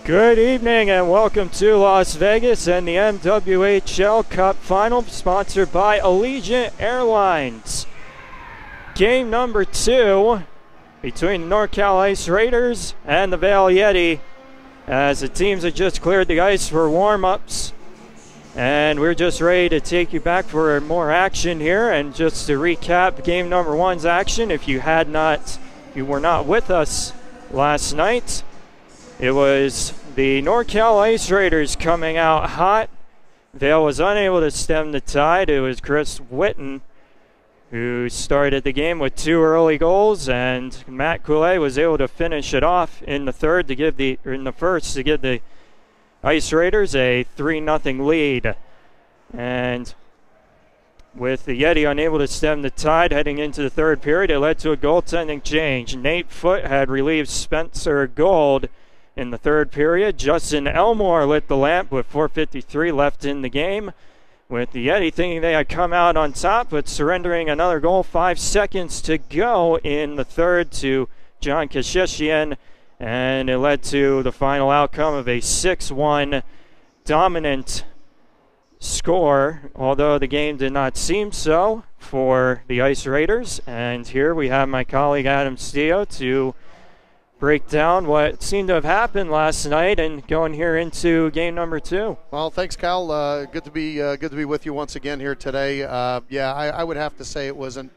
Good evening and welcome to Las Vegas and the MWHL Cup Final, sponsored by Allegiant Airlines. Game number 2 between the NorCal Ice Raiders and the Vail Yeti, as the teams have just cleared the ice for warm-ups. And we're just ready to take you back for more action here. And just to recap game number 1's action, if you were not with us last night, it was the NorCal Ice Raiders coming out hot. Vail was unable to stem the tide. It was Chris Witten who started the game with 2 early goals, and Matt Coulet was able to finish it off in the first to give the Ice Raiders a 3-0 lead. And with the Yeti unable to stem the tide heading into the third period, it led to a goaltending change. Nate Foote had relieved Spencer Gold in the third period. Justin Elmore lit the lamp with 4:53 left in the game, with the Yeti thinking they had come out on top, but surrendering another goal 5 seconds to go in the third to John Kashishian, and it led to the final outcome of a 6-1 dominant score, although the game did not seem so for the Ice Raiders. And here we have my colleague Adam Steo to break down what seemed to have happened last night and going here into game number 2. Well, thanks, Kyle. Good to be with you once again here today. I would have to say it wasn't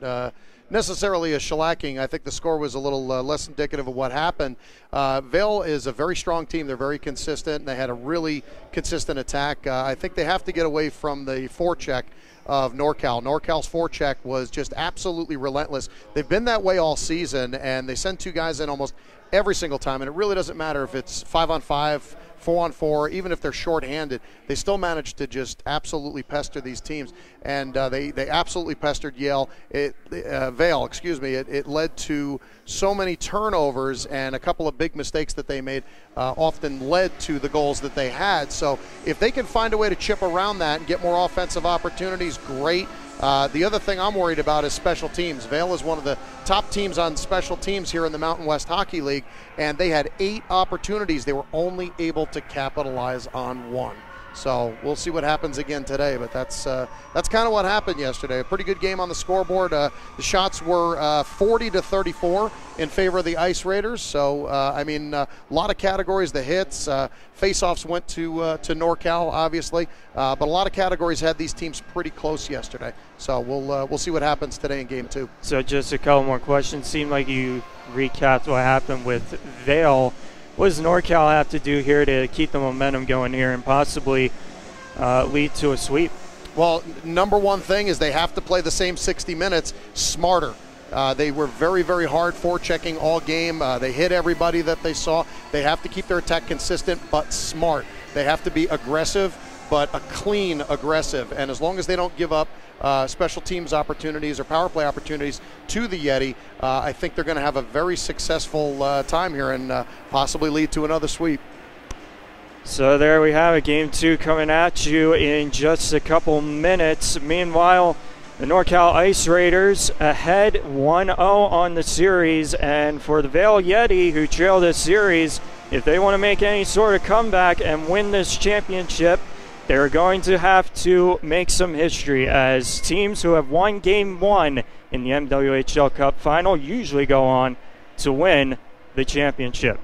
necessarily a shellacking. I think the score was a little less indicative of what happened. Vail is a very strong team. They're very consistent, and they had a really consistent attack. I think they have to get away from the forecheck of NorCal. NorCal's forecheck was just absolutely relentless. They've been that way all season, and they send 2 guys in almost every single time, and it really doesn't matter if it's 5-on-5, 4-on-4, even if they're shorthanded, they still manage to just absolutely pester these teams. And they absolutely pestered Vail. It led to so many turnovers, and a couple of big mistakes that they made often led to the goals that they had. So if they can find a way to chip around that and get more offensive opportunities, great. The other thing I'm worried about is special teams. Vail is one of the top teams on special teams here in the Mountain West Hockey League, and they had 8 opportunities. They were only able to capitalize on 1. So we'll see what happens again today, but that's kind of what happened yesterday. A pretty good game on the scoreboard. The shots were 40-34 in favor of the Ice Raiders. So a lot of categories. The hits, face-offs went to NorCal, obviously, but a lot of categories had these teams pretty close yesterday. So we'll see what happens today in game 2. So just a couple more questions. Seemed like you recapped what happened with Vail. What does NorCal have to do here to keep the momentum going here and possibly lead to a sweep? Well, number one thing is they have to play the same 60 minutes smarter. They were very, very hard forechecking all game. They hit everybody that they saw. They have to keep their attack consistent but smart. They have to be aggressive, but a clean aggressive. And as long as they don't give up special teams opportunities or power play opportunities to the Yeti, I think they're going to have a very successful time here and possibly lead to another sweep. So there we have it, game 2 coming at you in just a couple minutes. Meanwhile, the NorCal Ice Raiders ahead 1-0 on the series, and for the Vail Yeti, who trail this series, if they want to make any sort of comeback and win this championship, they're going to have to make some history, as teams who have won game 1 in the MWHL Cup Final usually go on to win the championship.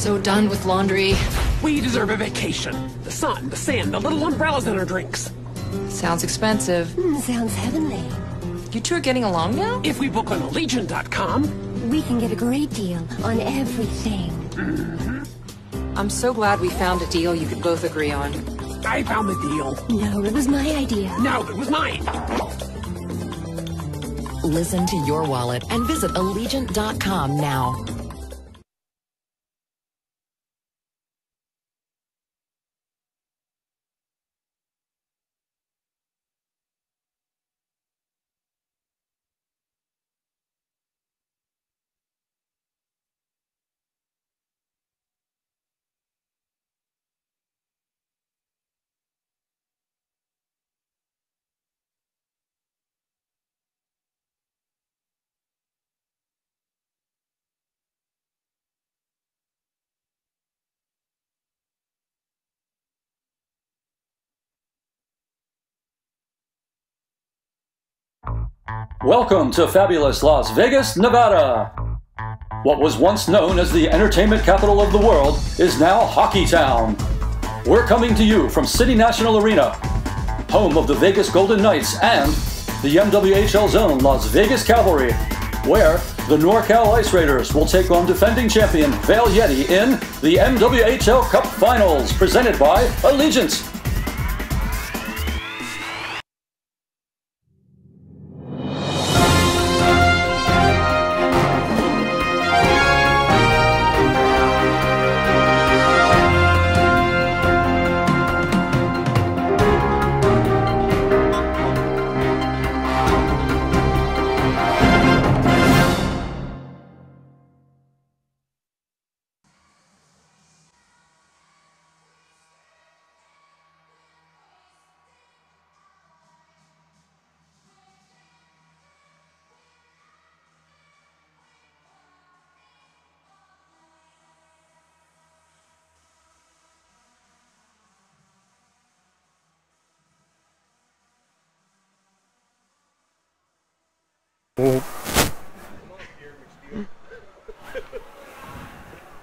so done with laundry. We deserve a vacation. The sun, the sand, the little umbrellas in our drinks. Sounds expensive. Sounds heavenly. You two are getting along now? If we book on Allegiant.com, We can get a great deal on everything. I'm so glad we found a deal you could both agree on. I found the deal. No, it was my idea. No, it was mine. Listen to your wallet and visit Allegiant.com now. Welcome to fabulous Las Vegas, Nevada. What was once known as the entertainment capital of the world is now Hockey Town. We're coming to you from City National Arena, home of the Vegas Golden Knights and the MWHL Zone Las Vegas Cavalry, where the NorCal Ice Raiders will take on defending champion Vail Yeti in the MWHL Cup Finals, presented by Allegiant.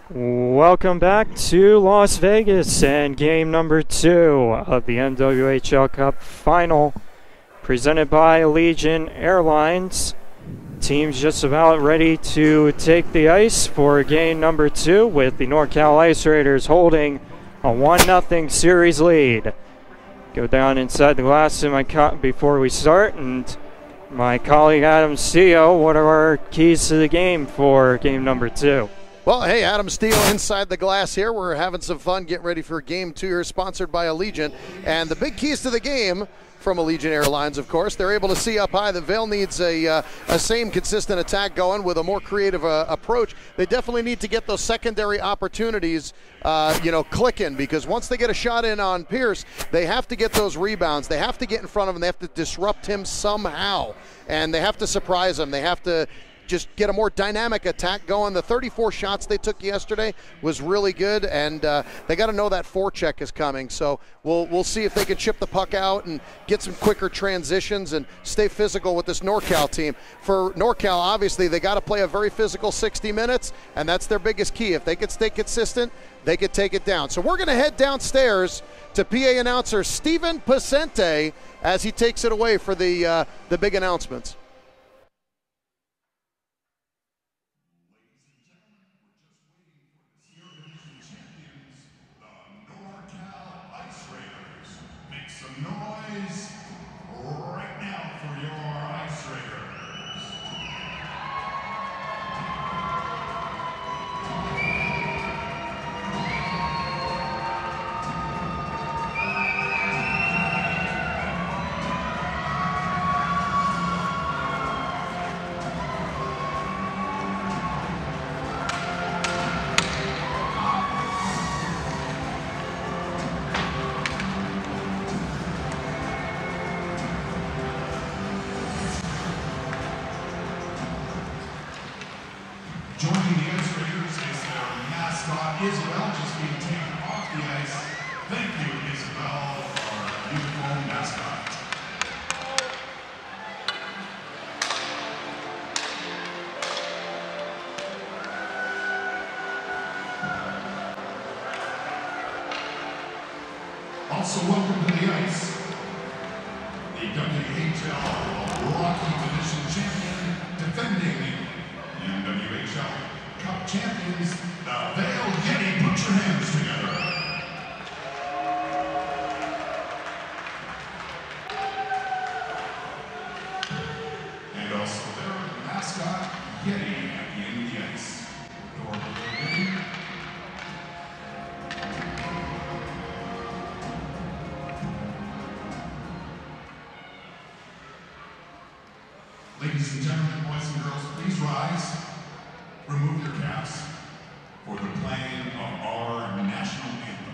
Welcome back to Las Vegas and game number 2 of the MWHL Cup Final, presented by Allegiant Airlines. Team's just about ready to take the ice for game number 2, with the NorCal Ice Raiders holding a 1-0 series lead. Go down inside the glass before we start, and my colleague Adam Steele, what are our keys to the game for game number 2? Well, hey, Adam Steele inside the glass here. We're having some fun, getting ready for game 2 here, sponsored by Allegiant. And the big keys to the game from Allegiant Airlines, of course, they're able to see up high that Vail needs a same consistent attack going with a more creative approach. They definitely need to get those secondary opportunities, clicking, because once they get a shot in on Pierce, they have to get those rebounds. They have to get in front of him. They have to disrupt him somehow, and they have to surprise him. They have to just get a more dynamic attack going. The 34 shots they took yesterday was really good, and they got to know that forecheck is coming. So we'll see if they can chip the puck out and get some quicker transitions and stay physical with this NorCal team. For NorCal, obviously, they got to play a very physical 60 minutes, and that's their biggest key. If they could stay consistent, they could take it down. So we're going to head downstairs to PA announcer Steven Pacente as he takes it away for the big announcements. Noise right now for your Ice Raiders. Joining the Ice Raiders is their mascot, Isabel, just being taken off the ice. Thank you, Isabel, our beautiful mascot. Also welcome to the ice, the MWHL Rocky Division champion, defending MWHL Cup champions, the Vale Yeti. Put your hands together. And also their mascot, Yeti, at the end of the ice. Adorable little Yeti. Ladies and gentlemen, boys and girls, please rise, remove your caps for the playing of our national anthem.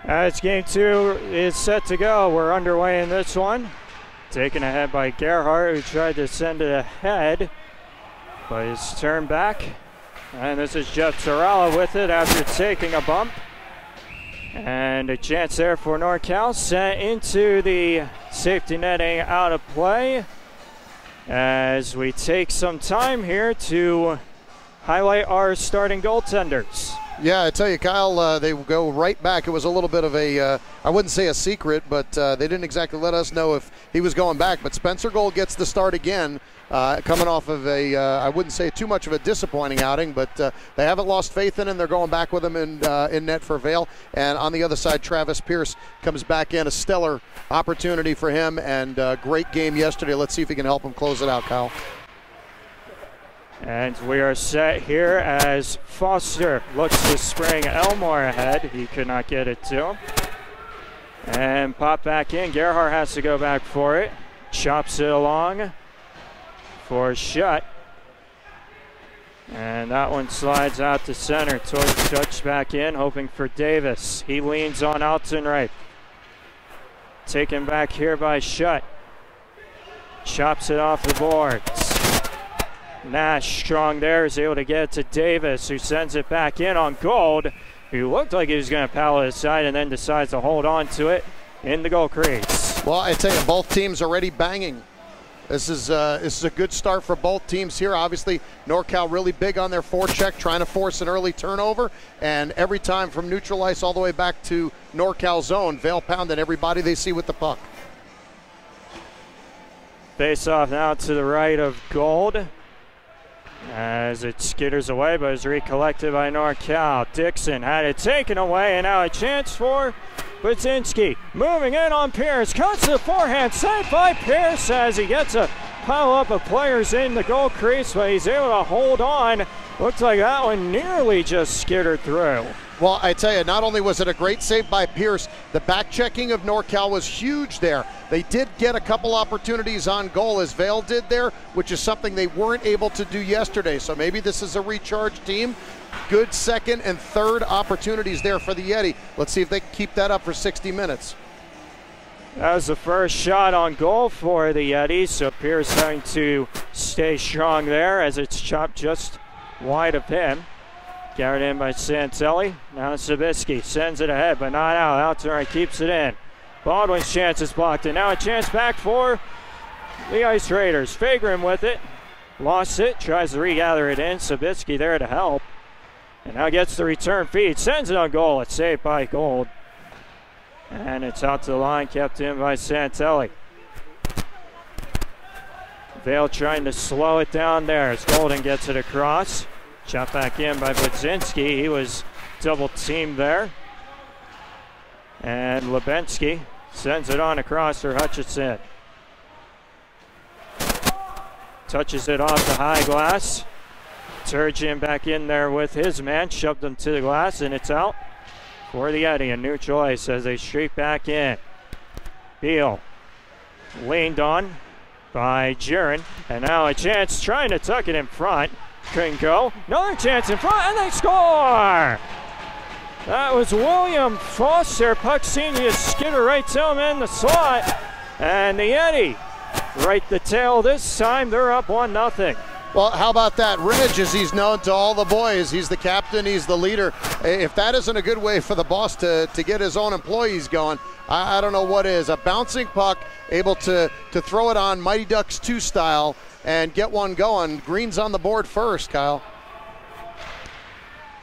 As game two is set to go, we're underway in this one. Taken ahead by Gerhardt, who tried to send it ahead, but he's turned back. And this is Jeff Zarella with it after taking a bump. And a chance there for NorCal, sent into the safety netting, out of play. As we take some time here to highlight our starting goaltenders. Yeah, I tell you, Kyle, they go right back. It was a little bit of a, I wouldn't say a secret, but they didn't exactly let us know if he was going back. But Spencer Gold gets the start again, coming off of a, I wouldn't say too much of a disappointing outing, but they haven't lost faith in him. They're going back with him in net for Vale. And on the other side, Travis Pierce comes back in, a stellar opportunity for him, and great game yesterday. Let's see if he can help him close it out, Kyle. And we are set here as Foster looks to spring Elmore ahead. He could not get it to him. And pop back in. Gerhardt has to go back for it. Chops it along for Shutt. And that one slides out to center. Touch back in, hoping for Davis. He leans on Altenreich. Taken back here by Shutt. Chops it off the boards. Nash strong there, is able to get it to Davis, who sends it back in on Gold, who looked like he was going to paddle it aside and then decides to hold on to it in the goal crease. Well, I tell you, both teams already banging. This is a good start for both teams here. Obviously, NorCal really big on their forecheck, trying to force an early turnover. And every time from neutral ice all the way back to NorCal zone, Vale pounding everybody they see with the puck. Face off now to the right of Gold, as it skitters away, but is recollected by NorCal. Dixon had it taken away, and now a chance for Budzinski. Moving in on Pierce, cuts the forehand, saved by Pierce as he gets a pile up of players in the goal crease, but he's able to hold on. Looks like that one nearly just skittered through. Well, I tell you, not only was it a great save by Pierce, the back checking of NorCal was huge there. They did get a couple opportunities on goal, as Vail did there, which is something they weren't able to do yesterday. So maybe this is a recharge team. Good second and third opportunities there for the Yeti. Let's see if they can keep that up for 60 minutes. That was the first shot on goal for the Yetis, so Pierce having to stay strong there as it's chopped just wide of him. Carried in by Santelli. Now Sabisky sends it ahead, but not out. Outside keeps it in. Baldwin's chance is blocked, and now a chance back for the Ice Raiders. Fagrin with it. Lost it. Tries to regather it in. Sabisky there to help. And now gets the return feed. Sends it on goal. It's saved by Gold. And it's out to the line. Kept in by Santelli. Vail trying to slow it down there as Golden gets it across. Shot back in by Budzinski. He was double teamed there. And Lebensky sends it on across for Hutchinson. Touches it off the high glass. Turgeon back in there with his man. Shoved him to the glass, and it's out for the Yeti. A neutral ice as they streak back in. Beal leaned on by Jiren. And now a chance trying to tuck it in front. Couldn't go. Another chance in front, and they score! That was William Foster. Puck seemed to skitter right to him in the slot. And the Yeti, right the tail this time, they're up 1-0. Well, how about that? Ridge, as he's known to all the boys. He's the captain, he's the leader. If that isn't a good way for the boss to get his own employees going, I don't know what is. A bouncing puck, able to throw it on Mighty Ducks 2 style and get one going. Green's on the board first, Kyle.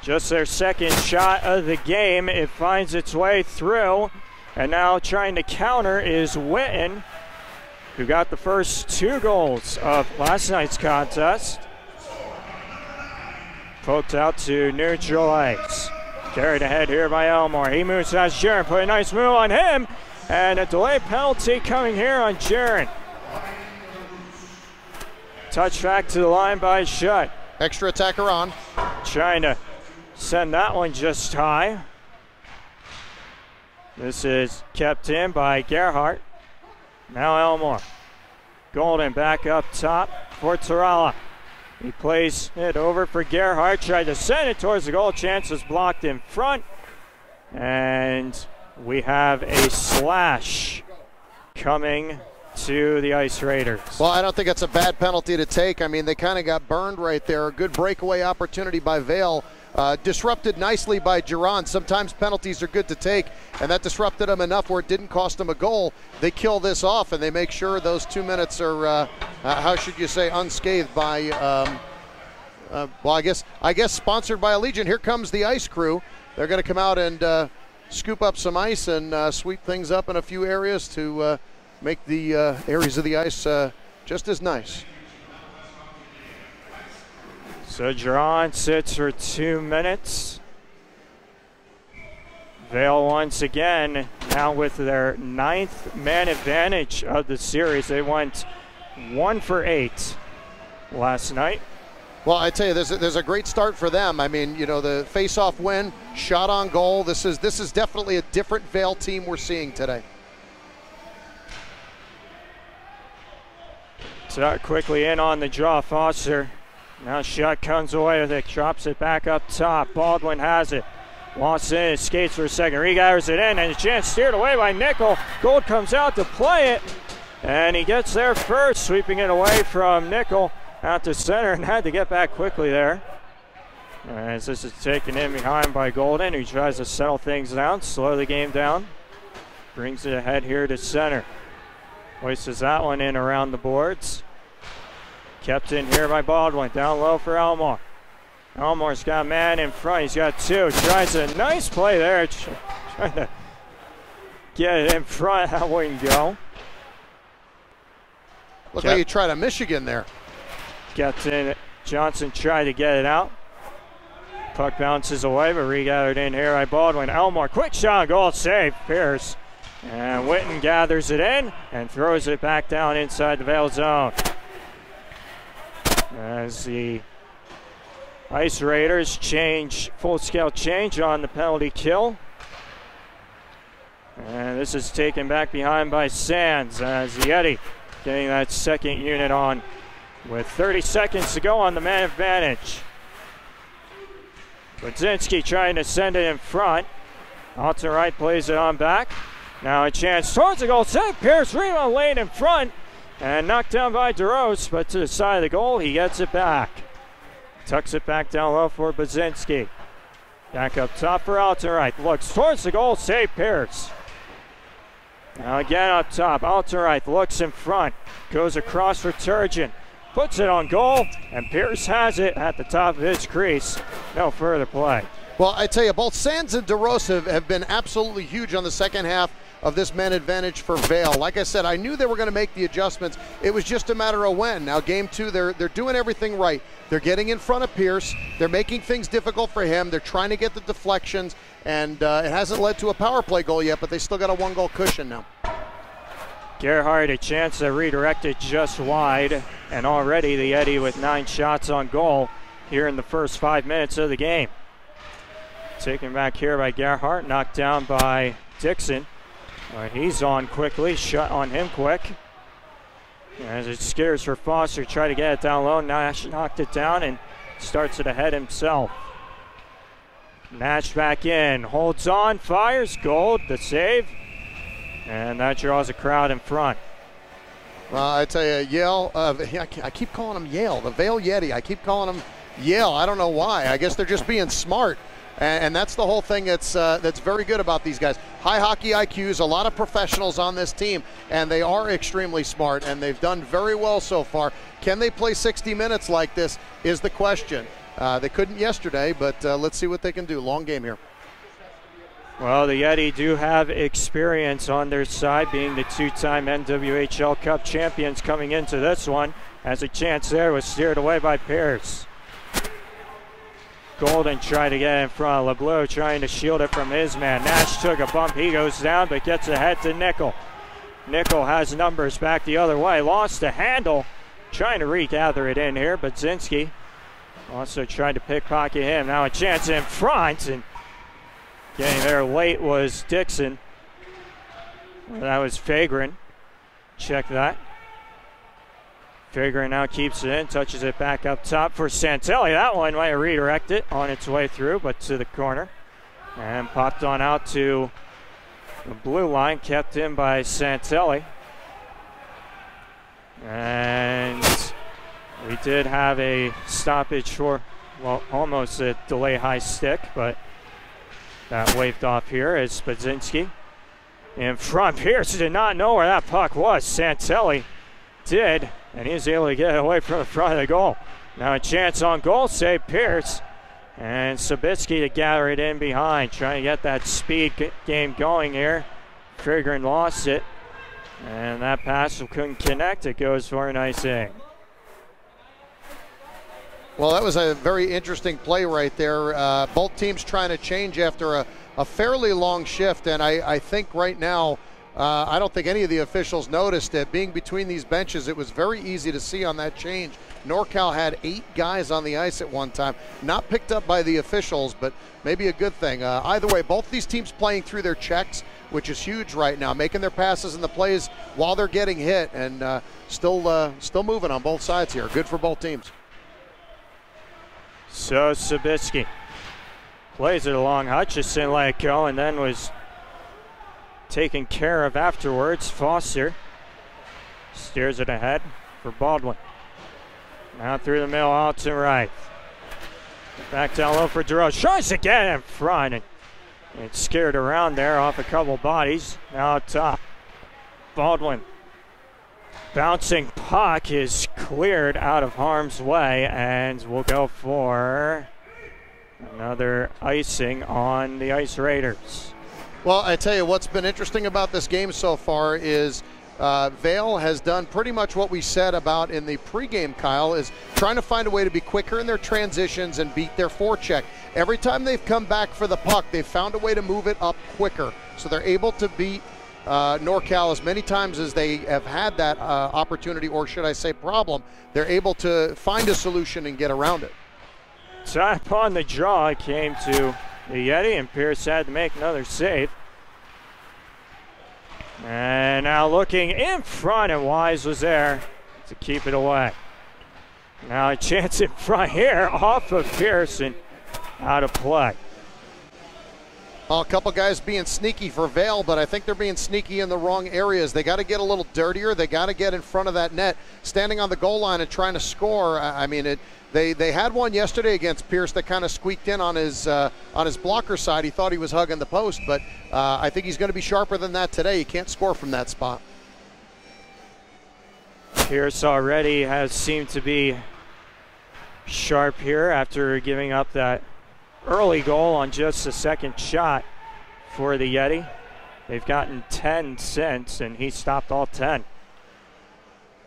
Just their second shot of the game. It finds its way through. And now trying to counter is Witten, who got the first 2 goals of last night's contest. Poked out to neutral ice. Carried ahead here by Elmore. He moves past Jaron, put a nice move on him. And a delay penalty coming here on Jaron. Touch back to the line by Shutt. Extra attacker on. Trying to send that one just high. This is kept in by Gerhardt. Now Elmore. Golden back up top for Tarala. He plays it over for Gerhardt. Tried to send it towards the goal. Chance was blocked in front. And we have a slash coming to the Ice Raiders. Well, I don't think it's a bad penalty to take. I mean, they kind of got burned right there. A good breakaway opportunity by Vail. Disrupted nicely by Giron. Sometimes penalties are good to take, and that disrupted them enough where it didn't cost them a goal. They kill this off, and they make sure those 2 minutes are, how should you say, unscathed by, well, I guess sponsored by Allegiant. Here comes the ice crew. They're going to come out and scoop up some ice and sweep things up in a few areas to make the areas of the ice just as nice. So Giron sits for 2 minutes. Vail once again, now with their 9th man advantage of the series. They went 1 for 8 last night. Well, I tell you, there's a great start for them. I mean, you know, the face-off win, shot on goal. This is definitely a different Vail team we're seeing today. So quickly in on the draw, Foster. Now Shutt comes away with it, drops it back up top. Baldwin has it. Lost in, skates for a second, regathers it in, and a chance steered away by Nickel. Gold comes out to play it, and he gets there first, sweeping it away from Nickel out to center, and had to get back quickly there. As this is taken in behind by Golden, who tries to settle things down, slow the game down. Brings it ahead here to center. Hoists that one in around the boards. Kept in here by Baldwin. Down low for Elmore. Elmore's got a man in front. He's got 2. Tries a nice play there. Trying to get it in front. That wouldn't go. Looked like he tried a Michigan there. Kept in. Johnson tried to get it out. Puck bounces away, but regathered in here by Baldwin. Elmore, quick shot, goal, save. Pierce. And Witten gathers it in and throws it back down inside the Vail zone. as the Ice Raiders full-scale change on the penalty kill. And this is taken back behind by Sands as the Yeti getting that second unit on with 30 seconds to go on the man advantage. Budzinski trying to send it in front. Out to right, plays it on back. Now a chance towards the goal. St. Pierce rebound lane in front and knocked down by DeRose, but to the side of the goal, he gets it back. Tucks it back down low for Budzinski. Back up top for Altenreich. Looks towards the goal, St. Pierce. Now again up top, Altenreich looks in front. Goes across for Turgeon. Puts it on goal, and Pierce has it at the top of his crease. No further play. Well, I tell you, both Sands and DeRosa have been absolutely huge on the second half of this man advantage for Vail. Like I said, I knew they were going to make the adjustments. It was just a matter of when. Now, game two, they're doing everything right. They're getting in front of Pierce. They're making things difficult for him. They're trying to get the deflections, and it hasn't led to a power play goal yet, but they still got a one-goal cushion now. Gerhardt a chance to redirect it just wide, and already the Yeti with 9 shots on goal here in the first 5 minutes of the game. Taken back here by Gerhardt, knocked down by Dixon. He's on quickly, shut on him quick. As it scares for Foster, try to get it down low. Nash knocked it down and starts it ahead himself. Nash back in, holds on, fires, Gold, the save. And that draws a crowd in front. Well, I tell you, Yale, I keep calling them Yale, the Vail Yeti. I keep calling them Yale. I don't know why. I guess they're just being smart. And that's the whole thing that's very good about these guys. High hockey IQs, a lot of professionals on this team, and they are extremely smart, and they've done very well so far. Can they play 60 minutes like this is the question. They couldn't yesterday, but let's see what they can do. Long game here. Well, the Yeti do have experience on their side, being the 2-time MWHL Cup champions coming into this one. As a chance there was steered away by Pierce. Golden tried to get in front. LeBleu trying to shield it from his man. Nash took a bump. He goes down, but gets ahead to Nickel. Nickel has numbers back the other way. Lost the handle. Trying to regather it in here. Budzinski also tried to pickpocket him. Now a chance in front, and getting there late was Dixon. Well, that was Fagrin. Check that. Fagrin now keeps it in, touches it back up top for Santelli. That one might redirect it on its way through, but to the corner. And popped on out to the blue line, kept in by Santelli. And we did have a stoppage for, well, almost a delay high stick, but that waved off here as Budzinski in front. Pierce did not know where that puck was. Santelli did, and he was able to get it away from the front of the goal. Now a chance on goal, save Pierce, and Sabitsky to gather it in behind, trying to get that speed game going here. Fagrin lost it, and that pass couldn't connect. It goes for an icing. Well, that was a very interesting play right there. Both teams trying to change after a fairly long shift, and I think right now, I don't think any of the officials noticed it. Being between these benches, it was very easy to see on that change. NorCal had 8 guys on the ice at one time. Not picked up by the officials, but maybe a good thing. Either way, both these teams playing through their checks, which is huge right now, making their passes in the plays while they're getting hit, and still moving on both sides here. Good for both teams. So Sabitsky plays it along. Hutchison let it go and then was taken care of afterwards. Foster steers it ahead for Baldwin. Now through the middle, out to right. Back down low for DeRose. Tries to get in front, and it's scared around there off a couple bodies. Now up top. Baldwin. Bouncing puck is cleared out of harm's way, and we'll go for another icing on the Ice Raiders. Well, I tell you what's been interesting about this game so far is Vail has done pretty much what we said about in the pregame, Kyle, is trying to find a way to be quicker in their transitions and beat their forecheck. Every time they've come back for the puck, they've found a way to move it up quicker. So they're able to beat NorCal, as many times as they have had that opportunity, or should I say problem, they're able to find a solution and get around it. Tap on the draw, it came to the Yeti, and Pierce had to make another save. And now looking in front, and Wise was there to keep it away. Now a chance in front here, off of Pierce and out of play. Well, a couple guys being sneaky for Vail, but I think they're being sneaky in the wrong areas. They got to get a little dirtier. They got to get in front of that net. Standing on the goal line and trying to score, I mean, they had one yesterday against Pierce that kind of squeaked in on his blocker side. He thought he was hugging the post, but I think he's going to be sharper than that today. He can't score from that spot. Pierce already has seemed to be sharp here after giving up that early goal on just the second shot for the Yeti. They've gotten 10 since, and he stopped all 10.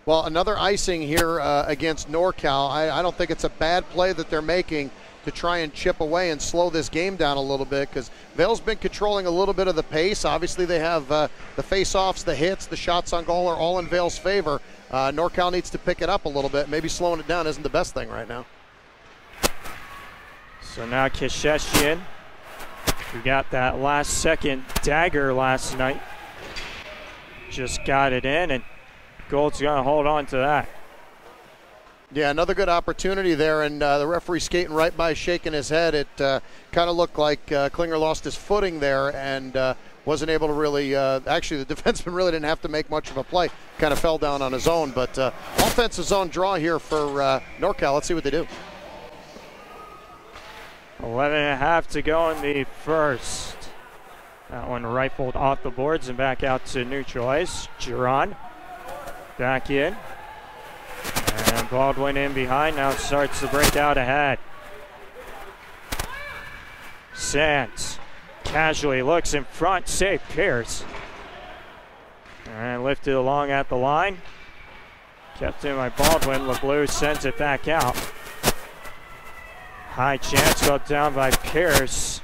Well, another icing here against NorCal. I don't think it's a bad play that they're making to try and chip away and slow this game down a little bit, because Vail's been controlling a little bit of the pace. Obviously, they have the face-offs, the hits, the shots on goal are all in Vail's favor. NorCal needs to pick it up a little bit. Maybe slowing it down isn't the best thing right now. So now Kisheshian, who got that last-second dagger last night, just got it in, and Gold's going to hold on to that. Yeah, another good opportunity there, and the referee skating right by, shaking his head. It kind of looked like Klinger lost his footing there and wasn't able to really, actually the defenseman really didn't have to make much of a play. Kind of fell down on his own, but offensive zone draw here for NorCal. Let's see what they do. 11.5 to go in the first. That one rifled off the boards and back out to neutral ice. Giron back in. And Baldwin in behind, now starts to break out ahead. Sands casually looks in front, save Pierce. And lifted along at the line. Kept in by Baldwin, LeBlue sends it back out. High chance, got down by Pierce.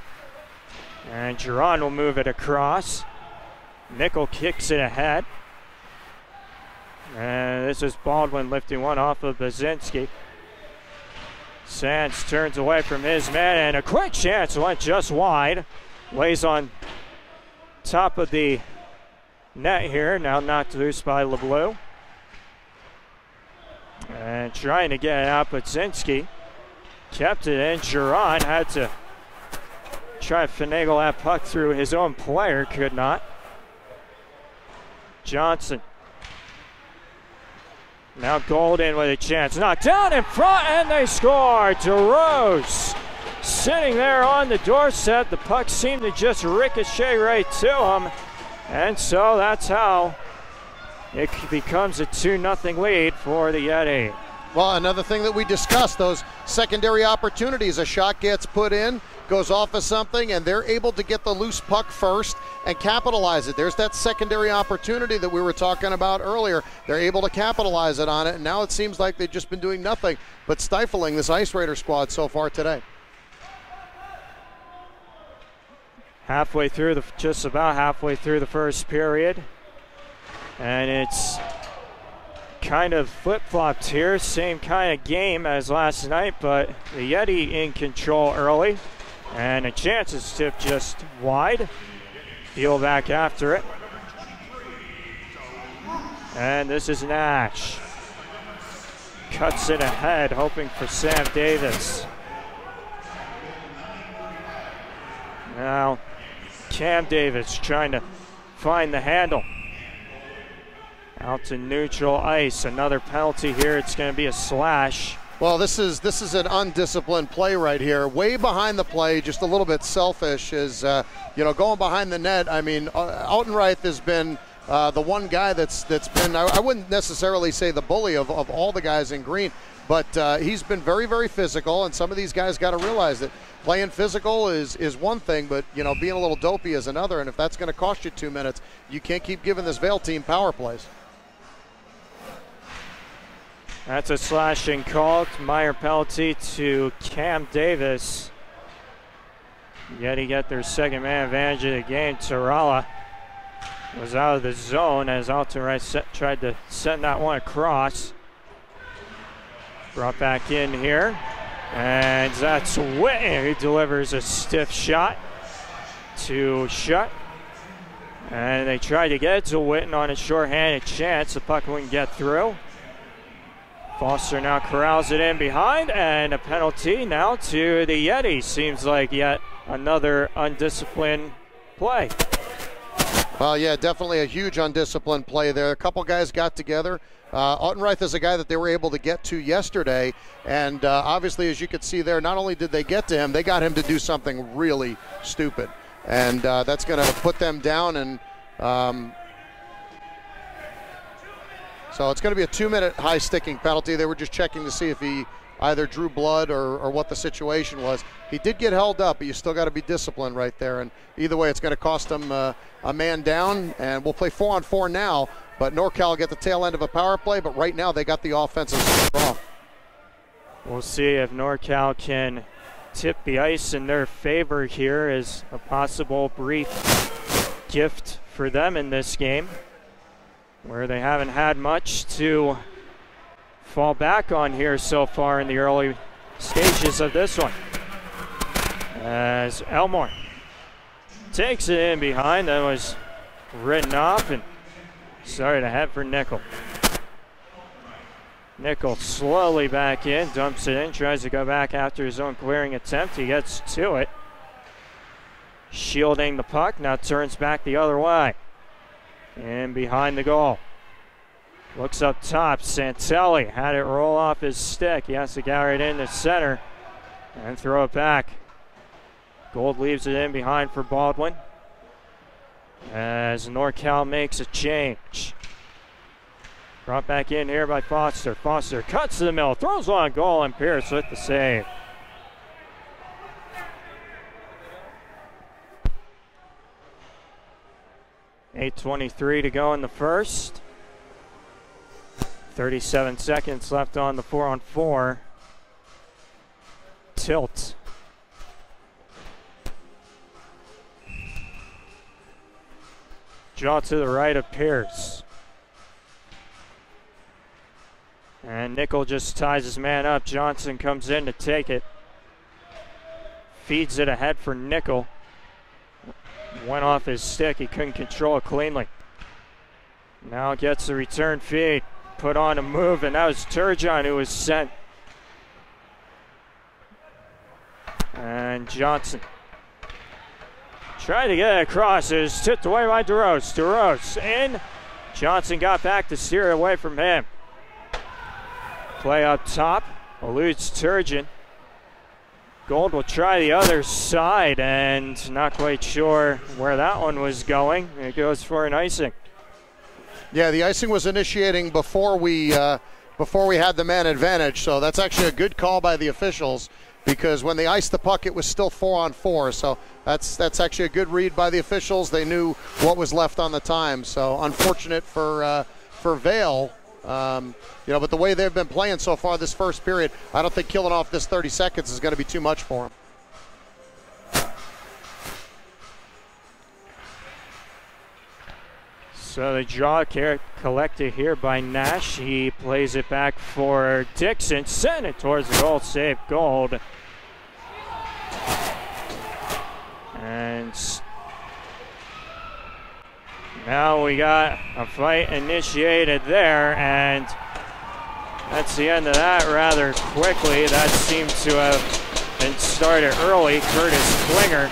And Giron will move it across. Nickel kicks it ahead. And this is Baldwin lifting one off of Baczynski. Sands turns away from his man, and a quick chance went just wide. Lays on top of the net here, now knocked loose by LeBlue. And trying to get it out, Baczynski kept it in. Giron had to try to finagle that puck through his own player, could not. Johnson. Now Golden with a chance. Knocked down in front, and they score. DeRose sitting there on the doorstep. The puck seemed to just ricochet right to him. And so that's how it becomes a 2-0 lead for the Yeti. Well, another thing that we discussed, those secondary opportunities. A shot gets put in, goes off of something, and they're able to get the loose puck first and capitalize it. There's that secondary opportunity that we were talking about earlier. They're able to capitalize it on it, and now it seems like they've just been doing nothing but stifling this Ice Raider squad so far today. Halfway through just about halfway through the first period, and it's kind of flip-flopped here. Same kind of game as last night, but the Yeti in control early, and a chance is tipped just wide. Heel back after it, and this is Nash. Cuts it ahead, hoping for Sam Davis. Now Cam Davis trying to find the handle. Out to neutral ice. Another penalty here. It's going to be a slash. Well, this is an undisciplined play right here. Way behind the play, just a little bit selfish. Is going behind the net. I mean, Altenreith has been the one guy that's been. I wouldn't necessarily say the bully of all the guys in green, but he's been very, very physical. And some of these guys got to realize that playing physical is one thing, but being a little dopey is another. And if that's going to cost you 2 minutes, you can't keep giving this Vail team power plays. That's a slashing call. Meyer penalty to Cam Davis. Yeti get their second man advantage of the game. Tarala was out of the zone as Altenreich tried to send that one across. Brought back in here, and that's Whitney. He delivers a stiff shot to Shutt. And they tried to get it to Witten on a short-handed chance. The puck wouldn't get through. Foster now corrals it in behind, and a penalty now to the Yetis. Seems like yet another undisciplined play. Well, yeah, definitely a huge undisciplined play there. A couple guys got together. Altenreich is a guy that they were able to get to yesterday, and obviously, as you could see there, not only did they get to him, they got him to do something really stupid, and that's going to put them down. And so it's going to be a 2-minute high sticking penalty. They were just checking to see if he either drew blood or what the situation was. He did get held up, but you still got to be disciplined right there. And either way, it's going to cost them a man down, and we'll play 4-on-4 now. But NorCal will get the tail end of a power play, but right now they got the offensive strong. We'll see if NorCal can tip the ice in their favor here as a possible brief gift for them in this game, where they haven't had much to fall back on here so far in the early stages of this one. As Elmore takes it in behind, that was written off and started to head for Nickel. Nickel slowly back in, dumps it in, tries to go back after his own clearing attempt. He gets to it. Shielding the puck, now turns back the other way. And behind the goal. Looks up top, Santelli had it roll off his stick. He has to get right into center and throw it back. Gold leaves it in behind for Baldwin as NorCal makes a change. Brought back in here by Foster. Foster cuts to the middle, throws on goal, and Pierce with the save. .8:23 to go in the first. 37 seconds left on the 4-on-4. Tilt. Draw to the right of Pierce. And Nickel just ties his man up. Johnson comes in to take it. Feeds it ahead for Nickel. Went off his stick. He couldn't control it cleanly. Now gets the return feed. Put on a move, and that was Turgeon who was sent. And Johnson tried to get it across. It was tipped away by DeRose. DeRose in. Johnson got back to steer it away from him. Play up top. Eludes Turgeon. Gold will try the other side, and not quite sure where that one was going. It goes for an icing. Yeah, the icing was initiating before we had the man advantage, so that's actually a good call by the officials, because when they iced the puck, it was still 4-on-4. So that's actually a good read by the officials. They knew what was left on the time. So unfortunate for Vail, but the way they've been playing so far this first period, I don't think killing off this 30 seconds is going to be too much for them. So the draw collected here by Nash. He plays it back for Dixon. Send it towards the goal. Save Gold. And now we got a fight initiated there, and that's the end of that rather quickly. That seemed to have been started early. Curtis Klinger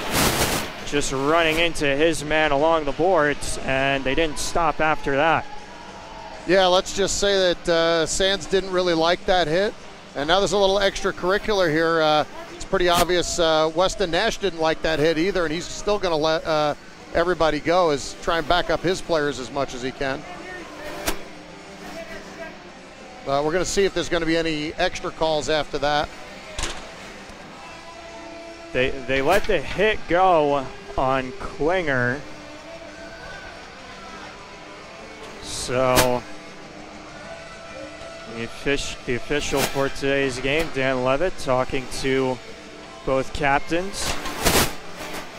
just running into his man along the boards, and they didn't stop after that. Yeah, let's just say that Sands didn't really like that hit, and now there's a little extracurricular here. It's pretty obvious Weston Nash didn't like that hit either, and he's still going to let everybody go, is try and back up his players as much as he can. We're going to see if there's going to be any extra calls after that. They let the hit go on Klinger. So the official for today's game, Dan Levitt, talking to both captains.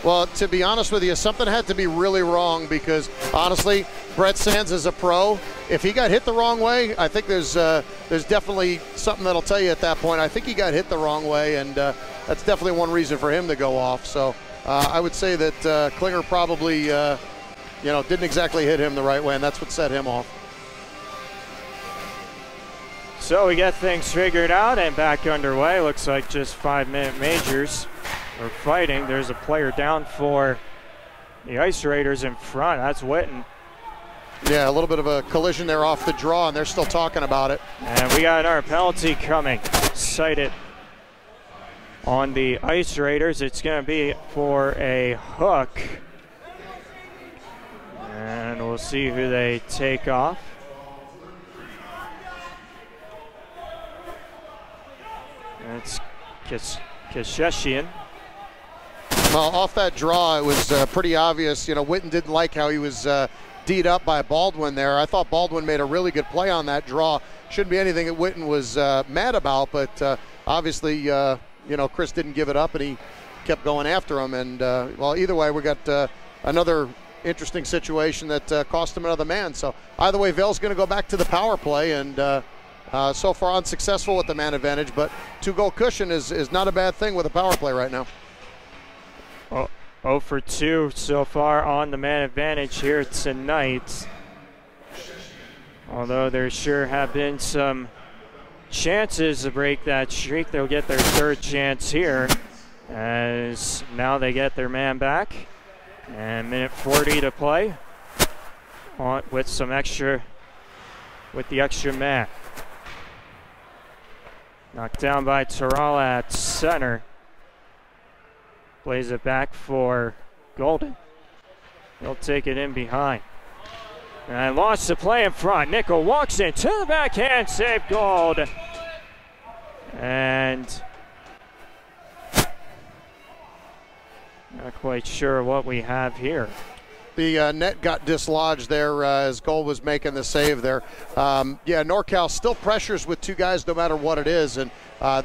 Well, to be honest with you, something had to be really wrong because, honestly, Brett Sands is a pro. If he got hit the wrong way, I think there's definitely something that'll tell you at that point. I think he got hit the wrong way, and that's definitely one reason for him to go off. So I would say that Klinger probably, didn't exactly hit him the right way, and that's what set him off. So we get things figured out and back underway. Looks like just 5-minute majors. We're fighting. There's a player down for the Ice Raiders in front. That's Witten. Yeah, a little bit of a collision there off the draw, and they're still talking about it. And we got our penalty coming. Sighted on the Ice Raiders. It's going to be for a hook. And we'll see who they take off. It's Kasheshian. Well, off that draw, it was pretty obvious. Witten didn't like how he was D'd up by Baldwin there. I thought Baldwin made a really good play on that draw. Shouldn't be anything that Witten was mad about, but obviously, Chris didn't give it up, and he kept going after him. And, either way, we got another interesting situation that cost him another man. So either way, Vail's going to go back to the power play, and so far unsuccessful with the man advantage, but 2-goal cushion is not a bad thing with a power play right now. 0 for 2 so far on the man advantage here tonight. Although there sure have been some chances to break that streak. They'll get their third chance here as now they get their man back. And minute 40 to play with the extra man. Knocked down by Terrell at center. Plays it back for Golden. He'll take it in behind. And lost the play in front. Nickel walks into the backhand save, Gold. And not quite sure what we have here. The net got dislodged there as Gold was making the save there. NorCal still pressures with two guys no matter what it is, and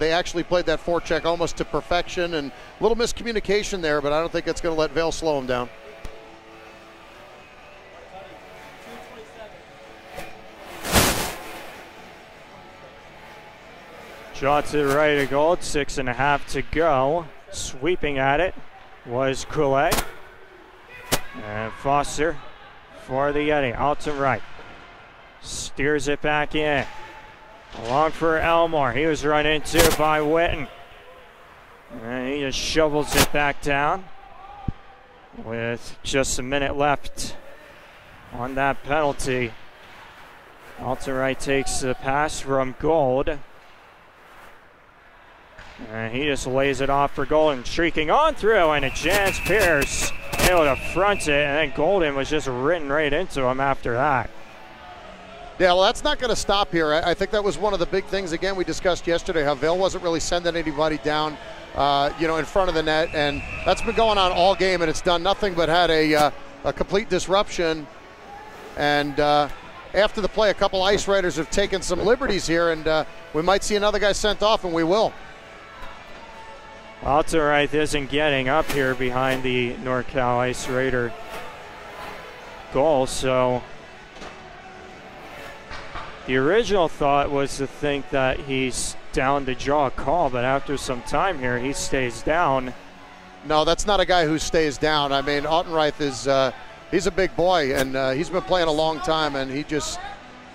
they actually played that forecheck almost to perfection, and a little miscommunication there, but I don't think it's going to let Vail slow him down. Shot to the right of Gold, 6.5 to go. Sweeping at it was Coulet. And Foster for the Yeti, out to right. Steers it back in. Along for Elmore. He was run into by Witten. And he just shovels it back down with just a minute left on that penalty. Alton takes the pass from Gold. And he just lays it off for Golden, streaking on through, and a chance Pierce able to front it, and then Golden was just written right into him after that. Yeah, well, that's not going to stop here. I think that was one of the big things, again, we discussed yesterday, how Vail wasn't really sending anybody down, in front of the net, and that's been going on all game, and it's done nothing but had a complete disruption. And after the play, a couple Ice Raiders have taken some liberties here, and we might see another guy sent off, and we will. Alton isn't getting up here behind the NorCal Ice Raider goal, so the original thought was to think that he's down to draw a call, but after some time here, he stays down. No, that's not a guy who stays down. I mean, Altenreich is he's a big boy, and he's been playing a long time, and he just,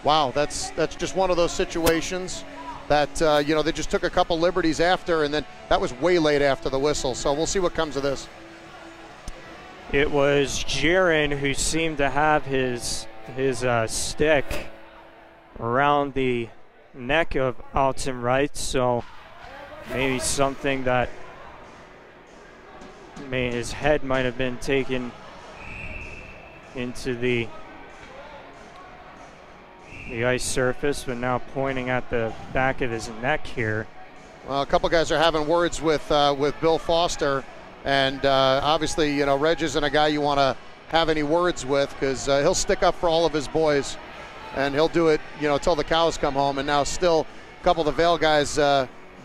wow, that's just one of those situations that, they just took a couple liberties after, and then that was way late after the whistle. So we'll see what comes of this. It was Jiren who seemed to have his stick around the neck of Alton, so maybe something that his head might have been taken into the ice surface, but now pointing at the back of his neck here. Well, a couple guys are having words with Bill Foster, and obviously, Reg isn't a guy you want to have any words with, because he'll stick up for all of his boys, and he'll do it, till the cows come home. And now still a couple of the Vail guys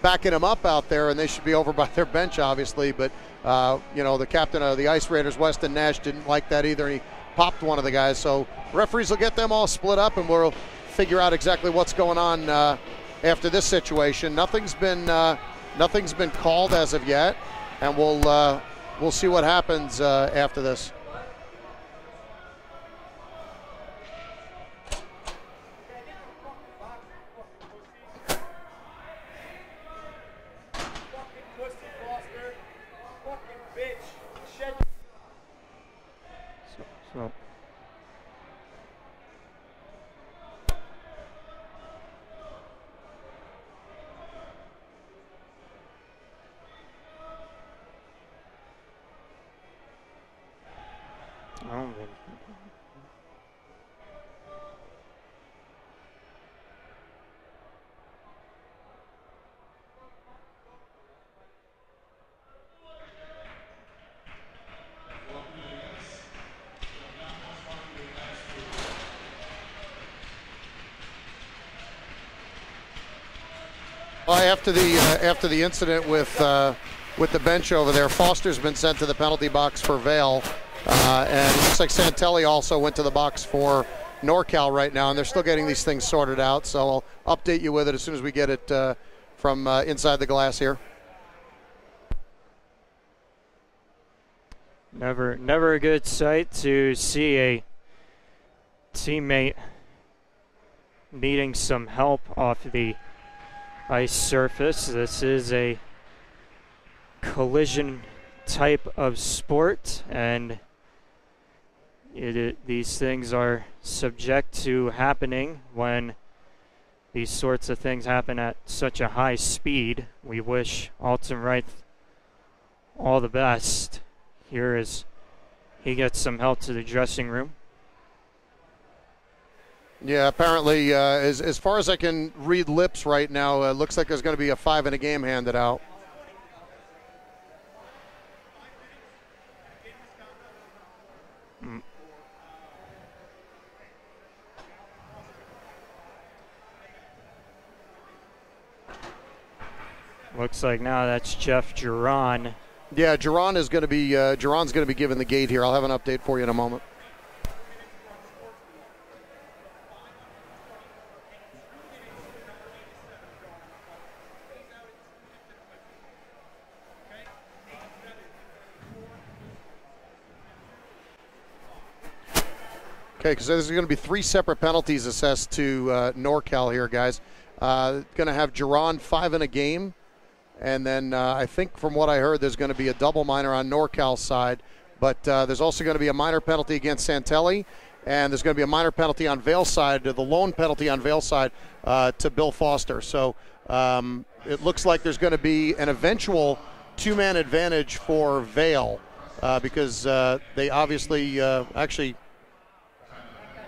backing him up out there, and they should be over by their bench, obviously. But The captain of the Ice Raiders, Weston Nash, didn't like that either. He popped one of the guys. So referees will get them all split up, and we'll figure out exactly what's going on after this situation. Nothing's been called as of yet, and we'll see what happens after this. So. Well, after the incident with the bench over there, Foster's been sent to the penalty box for Vail, and it looks like Santelli also went to the box for NorCal right now, and they're still getting these things sorted out. So I'll update you with it as soon as we get it from inside the glass here. Never a good sight to see a teammate needing some help off the ice surface. This is a collision type of sport, and these things are subject to happening when these sorts of things happen at such a high speed. We wish Alton Wright all the best here as he gets some help to the dressing room. Yeah, apparently, as far as I can read lips right now, it looks like there's going to be a 5 in a game handed out. Looks like now that's Jeff Giron. Yeah, Giron is going to be Giron's going to be given the gate here. I'll have an update for you in a moment. Okay, because there's going to be 3 separate penalties assessed to NorCal here, guys. Going to have Giron 5 in a game, and then I think from what I heard, there's going to be a double minor on NorCal's side, but there's also going to be a minor penalty against Santelli, and there's going to be a minor penalty on Vail's side, the lone penalty on Vail's side to Bill Foster. So it looks like there's going to be an eventual 2-man advantage for Vail because they obviously actually.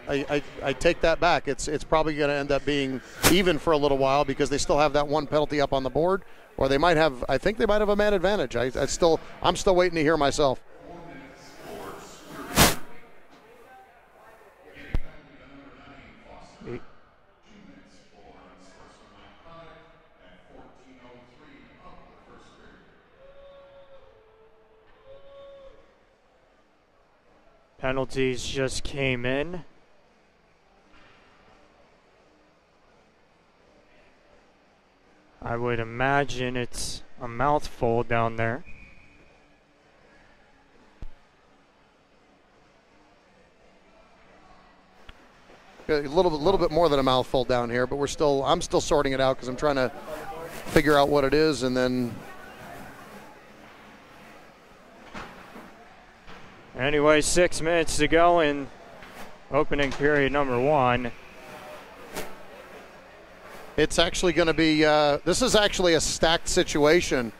I take that back. It's probably going to end up being even for a little while because they still have that 1 penalty up on the board, or they might have. I think they might have a man advantage. I'm still waiting to hear myself. Penalties just came in. I would imagine it's a mouthful down there. A little bit more than a mouthful down here, but I'm still sorting it out because I'm trying to figure out what it is, and then. Anyway, 6 minutes to go in opening period number 1. It's actually going to be, this is actually a stacked situation.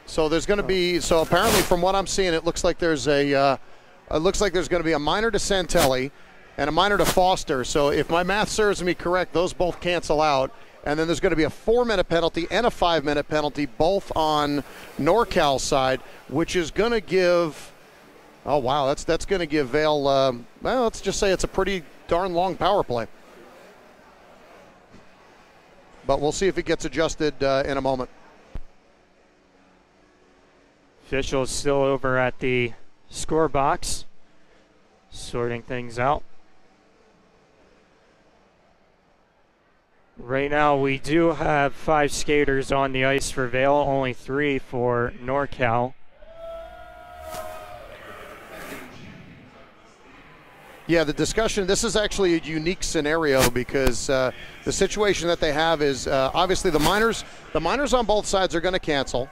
So there's going to be, so apparently from what I'm seeing, it looks like there's going to be a minor to Santelli and a minor to Foster. So if my math serves me correct, those both cancel out. And then there's going to be a 4-minute penalty and a 5-minute penalty, both on NorCal's side, which is going to give, oh wow, that's going to give Vail, well, let's just say it's a pretty darn long power play. But we'll see if it gets adjusted in a moment. Officials still over at the score box, sorting things out. Right now we do have 5 skaters on the ice for Vail, only 3 for NorCal. Yeah, the discussion, this is actually a unique scenario because the situation that they have is obviously the minors on both sides are going to cancel.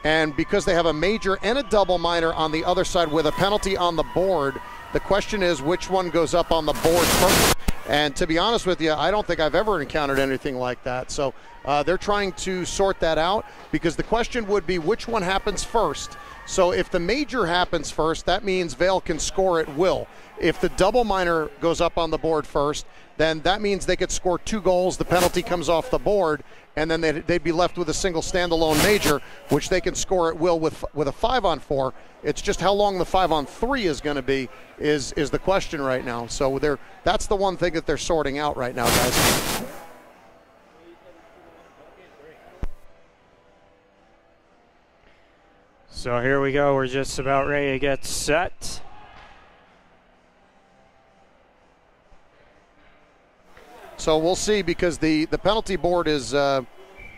And because they have a major and a double minor on the other side with a penalty on the board, the question is which one goes up on the board first. And to be honest with you, I don't think I've ever encountered anything like that. So they're trying to sort that out because the question would be which one happens first. So if the major happens first, that means Vail can score at will. If the double minor goes up on the board first, then that means they could score 2 goals, the penalty comes off the board, and then they'd be left with a single standalone major, which they can score at will with a 5-on-4. It's just how long the 5-on-3 is going to be is the question right now. So that's the one thing that they're sorting out right now, guys. So here we go. We're just about ready to get set. So we'll see because the penalty board is a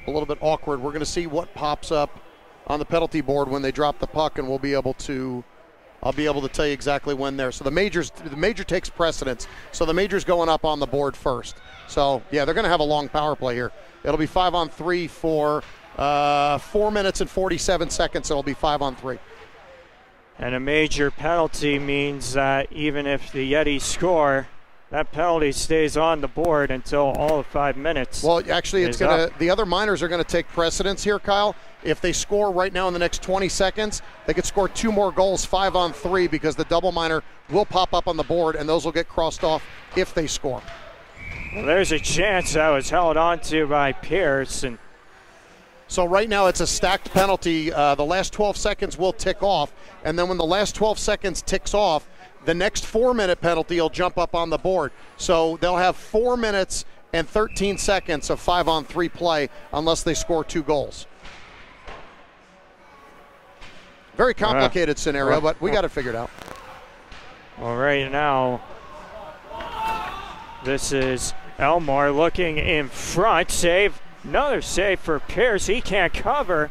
little bit awkward. We're going to see what pops up on the penalty board when they drop the puck, and I'll be able to tell you exactly when there. So the major takes precedence. So the major's going up on the board first. So yeah, they're going to have a long power play here. It'll be 5-on-3 for 4 minutes and 47 seconds. It'll be 5-on-3. And a major penalty means that even if the Yetis score, that penalty stays on the board until all of 5 minutes. Well, actually, the other minors are going to take precedence here, Kyle. If they score right now in the next 20 seconds, they could score 2 more goals, 5-on-3, because the double minor will pop up on the board, and those will get crossed off if they score. Well, there's a chance that was held onto by Pierce. And so right now it's a stacked penalty. The last 12 seconds will tick off, and then when the last 12 seconds ticks off, the next 4-minute penalty will jump up on the board. So they'll have 4 minutes and 13 seconds of 5-on-3 play unless they score 2 goals. Very complicated scenario, but we got it figured out. Well, right now, this is Elmore looking in front. Save. Another save for Pierce. He can't cover.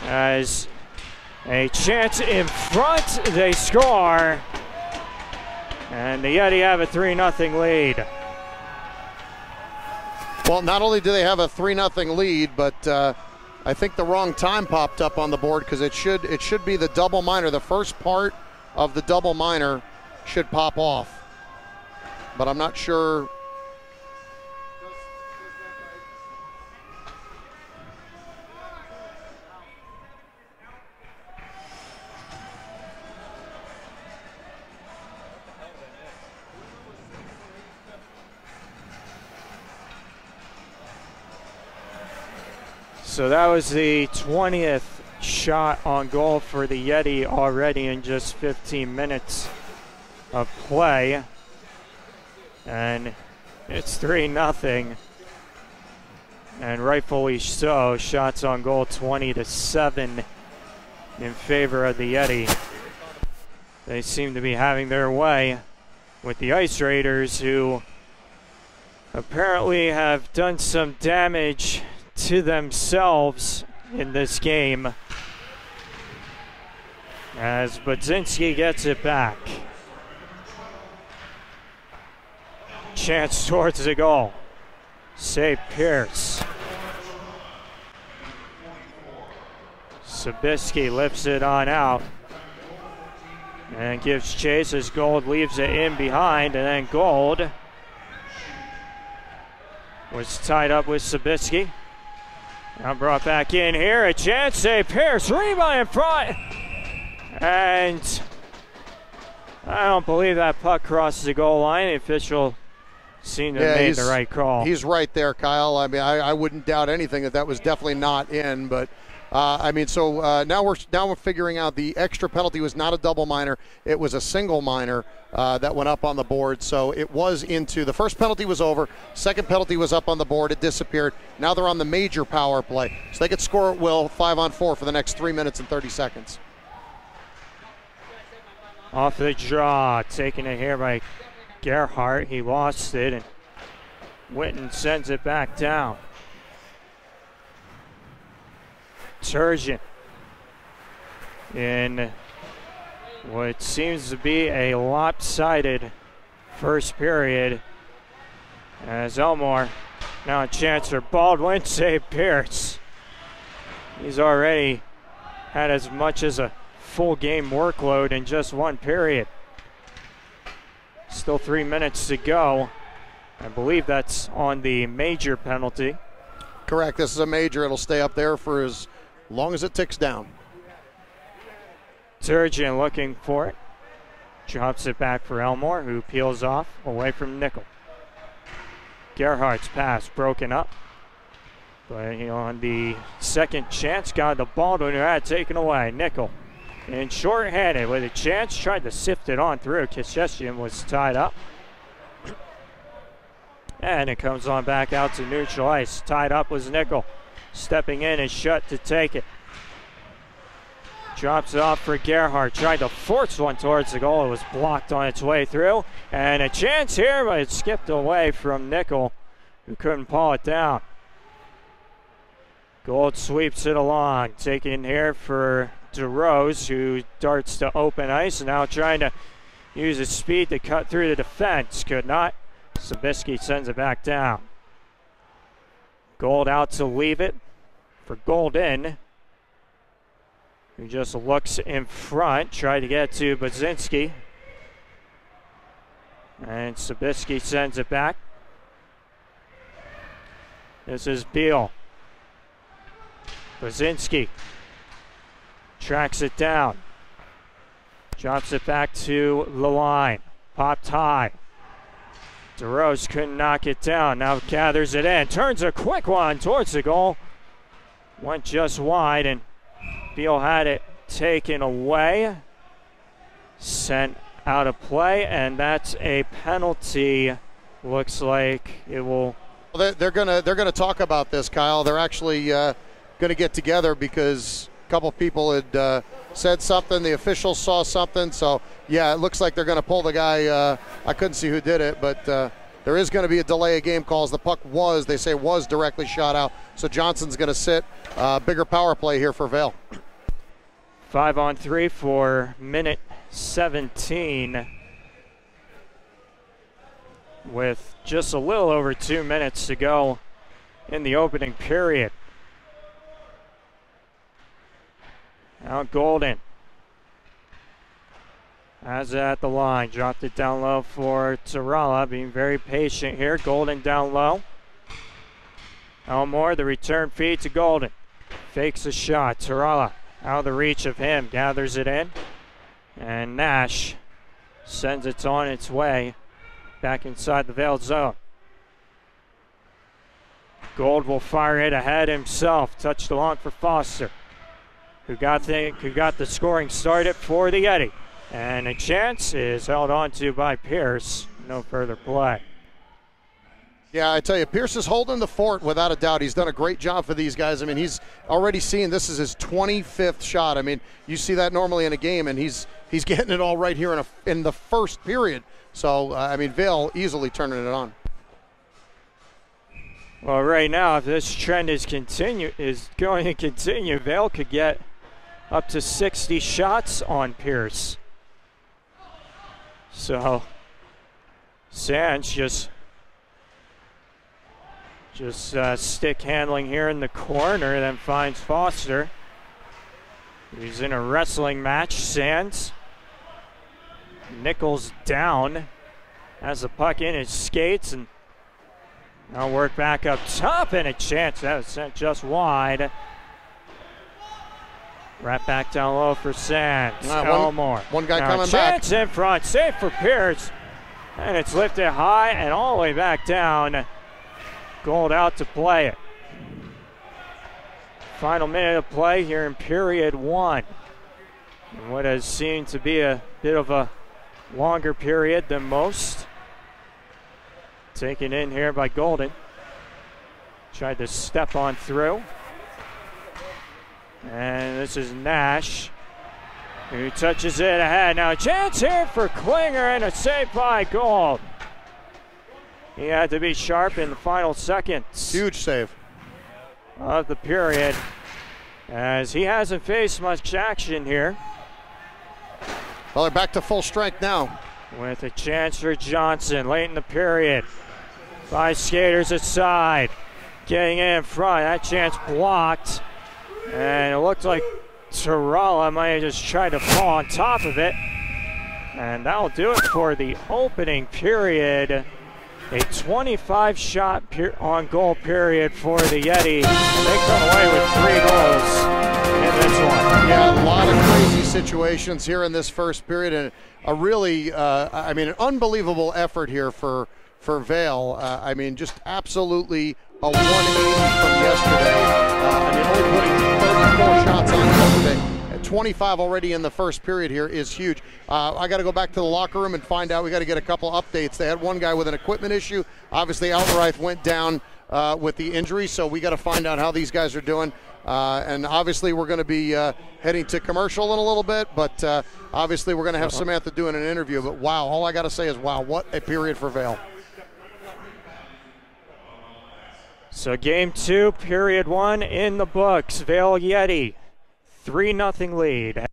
As a chance in front, they score. And the Yeti have a 3-0 lead. Well, not only do they have a 3-0 lead, but I think the wrong time popped up on the board because it should be the double minor. The first part of the double minor should pop off. But I'm not sure. So that was the 20th shot on goal for the Yeti already in just 15 minutes of play. And it's 3-0. And rightfully so. Shots on goal 20-7 in favor of the Yeti. They seem to be having their way with the Ice Raiders, who apparently have done some damage to themselves in this game, as Budzinski gets it back. Chance towards the goal. Save Pierce. Sabisky lifts it on out and gives chase as Gold leaves it in behind, and then Gold was tied up with Sabisky. Now brought back in here, a chance, save Pierce, rebound in front, and I don't believe that puck crosses the goal line. The official seemed to have made the right call. He's right there, Kyle. I mean, I wouldn't doubt anything that was definitely not in, but Now we're figuring out the extra penalty was not a double minor. It was a single minor that went up on the board. So it was into the first penalty was over. Second penalty was up on the board. It disappeared. Now they're on the major power play. So they could score at will 5-on-4 for the next 3 minutes and 30 seconds. Off the draw, taking it here by Gerhardt. He lost it, and Witten sends it back down. Turgeon in what seems to be a lopsided first period, as Elmore now a chance for Baldwin, save Pierce. He's already had as much as a full game workload in just one period. Still 3 minutes to go. I believe that's on the major penalty. Correct, this is a major. It'll stay up there for as long as it ticks down. Turgeon looking for it. Drops it back for Elmore, who peels off away from Nickel. Gerhardt's pass broken up. But on the second chance, got the Baldwin who had taken away. Nickel and short-handed with a chance, tried to sift it on through. Kiseshian was tied up. And it comes on back out to neutral ice. Tied up was Nickel. Stepping in is Schutt to take it. Drops it off for Gerhardt. Tried to force one towards the goal. It was blocked on its way through. And a chance here, but it skipped away from Nickel, who couldn't paw it down. Gold sweeps it along. Taken here for DeRose, who darts to open ice. Now trying to use his speed to cut through the defense. Could not. Sabisky sends it back down. Gold out to leave it for Golden, who just looks in front. Tried to get to Baczynski. And Sabisky sends it back. This is Beal. Baczynski tracks it down. Drops it back to the line. Popped high. DeRose couldn't knock it down. Now gathers it in. Turns a quick one towards the goal. Went just wide, and Beal had it taken away. Sent out of play, and that's a penalty. Looks like it will. Well, they're gonna talk about this, Kyle. They're actually gonna get together because a couple people had said something. The officials saw something. So yeah, it looks like they're gonna pull the guy. I couldn't see who did it, but there is going to be a delay of game calls. The puck was directly shot out. So Johnson's going to sit. Bigger power play here for Vail. 5-on-3 for minute 17. With just a little over 2 minutes to go in the opening period. Now Golden has it at the line. Dropped it down low for Tarala, being very patient here. Golden down low. Elmore, the return feed to Golden. Fakes a shot. Tarala out of the reach of him. Gathers it in. And Nash sends it on its way back inside the Vail zone. Gold will fire it ahead himself. Touched along for Foster, who got the scoring started for the Eddie. And a chance is held on to by Pierce. No further play. Yeah, I tell you, Pierce is holding the fort without a doubt. He's done a great job for these guys. I mean, he's already seen this is his 25th shot. I mean, you see that normally in a game, and he's getting it all right here in the first period. So, I mean, Vail easily turning it on. Well, right now, if this trend is going to continue, Vail could get up to 60 shots on Pierce. So, Sands just stick handling here in the corner, then finds Foster. He's in a wrestling match. Sands. Nichols down. Has the puck in his skates, and now work back up top, and a chance. That was sent just wide. Right back down low for Sands. Elmore. One guy coming back. Chance in front. Save for Pierce. And it's lifted high and all the way back down. Gold out to play it. Final minute of play here in period one. And what has seemed to be a bit of a longer period than most. Taken in here by Golden. Tried to step on through. And this is Nash, who touches it ahead. Now a chance here for Klinger and a save by Gold. He had to be sharp in the final seconds. Huge save Of the period, as he hasn't faced much action here. Well, they're back to full strength now. With a chance for Johnson late in the period. 5 skaters aside. Getting in front. That chance blocked. And it looked like Tarala might have just tried to fall on top of it. And that'll do it for the opening period. A 25-shot on goal period for the Yeti. And they come away with 3 goals in this one. Yeah, a lot of crazy situations here in this first period, and a really, an unbelievable effort here for Vail. Just absolutely a 180 from yesterday. Only putting 34 shots on yesterday. 25 already in the first period here is huge. I got to go back to the locker room and find out. We got to get a couple updates. They had one guy with an equipment issue. Obviously, Alvarez went down with the injury, so we got to find out how these guys are doing. And obviously, we're going to be heading to commercial in a little bit, but obviously, we're going to have Samantha doing an interview. But wow, all I got to say is wow, what a period for Vail. So game 2, period 1 in the books. Vail Yeti, 3-0 lead.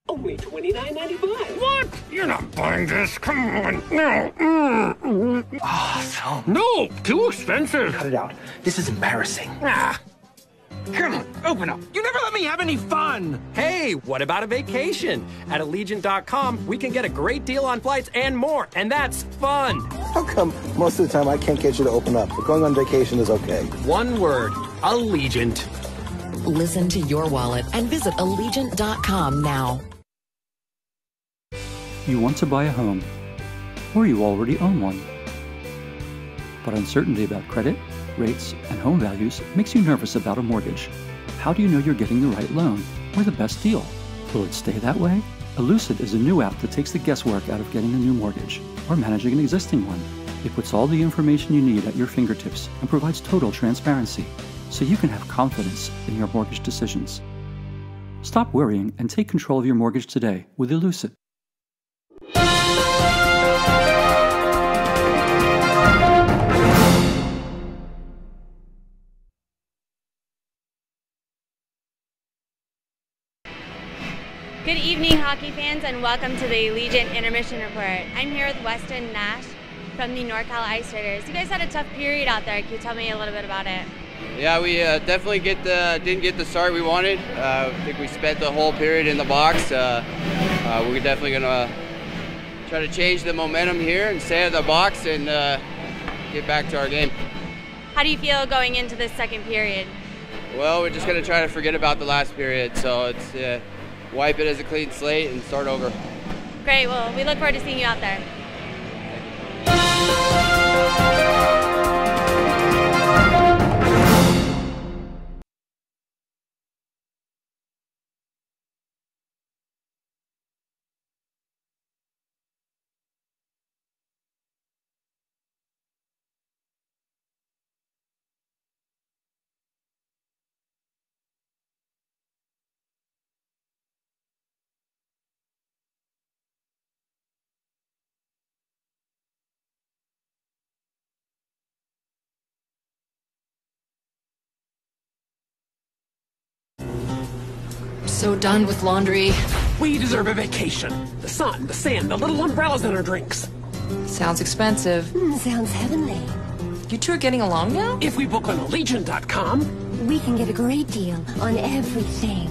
Only $29.95. What? You're not buying this. Come on. No. Awesome. No, too expensive. Cut it out. This is embarrassing. Come on, open up. You never let me have any fun. Hey, what about a vacation? At Allegiant.com, we can get a great deal on flights and more, and that's fun. How come most of the time I can't get you to open up, but going on vacation is okay? One word, Allegiant. Listen to your wallet and visit Allegiant.com now. You want to buy a home, or you already own one. But uncertainty about credit, rates, and home values makes you nervous about a mortgage. How do you know you're getting the right loan or the best deal? Will it stay that way? Elucid is a new app that takes the guesswork out of getting a new mortgage or managing an existing one. It puts all the information you need at your fingertips and provides total transparency, so you can have confidence in your mortgage decisions. Stop worrying and take control of your mortgage today with Elucid. Good evening, hockey fans, and welcome to the Allegiant Intermission Report. I'm here with Weston Nash from the NorCal Ice Raiders. You guys had a tough period out there. Can you tell me a little bit about it? Yeah, we definitely didn't get the start we wanted. I think we spent the whole period in the box. We're definitely going to try to change the momentum here and stay out of the box and get back to our game. How do you feel going into this second period? Well, we're just going to try to forget about the last period. So it's wipe it as a clean slate and start over. Great. Well, we look forward to seeing you out there. So done with laundry. We deserve a vacation. The sun, the sand, the little umbrellas in our drinks. Sounds expensive. Sounds heavenly. You two are getting along now? If we book on Allegiant.com, we can get a great deal on everything.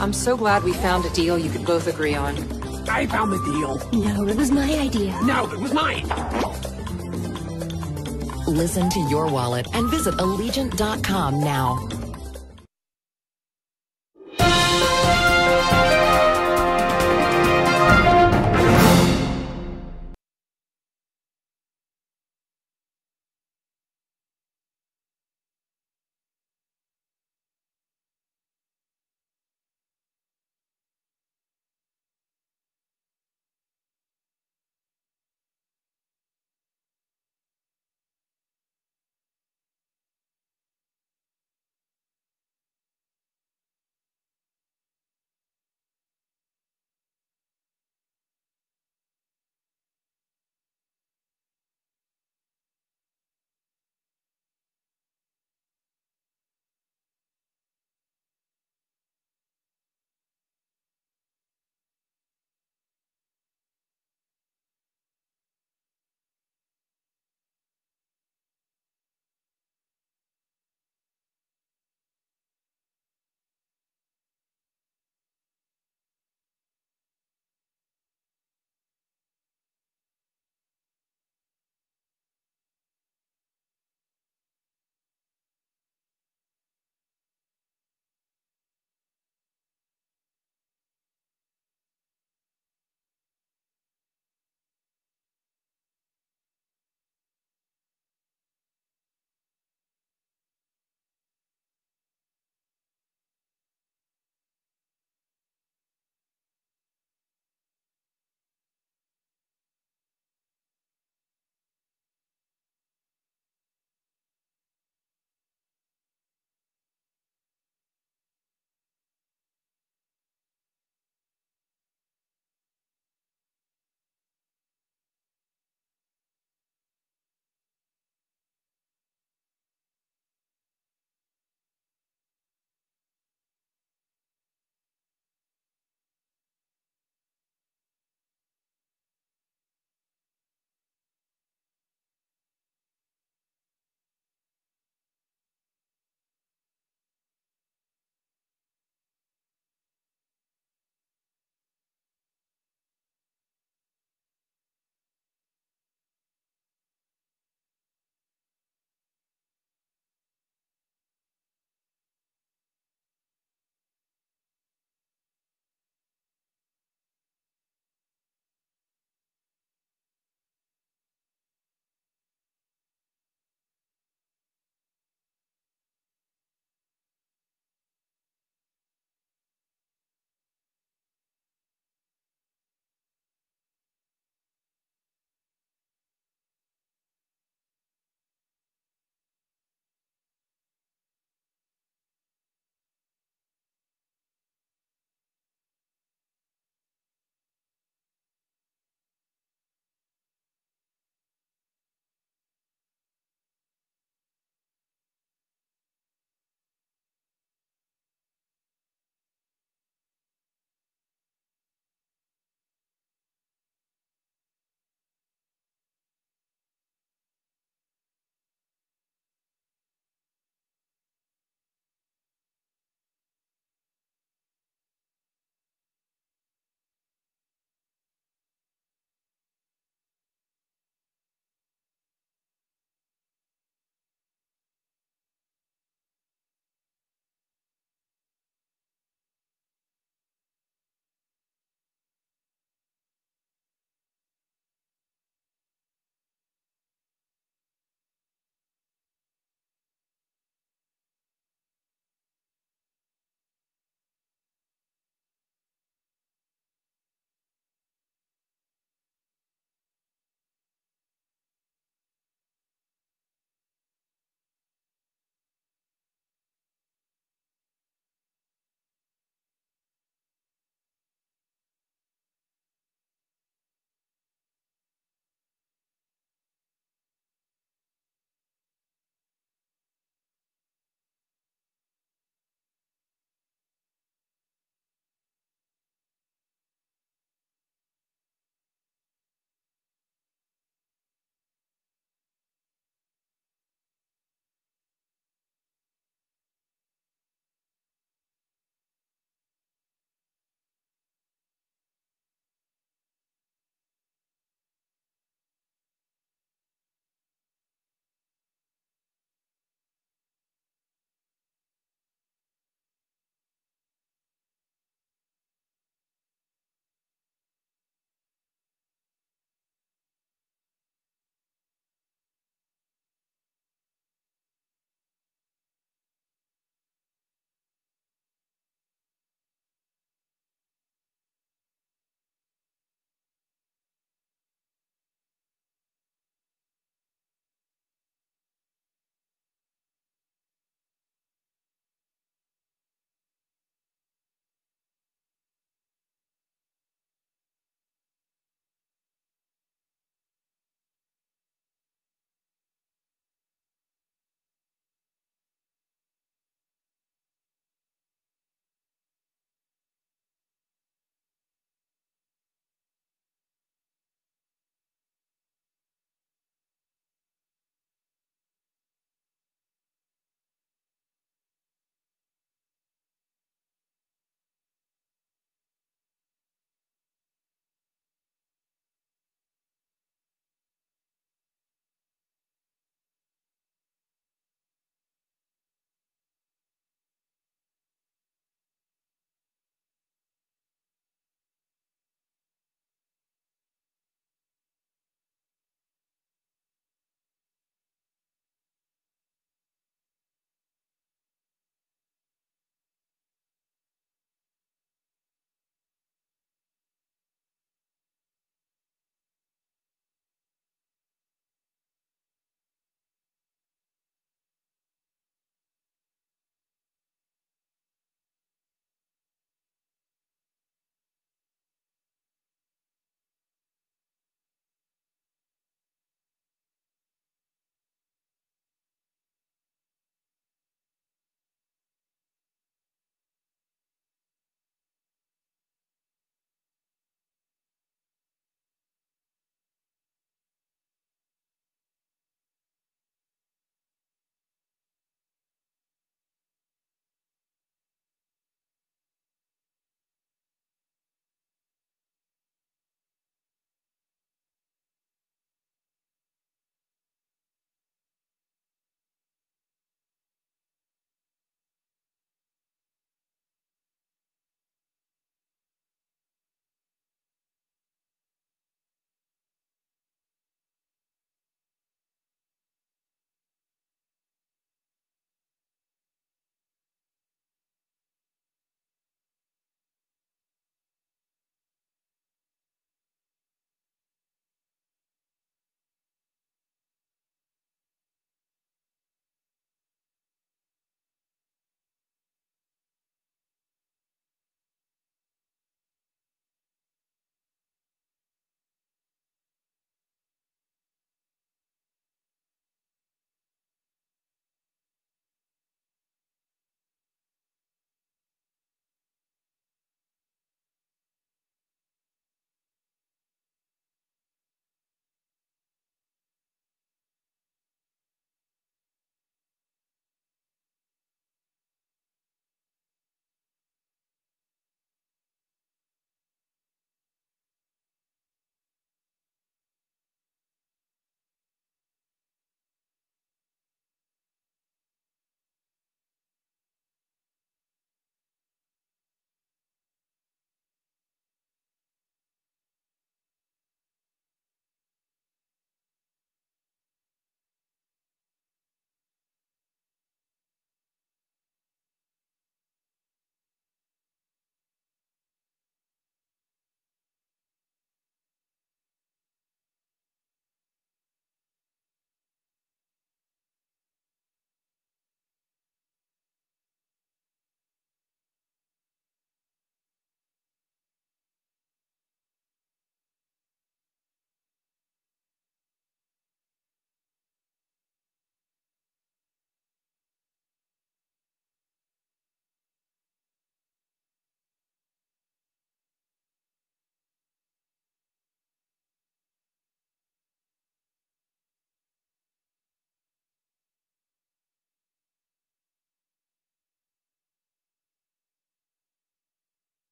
I'm so glad we found a deal you could both agree on. I found the deal. No, it was my idea. No, it was mine. Listen to your wallet and visit Allegiant.com now.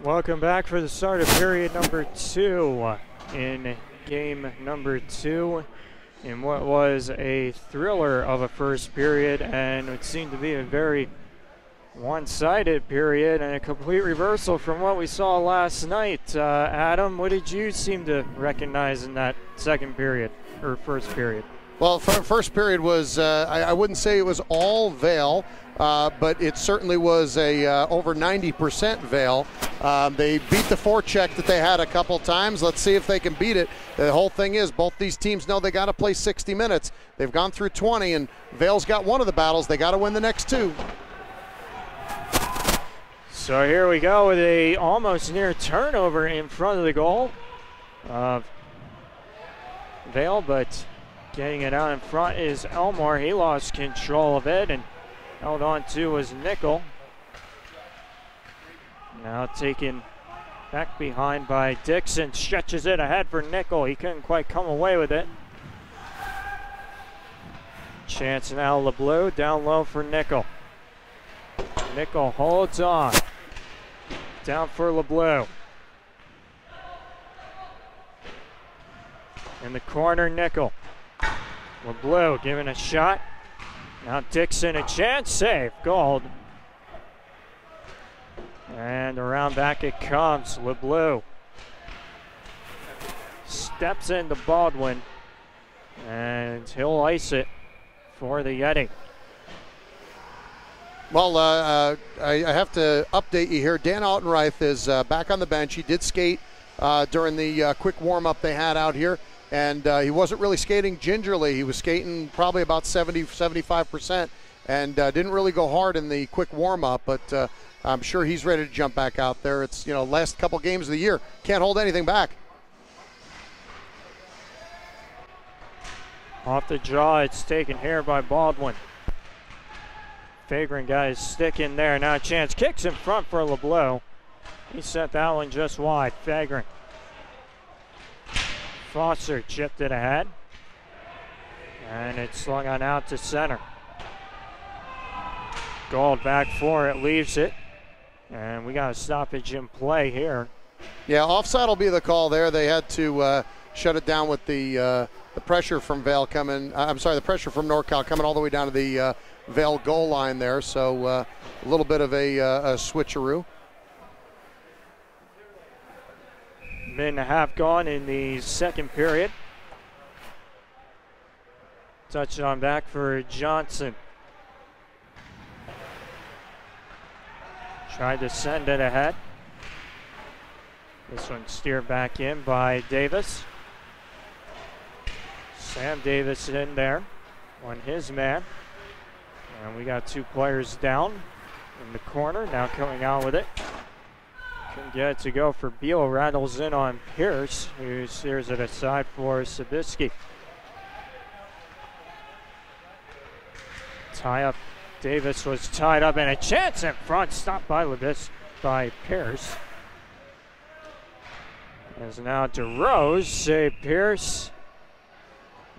Welcome back for the start of period number 2 in game number 2 in what was a thriller of a first period, and it seemed to be a very one-sided period and a complete reversal from what we saw last night. Adam, what did you seem to recognize in that second period or first period? Well, first period was, I wouldn't say it was all Vail, but it certainly was a over 90% Vail. They beat the forecheck that they had a couple times. Let's see if they can beat it. The whole thing is both these teams know they got to play 60 minutes. They've gone through 20, and Vail's got one of the battles. They got to win the next 2. So here we go with a almost near turnover in front of the goal of Vail, but getting it out in front is Elmore. He lost control of it and held on to was Nickel. Now taken back behind by Dixon, stretches it ahead for Nickel. He couldn't quite come away with it. Chance now LeBleu, down low for Nickel. Nickel holds on. Down for LeBleu. In the corner, Nickel. LeBleu giving a shot. Now Dixon a chance, save, Gold. And around back it comes, LeBleu. Steps into Baldwin, and he'll ice it for the Yeti. Well, I have to update you here. Dan Altenreith is back on the bench. He did skate during the quick warm-up they had out here. And he wasn't really skating gingerly. He was skating probably about 75%, and didn't really go hard in the quick warm-up, but I'm sure he's ready to jump back out there. It's, last couple games of the year. Can't hold anything back. Off the draw, it's taken here by Baldwin. Fagrin got his stick in there. Now a chance. Kicks in front for LeBleu. He sent that one just wide. Fagrin. Foster chipped it ahead, and it's slung on out to center. Gold back for it, leaves it, and we got a stoppage in play here. Yeah, offside will be the call there. They had to shut it down with the pressure from Vail coming. The pressure from NorCal coming all the way down to the Vail goal line there. So a little bit of a switcheroo. Minute and a half gone in the second period. Touchdown back for Johnson. Tried to send it ahead. This one steered back in by Davis. Sam Davis in there on his man. And we got 2 players down in the corner. Now coming out with it. Couldn't get it to go for Beal. Rattles in on Pierce, who steers it aside for Sabisky. Tie up. Davis was tied up, and a chance in front. Stopped by Pierce. As now DeRose save Pierce,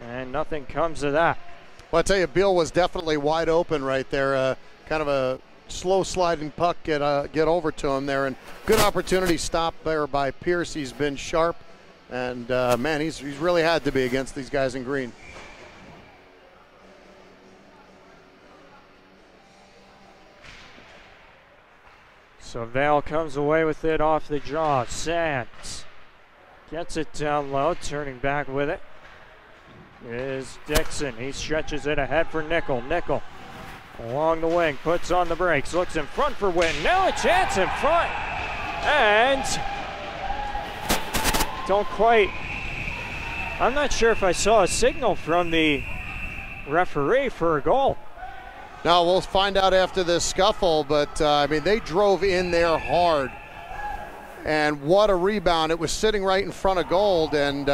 and nothing comes of that. Well, I tell you, Beal was definitely wide open right there. Kind of a slow sliding puck get over to him there, and good opportunity stopped there by Pierce. He's been sharp, and man, he's really had to be against these guys in green. So Vail comes away with it off the draw. Sands gets it down low, turning back with it is Dixon. He stretches it ahead for Nickel. Nickel along the wing, puts on the brakes, looks in front for Witten. Now a chance in front, and don't quite. I'm not sure if I saw a signal from the referee for a goal. Now we'll find out after this scuffle, but I mean, they drove in there hard, and what a rebound. It was sitting right in front of Gold, and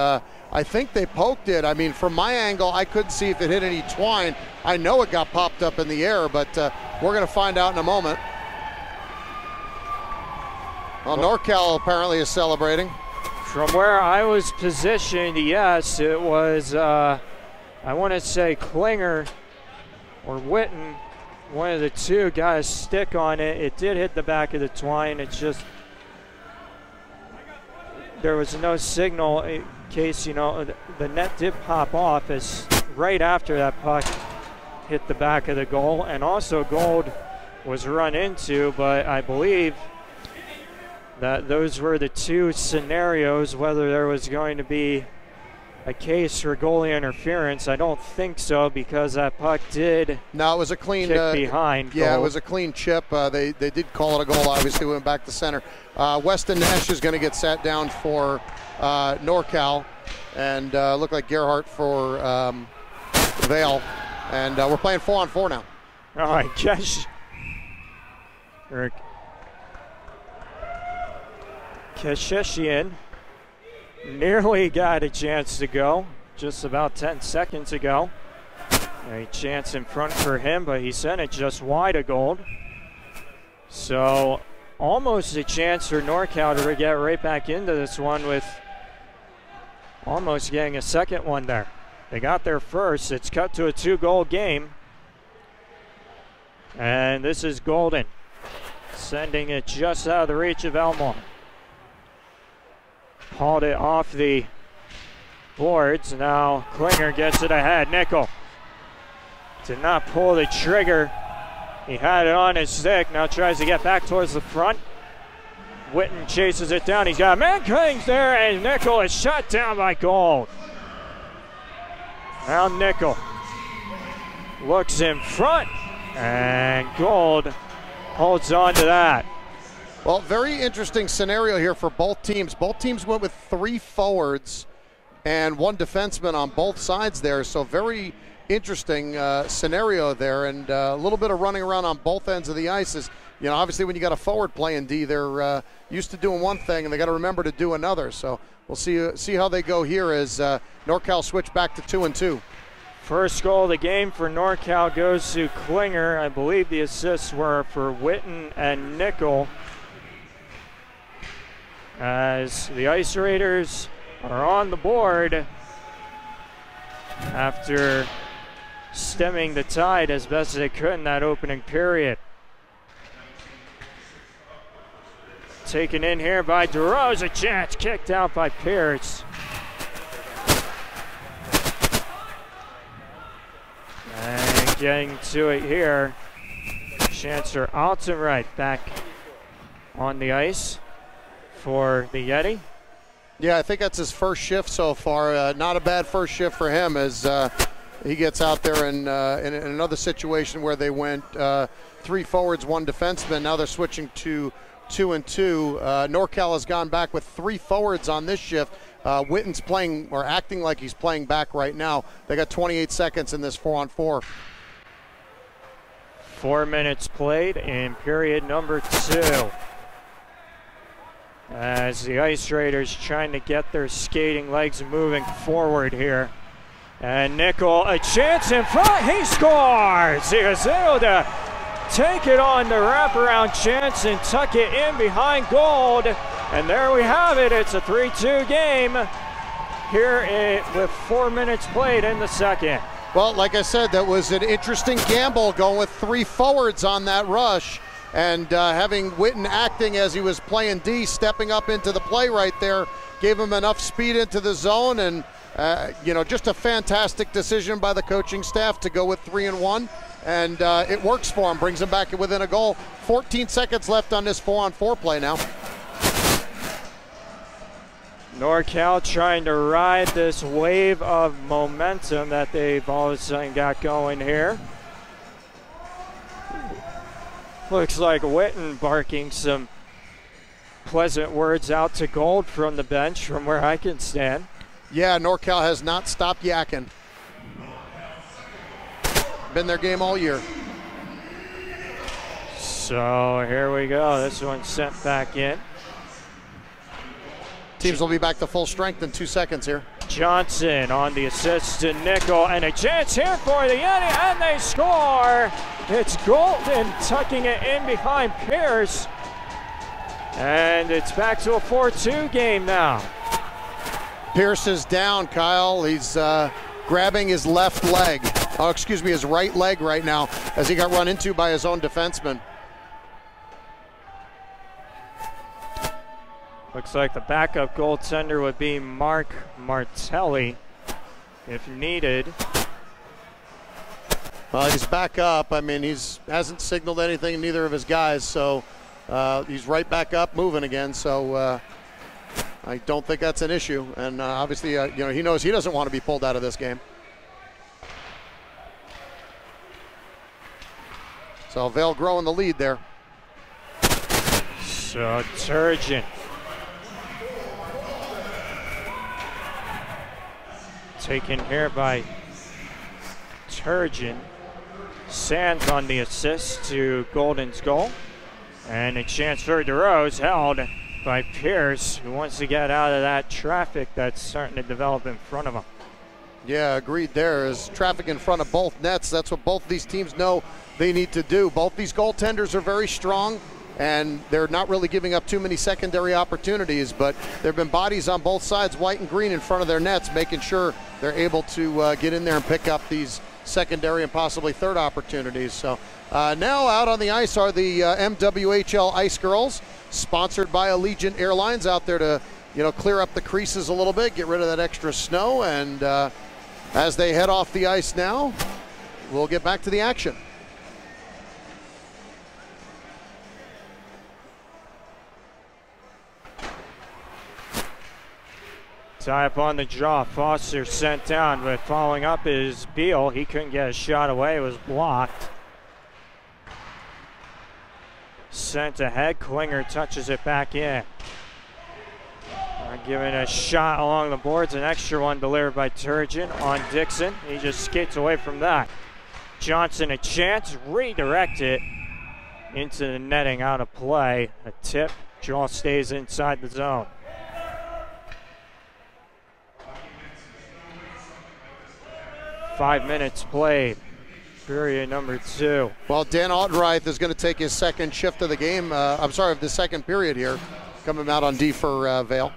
I think they poked it. I mean, from my angle, I couldn't see if it hit any twine. I know it got popped up in the air, but we're going to find out in a moment. Well, NorCal apparently is celebrating. From where I was positioned, yes, it was, I want to say Klinger or Witten, one of the two got a stick on it. It did hit the back of the twine. It's just there was no signal in case, you know, the net did pop off as right after that puck hit the back of the goal, and also Gold was run into, but I believe that those were the two scenarios, whether there was going to be a case for goalie interference. I don't think so, because that puck did it was a clean kick behind Yeah, goal. it was a clean chip. They did call it a goal, obviously, went back to center. Weston Nash is going to get sat down for NorCal, and look like Gerhardt for Vale. And we're playing 4-on-4 now. All right, Keshishian nearly got a chance to go just about 10 seconds ago. A chance in front for him, but he sent it just wide of Gold. So almost a chance for NorCal to get right back into this one, with almost getting a second one there. They got there first. It's cut to a 2-goal game. And this is Golden sending it just out of the reach of Elmore. Hauled it off the boards. Now Klinger gets it ahead. Nickel did not pull the trigger. He had it on his stick. Now tries to get back towards the front. Witten chases it down. He's got a man cutting there, and Nickel is shut down by Gold. Now Nickel looks in front, and Gold holds on to that. Well, very interesting scenario here for both teams. Both teams went with 3 forwards and 1 defenseman on both sides there, so very interesting scenario there, and a little bit of running around on both ends of the ice. Is, you know, obviously when you got a forward playing D, they're used to doing one thing, and they got to remember to do another. So we'll see how they go here as NorCal switch back to 2-2. First goal of the game for NorCal goes to Klinger. I believe the assists were for Witten and Nickel, as the Ice Raiders are on the board after stemming the tide as best they could in that opening period. Taken in here by DeRose, a chance, kicked out by Pierce. And getting to it here, chance for Altenreich back on the ice for the Yeti. Yeah, I think that's his first shift so far. Not a bad first shift for him, as he gets out there in another situation where they went 3 forwards, 1 defenseman. Now they're switching to 2-2. NorCal has gone back with 3 forwards on this shift. Witten's playing, or acting like he's playing back right now. They got 28 seconds in this 4-on-4. 4 minutes played in period number 2. As the Ice Raiders trying to get their skating legs moving forward here. And Nickel, a chance in front, he scores! He was able to take it on the wraparound chance and tuck it in behind Gold. And there we have it, it's a 3-2 game here with 4 minutes played in the second. Well, like I said, that was an interesting gamble going with 3 forwards on that rush. And having Witten acting as he was playing D, stepping up into the play right there, gave him enough speed into the zone, and you know, just a fantastic decision by the coaching staff to go with 3-1, and it works for him, brings him back within a goal. 14 seconds left on this 4-on-4 play now. NorCal trying to ride this wave of momentum that they've all of a sudden got going here. Looks like Witten barking some pleasant words out to Gold from the bench from where I can stand. Yeah, NorCal has not stopped yakking. Been their game all year. So here we go. This one's sent back in. Teams will be back to full strength in 2 seconds here. Johnson on the assist to Nickel, and a chance here for the Yeti, and they score! It's Golden tucking it in behind Pierce, and it's back to a 4-2 game now. Pierce is down, Kyle. He's grabbing his left leg. Oh, excuse me, his right leg right now as he got run into by his own defenseman. Looks like the backup goaltender would be Mark Martelli if needed. Well, he's back up. I mean, hasn't signaled anything, neither of his guys, so he's right back up, moving again. So I don't think that's an issue. And obviously, he knows he doesn't want to be pulled out of this game. So Vail growing the lead there. So Turgeon taken here by Turgeon. Sands on the assist to Golden's goal. And a chance for DeRose, held by Pierce, who wants to get out of that traffic that's starting to develop in front of him. Yeah, agreed there. Is traffic in front of both nets. That's what both these teams know they need to do. Both these goaltenders are very strong, and they're not really giving up too many secondary opportunities, but there have been bodies on both sides, white and green, in front of their nets, making sure they're able to get in there and pick up these secondary and possibly third opportunities. So now out on the ice are the MWHL Ice Girls, sponsored by Allegiant Airlines, out there to clear up the creases a little bit, get rid of that extra snow, and as they head off the ice now, we'll get back to the action. Tie up on the draw. Foster sent down, but following up is Beal. He couldn't get a shot away. It was blocked. Sent ahead. Klinger touches it back in. Giving a shot along the boards. An extra one delivered by Turgeon on Dixon. He just skates away from that. Johnson a chance. Redirect it into the netting, out of play. A tip. Draw stays inside the zone. Five minutes played, period number 2. Well, Dan Ottenreith is going to take his second shift of the game. Of the second period here, coming out on D for Vail.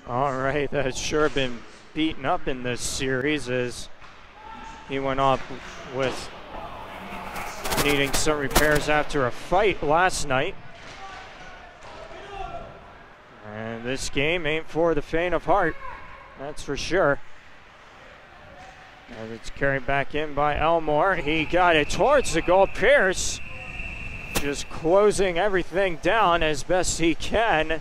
All right, that's sure been beaten up in this series as he went off with needing some repairs after a fight last night. And this game ain't for the faint of heart. That's for sure. And it's carried back in by Elmore. He got it towards the goal. Pierce just closing everything down as best he can.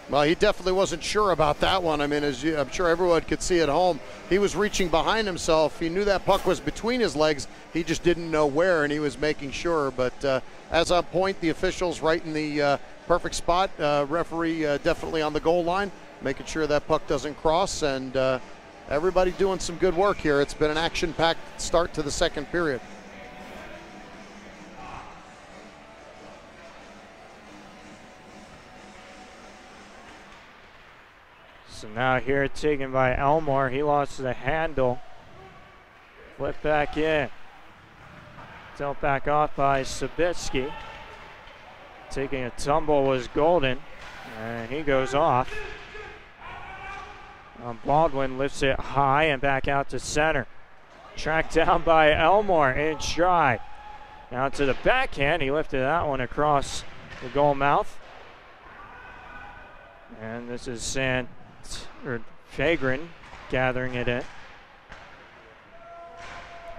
Well, he definitely wasn't sure about that one. I mean, I'm sure everyone could see at home, he was reaching behind himself. He knew that puck was between his legs. He just didn't know where, and he was making sure. But as on point, the officials right in the perfect spot. Referee definitely on the goal line, making sure that puck doesn't cross, and everybody doing some good work here. It's been an action-packed start to the second period. So now here taken by Elmore. He lost the handle. Flip back in. Dealt back off by Sabitsky. Taking a tumble was Golden, and he goes off. Baldwin lifts it high and back out to center. Tracked down by Elmore in stride. Now to the backhand. He lifted that one across the goal mouth. And this is Fagrin gathering it in.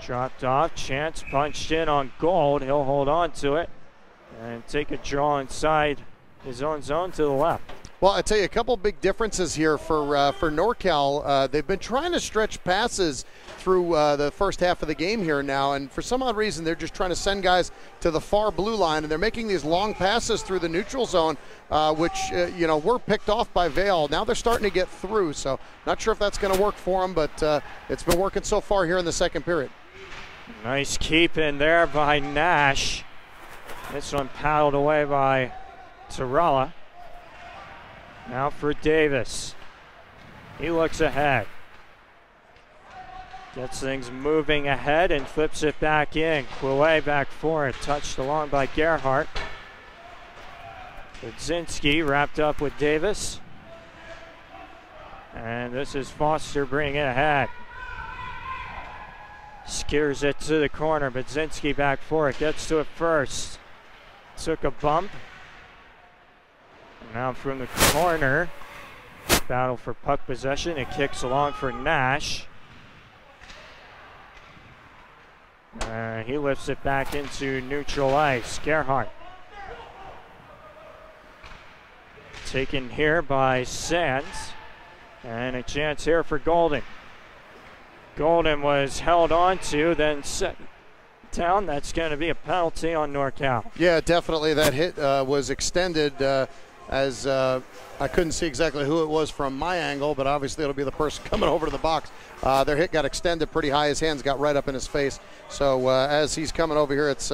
Dropped off. Chance punched in on Gold. He'll hold on to it and take a draw inside his own zone to the left. Well, I tell you, a couple big differences here for NorCal. They've been trying to stretch passes through the first half of the game here now, and for some odd reason, they're just trying to send guys to the far blue line, and they're making these long passes through the neutral zone, which were picked off by Vail. Now they're starting to get through, so not sure if that's going to work for them, but it's been working so far here in the second period. Nice keep in there by Nash. This one paddled away by Torella. Now for Davis. He looks ahead. Gets things moving ahead and flips it back in. Quillet back for it. Touched along by Gerhardt. Budzinski wrapped up with Davis. And this is Foster bringing it ahead. Skitters it to the corner. Budzinski back for it. Gets to it first. took a bump. Now from the corner, battle for puck possession. It kicks along for Nash. He lifts it back into neutral ice. Gerhardt. Taken here by Sands. And a chance here for Golden. Golden was held on to, then set down. That's going to be a penalty on NorCal. Yeah, definitely. That hit was extended as I couldn't see exactly who it was from my angle, but obviously it'll be the person coming over to the box. Their hit got extended pretty high. His hands got right up in his face. So as he's coming over here, it's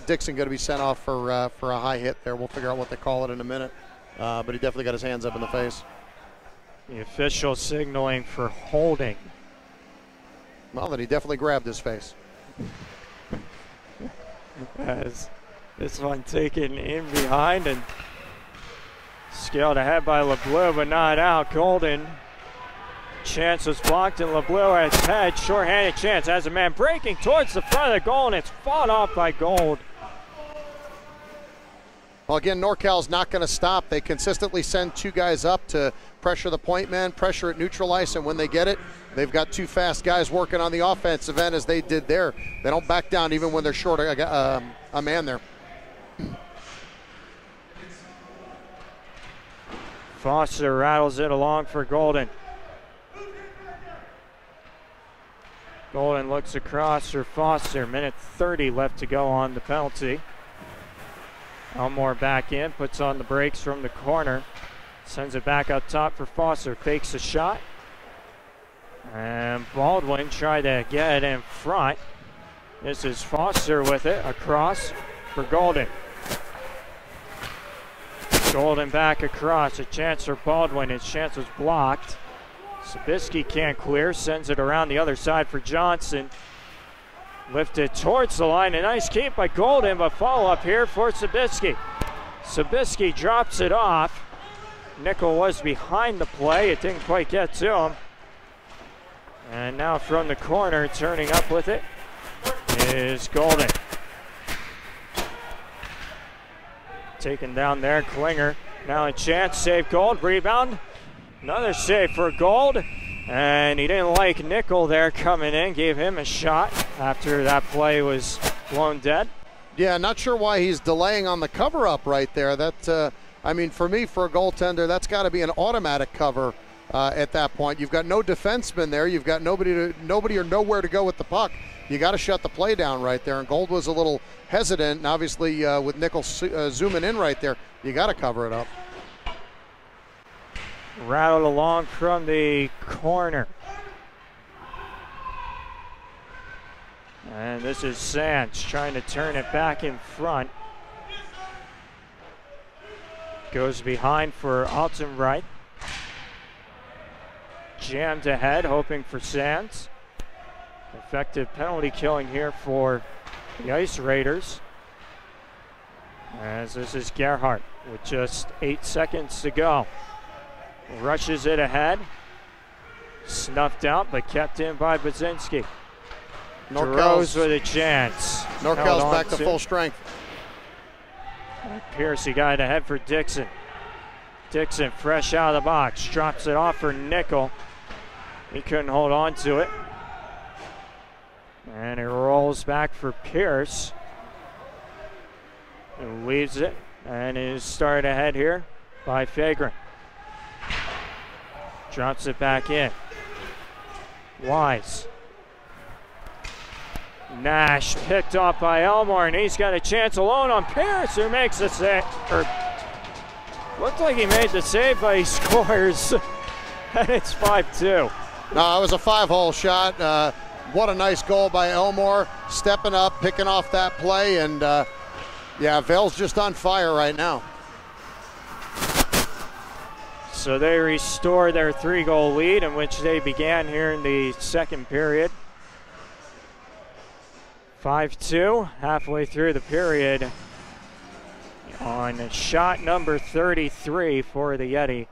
Dixon going to be sent off for a high hit there. We'll figure out what they call it in a minute. But he definitely got his hands up in the face. The official signaling for holding. Well, then he definitely grabbed his face. As this one taken in behind and scaled ahead by LeBleu, but not out. Golden. Chance was blocked, and LeBleu has head. Short-handed chance has a man breaking towards the front of the goal, and it's fought off by Gold. Well, again, NorCal's not going to stop. They consistently send two guys up to pressure the point man, pressure at neutral ice, and when they get it, they've got two fast guys working on the offensive end as they did there. They don't back down even when they're short a man there. Foster rattles it along for Golden. Golden looks across for Foster. Minute 30 left to go on the penalty. Elmore back in, puts on the brakes from the corner. Sends it back up top for Foster. Fakes a shot. And Baldwin tried to get it in front. This is Foster with it. Across for Golden. Golden back across. A chance for Baldwin. His chance was blocked. Sabisky can't clear. Sends it around the other side for Johnson. Lifted towards the line. A nice keep by Golden, but follow-up here for Sabisky. Sabisky drops it off. Nickel was behind the play. It didn't quite get to him. And now from the corner, turning up with it, is Golden. Taken down there, Klinger. Now a chance, save Gold, rebound. Another save for Gold. And he didn't like Nickel there coming in, gave him a shot after that play was blown dead. Yeah, not sure why he's delaying on the cover-up right there. That, I mean, for me, for a goaltender, that's got to be an automatic cover at that point. You've got no defenseman there. You've got nobody or nowhere to go with the puck. You got to shut the play down right there. And Gold was a little hesitant, and obviously with Nickel zooming in right there, you got to cover it up. Rattled along from the corner. And this is Sands trying to turn it back in front. Goes behind for Altenreich. Jammed ahead, hoping for Sands. Effective penalty killing here for the Ice Raiders. As this is Gerhardt with just 8 seconds to go. Rushes it ahead. Snuffed out, but kept in by Baczynski. Throws with a chance. NorCal's back to full strength. Piercy got it ahead for Dixon. Dixon fresh out of the box. Drops it off for Nickel. He couldn't hold on to it. And it rolls back for Pierce. He leaves it and is started ahead here by Fagrin. Drops it back in. Wise. Nash picked off by Elmore, and he's got a chance alone on Pierce, who makes the save. Looked like he made the save, but he scores. And it's 5-2. No, it was a 5-hole shot. What a nice goal by Elmore. Stepping up, picking off that play, and yeah, Vail's just on fire right now. So they restore their 3-goal lead, in which they began here in the second period. 5-2, halfway through the period, on shot number 33 for the Yeti.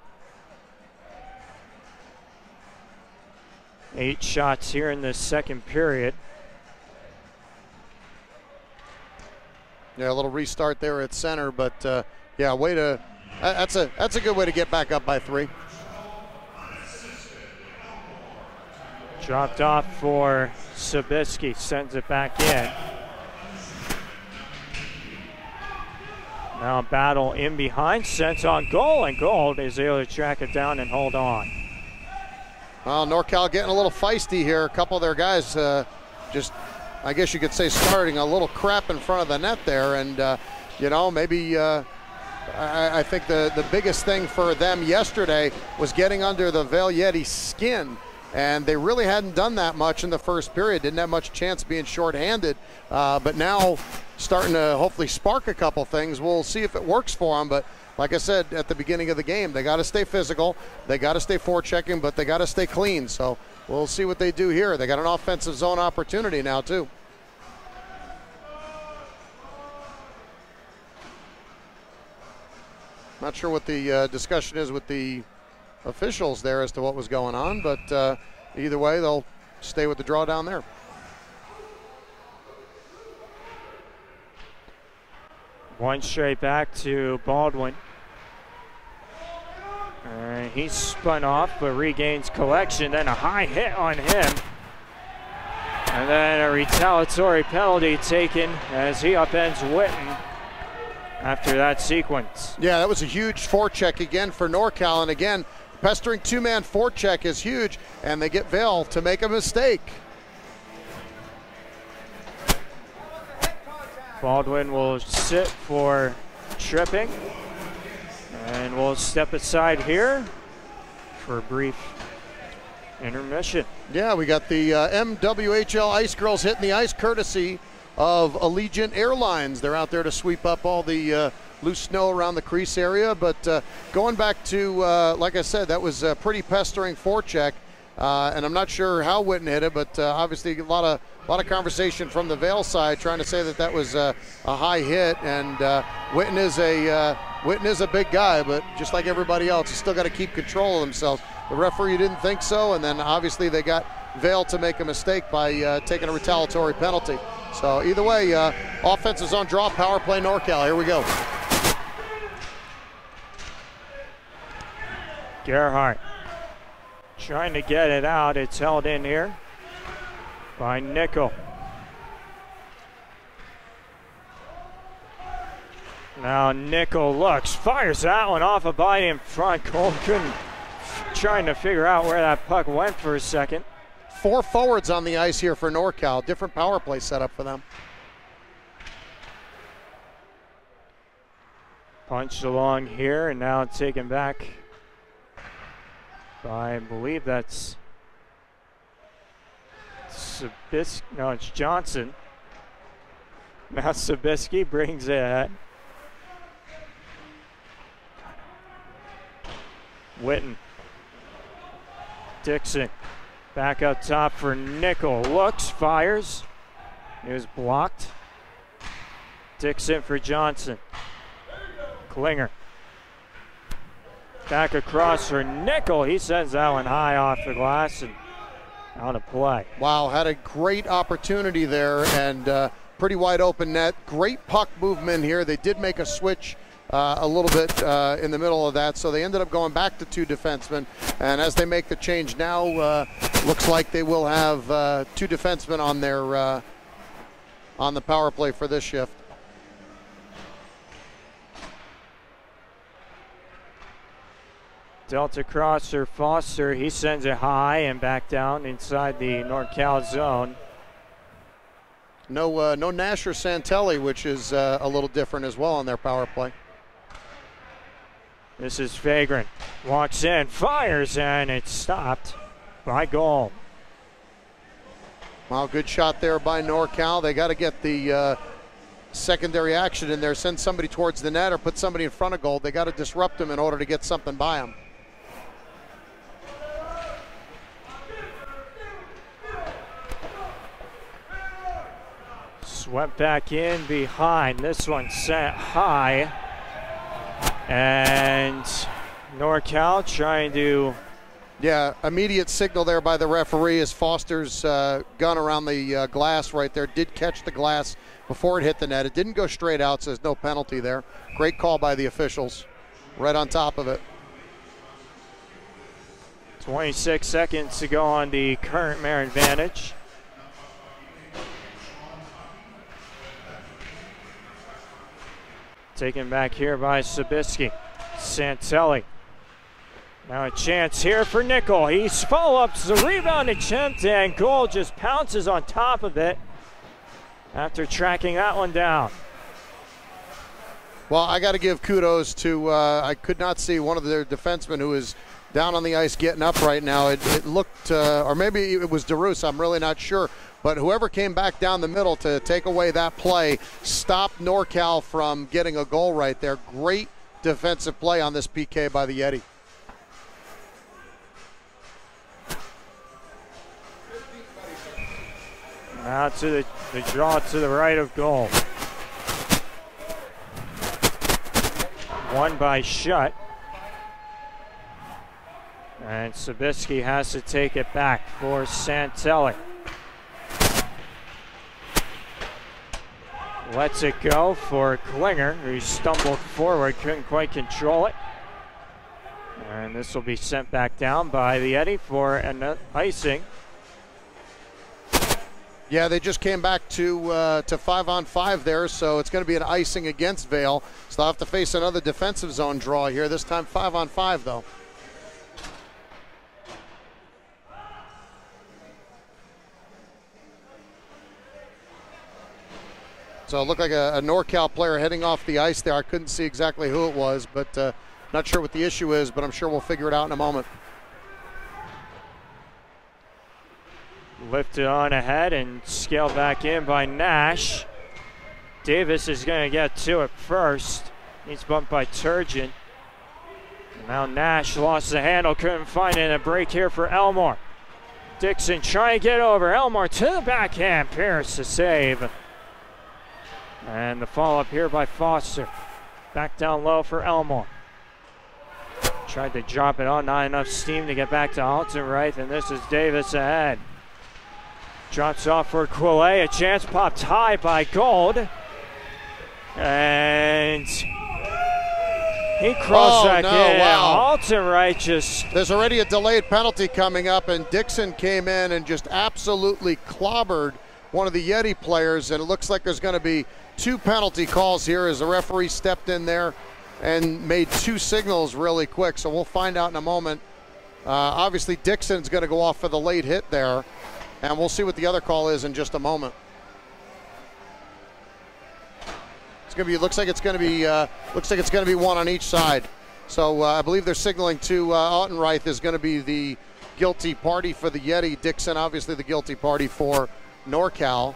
8 shots here in the second period. Yeah, a little restart there at center, but yeah, that's a good way to get back up by 3. Dropped off for Sabisky, sends it back in. Now battle in behind, sent on goal, and Gold is able to track it down and hold on. Well, NorCal getting a little feisty here. A couple of their guys just, I guess you could say, starting a little crap in front of the net there. And, you know, maybe I think the biggest thing for them yesterday was getting under the Vail Yeti's skin. And they really hadn't done that much in the first period. Didn't have much chance being shorthanded. But now starting to hopefully spark a couple things. We'll see if it works for them. But like I said at the beginning of the game, they got to stay physical. They got to stay forechecking, but they got to stay clean. So we'll see what they do here. They got an offensive zone opportunity now, too. Not sure what the discussion is with the officials there as to what was going on, but either way, they'll stay with the draw down there. One straight back to Baldwin. And he's spun off, but regains collection. Then a high hit on him. And then a retaliatory penalty taken as he upends Witten after that sequence. Yeah, that was a huge forecheck again for NorCal. And again, pestering two-man forecheck is huge, and they get Vail to make a mistake. Baldwin will sit for tripping, and we'll step aside here for a brief intermission. Yeah, we got the MWHL Ice Girls hitting the ice courtesy of Allegiant Airlines. They're out there to sweep up all the loose snow around the crease area. But going back to, like I said, that was a pretty pestering forecheck. And I'm not sure how Witten hit it, but obviously a lot of conversation from the Vail side trying to say that that was a high hit. And Witten is a big guy, but just like everybody else, he's still got to keep control of themselves. The referee didn't think so, and then obviously they got Vail to make a mistake by taking a retaliatory penalty. So either way, offensive zone draw, power play NorCal. Here we go. Gerhardt trying to get it out. It's held in here by Nickel. Now Nickel looks, fires that one off a body in front. Cole couldn't, trying to figure out where that puck went for a second. 4 forwards on the ice here for NorCal. Different power play setup for them. Punched along here and now taken back by, I believe that's Sabisky. No, it's Johnson. Now Sabisky brings it. Witten. Dixon. Back up top for Nickel. Looks, fires. It was blocked. Dixon for Johnson. Klinger. Back across for Nickel. He sends that one high off the glass and out of play. Wow, had a great opportunity there and pretty wide open net. Great puck movement here. They did make a switch a little bit in the middle of that, so they ended up going back to 2 defensemen. And as they make the change now, looks like they will have 2 defensemen on their on the power play for this shift. Delta crosser Foster, he sends it high and back down inside the NorCal zone. No Nash or Santelli, which is a little different as well on their power play. This is Vagrant. Walks in, fires, and it's stopped by goal. Wow, good shot there by NorCal. They got to get the secondary action in there, send somebody towards the net or put somebody in front of goal. They got to disrupt them in order to get something by them. Swept back in behind. This one sent high. And NorCal trying to Yeah, immediate signal there by the referee as Foster's gun around the glass right there did catch the glass before it hit the net. It didn't go straight out, so there's no penalty there. Great call by the officials. Right on top of it. 26 seconds to go on the current mare advantage. Taken back here by Sabisky. Santelli. Now a chance here for Nickel. He follow-ups the rebound attempt, and Gold just pounces on top of it after tracking that one down. Well, I got to give kudos to, I could not see one of their defensemen who is down on the ice getting up right now. It looked, or maybe it was DeRusse, I'm really not sure. But whoever came back down the middle to take away that play stopped NorCal from getting a goal right there. Great defensive play on this PK by the Yeti. Now to the draw to the right of goal. Won by Shutt. And Sabisky has to take it back for Santelli. Lets it go for Klinger, who stumbled forward, couldn't quite control it. And this will be sent back down by the Yeti for an icing. Yeah, they just came back to 5-on-5 there, so it's going to be an icing against Vail. So they'll have to face another defensive zone draw here, this time 5-on-5 though. So it looked like a NorCal player heading off the ice there. I couldn't see exactly who it was, but not sure what the issue is, but I'm sure we'll figure it out in a moment. Lifted on ahead and scaled back in by Nash. Davis is going to get to it first. He's bumped by Turgeon. Now Nash lost the handle, couldn't find it, and a break here for Elmore. Dixon trying to get over. Elmore to the backhand. Pierce to save. And the follow-up here by Foster. Back down low for Elmore. Tried to drop it on, not enough steam to get back to Altenreith, and this is Davis ahead. Drops off for Quillet, a chance popped high by Gold. And he crossed that in. Wow. Altenreith just... There's already a delayed penalty coming up, and Dixon came in and just absolutely clobbered one of the Yeti players, and it looks like there's going to be 2 penalty calls here as the referee stepped in there and made 2 signals really quick, so we'll find out in a moment. Obviously, Dixon's going to go off for the late hit there, and we'll see what the other call is in just a moment. It's going to be, looks like it's going to be 1 on each side. So I believe they're signaling to Altenreith is going to be the guilty party for the Yeti. Dixon, obviously, the guilty party for NorCal.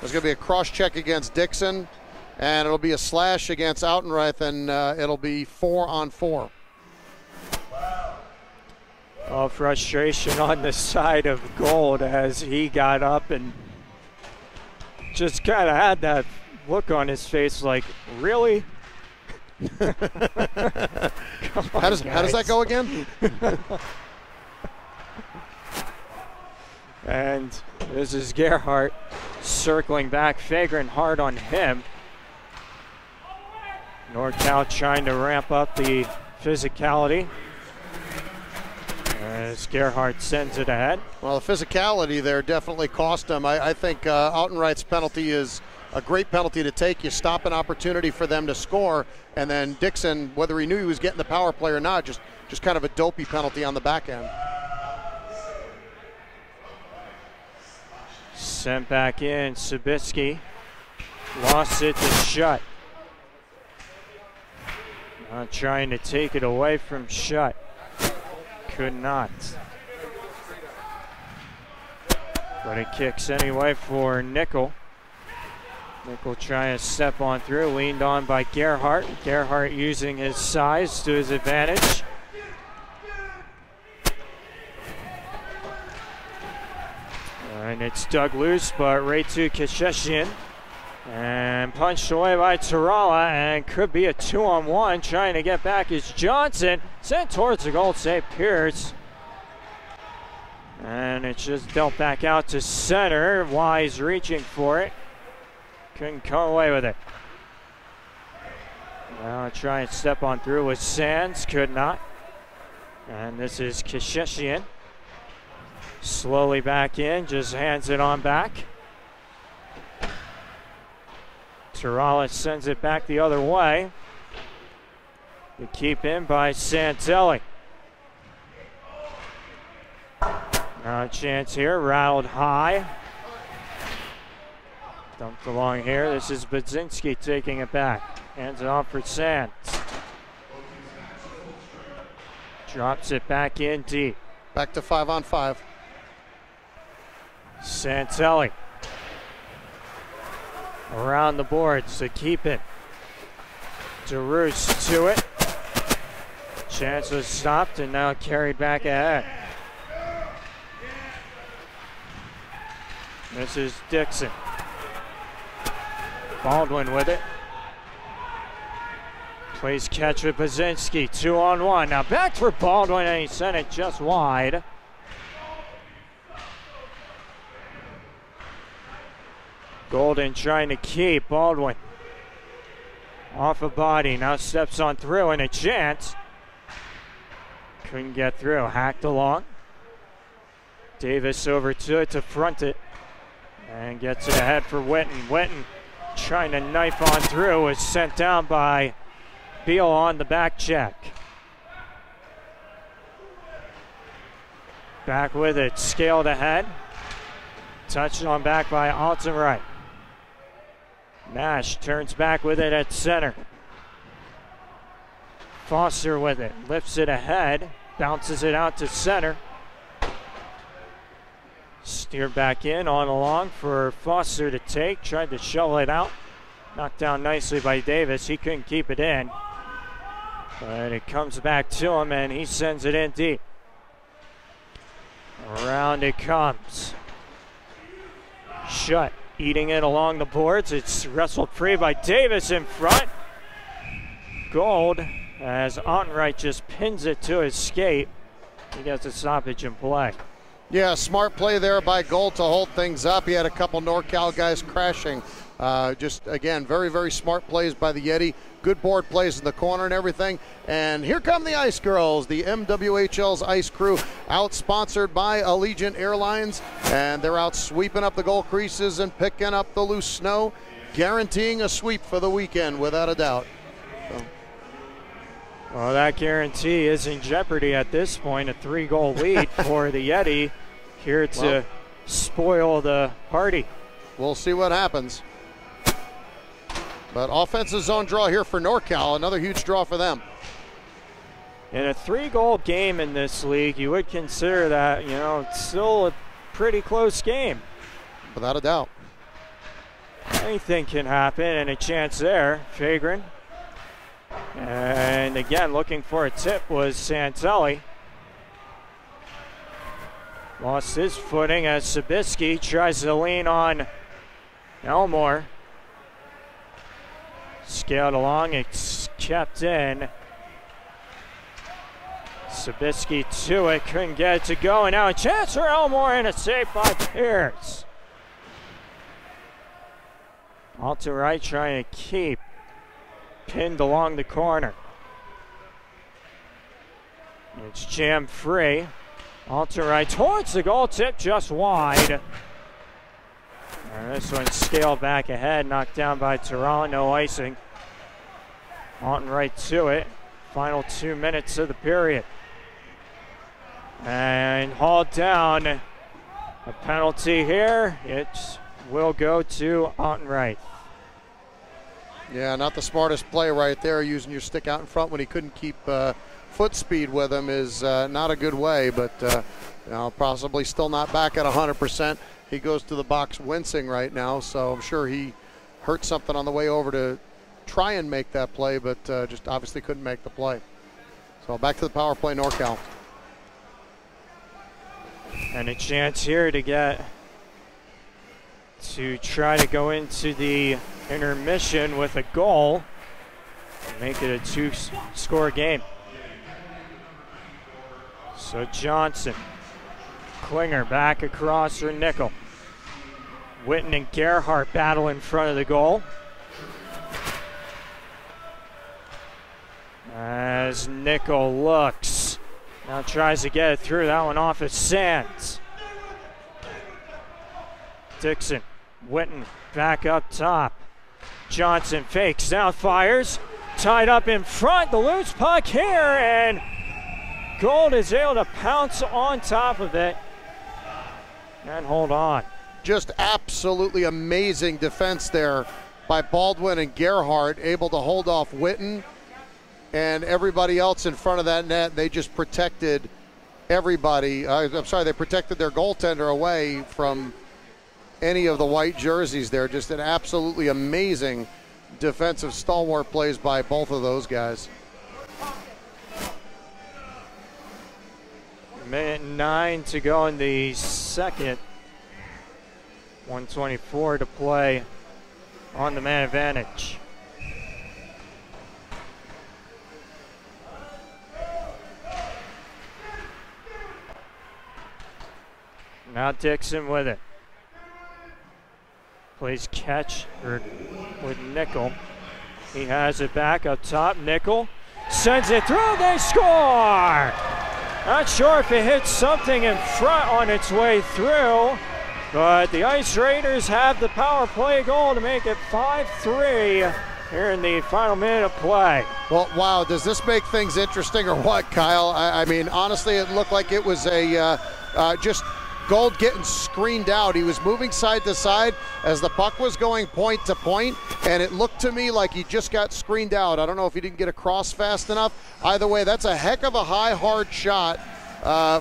There's going to be a cross-check against Dixon, and it'll be a slash against Altenreith, and it'll be 4-on-4. Oh, frustration on the side of Gold as he got up and just kind of had that look on his face like, really? How does that go again? And this is Gerhardt circling back, Fagrin hard on him. NorCal trying to ramp up the physicality as Gerhardt sends it ahead. Well, the physicality there definitely cost him. I think Altenreith's penalty is a great penalty to take. You stop an opportunity for them to score, and then Dixon, whether he knew he was getting the power play or not, just kind of a dopey penalty on the back end. Sent back in, Sabisky lost it to Shutt. Now trying to take it away from Shutt. Could not. But it kicks anyway for Nickel. Nickel trying to step on through, leaned on by Gerhardt. Gerhardt using his size to his advantage. And it's dug loose, but right to Kasheshian. And punched away by Tarala, and could be a 2-on-1. Trying to get back is Johnson. Sent towards the goal, save Pierce. And it's just dealt back out to center. Wise reaching for it. Couldn't come away with it. Now try and step on through with Sands. Could not. And this is Kishishian. Slowly back in. Just hands it on back. Terrales sends it back the other way. The keep in by Santelli. Now a chance here, rattled high. Dumped along here. This is Budzinski taking it back. Hands it off for Sands. Drops it back in deep. Back to 5-on-5. Santelli. Around the boards to keep it. DeRoos to it. Chance was stopped and now carried back ahead. This is Dixon. Baldwin with it. Plays catch with Budzinski. 2-on-1. Now back for Baldwin and he sent it just wide. Golden trying to keep Baldwin. Off a body. Now steps on through and a chance. Couldn't get through. Hacked along. Davis over to it to front it. And gets it ahead for Witten. Witten trying to knife on through, is sent down by Beal on the back check. Back with it, scaled ahead. Touched on back by Altenreich. Nash turns back with it at center. Foster with it, lifts it ahead, bounces it out to center. Steered back in, on along for Foster to take. Tried to shovel it out. Knocked down nicely by Davis. He couldn't keep it in. But it comes back to him and he sends it in deep. Around it comes. Shut. Eating it along the boards. It's wrestled free by Davis in front. Gold as Ottenreich just pins it to his skate. He gets a stoppage in play. Yeah, smart play there by Gold to hold things up. He had a couple NorCal guys crashing. Just, again, very, very smart plays by the Yeti. Good board plays in the corner and everything. And here come the Ice Girls, the MWHL's Ice Crew, out sponsored by Allegiant Airlines. And they're out sweeping up the goal creases and picking up the loose snow, guaranteeing a sweep for the weekend, without a doubt. So. Well, that guarantee is in jeopardy at this point. A 3-goal lead for the Yeti here to spoil the party. We'll see what happens. But offensive zone draw here for NorCal, another huge draw for them. In a 3-goal game in this league, you would consider that, it's still a pretty close game. Without a doubt. Anything can happen, and a chance there. Fagrin. And again, looking for a tip was Santelli. Lost his footing as Sabisky tries to lean on Elmore. Scaled along, it's kept in. Sabisky to it, couldn't get it to go, and now a chance for Elmore and a save by Pierce. Altenreich trying to keep. Pinned along the corner. It's jammed free. Altenreich towards the goal, tip just wide. And this one scaled back ahead, knocked down by Terrell, no icing. Altenreich to it. Final 2 minutes of the period. And hauled down. A penalty here. It will go to Altenreich. Yeah, not the smartest play right there. Using your stick out in front when he couldn't keep foot speed with him is not a good way, but possibly still not back at 100%. He goes to the box wincing right now, so I'm sure he hurt something on the way over to try and make that play, but just obviously couldn't make the play. So back to the power play, NorCal. And a chance here to try to go into the intermission with a goal and make it a 2-score game. So Johnson, Klinger back across for Nickel. Witten and Gerhardt battle in front of the goal. As Nickel looks, now tries to get it through. That one off his Sands. Dixon, Witten back up top. Johnson fakes, now fires. Tied up in front, the loose puck here, and Gold is able to pounce on top of it and hold on. Just absolutely amazing defense there by Baldwin and Gerhardt, able to hold off Witten and everybody else in front of that net. They just protected everybody. They protected their goaltender away from any of the white jerseys there. Just an absolutely amazing defensive stalwart plays by both of those guys. Minute 9 to go in the second. 1:24 to play on the man advantage. Now Dixon with it. Plays catch with Nickel. He has it back up top. Nickel sends it through. They score! Not sure if it hits something in front on its way through, but the Ice Raiders have the power play goal to make it 5-3 here in the final minute of play. Well, wow, does this make things interesting or what, Kyle? I mean, honestly, it looked like it was a just Gold getting screened out. He was moving side to side as the puck was going point to point, and it looked to me like he just got screened out. I don't know if he didn't get across fast enough. Either way, that's a heck of a high, hard shot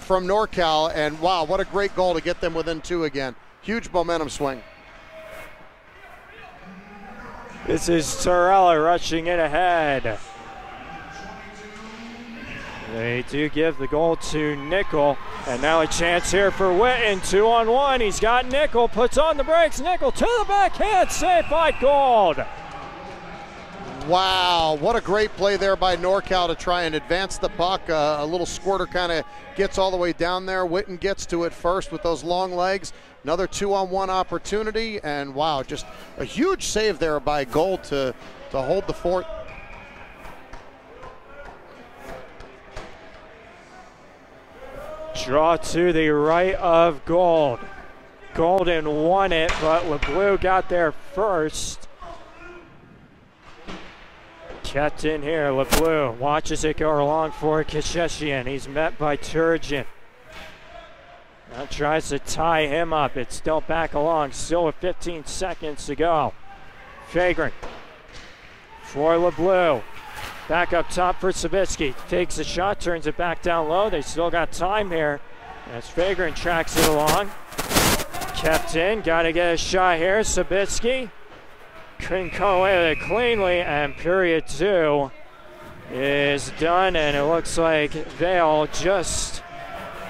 from NorCal, and wow, what a great goal to get them within 2 again. Huge momentum swing. This is Torella rushing it ahead. They do give the goal to Nickel, and now a chance here for Witten. 2-on-1. He's got Nickel, puts on the brakes. Nickel to the backhand, saved by Gold. Wow, what a great play there by NorCal to try and advance the puck. A little squirter kind of gets all the way down there. Witten gets to it first with those long legs. Another 2-on-1 opportunity, and wow, just a huge save there by Gold to hold the fort. Draw to the right of Gold. Golden won it, but LeBleu got there first. Kept in here, LeBleu watches it go along for Kasheshian. He's met by Turgeon. Now tries to tie him up. It's still back along, still with 15 seconds to go. Fagrant for LeBleu. Back up top for Sabitsky. Takes a shot, turns it back down low. They still got time here as Fagrant tracks it along. Kept in, got to get a shot here. Sabitsky couldn't come away with it cleanly, and period 2 is done, and it looks like Vail just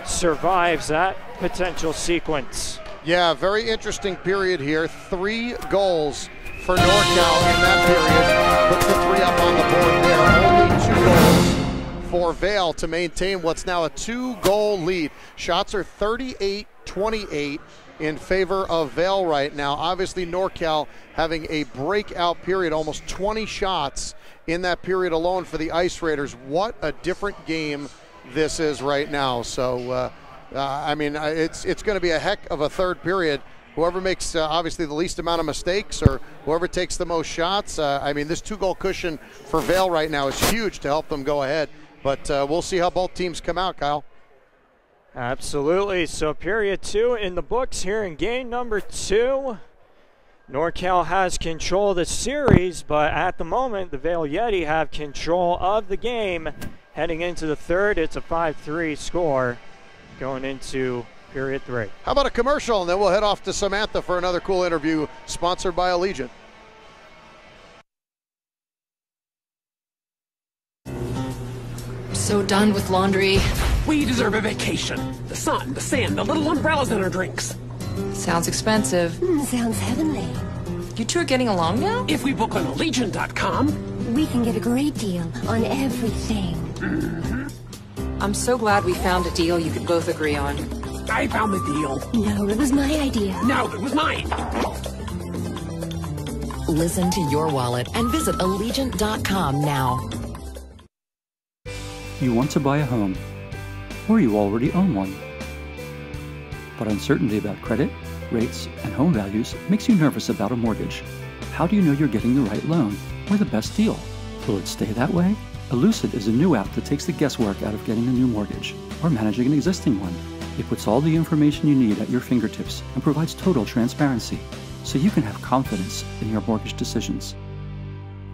survives that potential sequence. Yeah, very interesting period here. 3 goals for NorCal in that period. Puts the 3 up on the board there. Only 2 goals for Vail to maintain what's now a 2-goal lead. Shots are 38-28 in favor of Vail right now. Obviously, NorCal having a breakout period, almost 20 shots in that period alone for the Ice Raiders. What a different game this is right now. So, I mean, it's going to be a heck of a third period. Whoever makes obviously the least amount of mistakes, or whoever takes the most shots. I mean, this 2-goal cushion for Vail right now is huge to help them go ahead. But we'll see how both teams come out, Kyle. Absolutely. So period 2 in the books here in game number 2. NorCal has control of the series, but at the moment, the Vail Yeti have control of the game. Heading into the third, it's a 5-3 score going into period 3. How about a commercial, and then we'll head off to Samantha for another cool interview sponsored by Allegiant. So done with laundry. We deserve a vacation. The sun, the sand, the little umbrellas in our drinks. Sounds expensive. Sounds heavenly. You two are getting along now? If we book on Allegiant.com, we can get a great deal on everything. I'm so glad we found a deal you could both agree on. I found the deal. No, it was my idea. No, it was mine. Listen to your wallet and visit Allegiant.com now. You want to buy a home, or you already own one. But uncertainty about credit, rates, and home values makes you nervous about a mortgage. How do you know you're getting the right loan or the best deal? Will it stay that way? Elucid is a new app that takes the guesswork out of getting a new mortgage or managing an existing one. It puts all the information you need at your fingertips and provides total transparency, so you can have confidence in your mortgage decisions.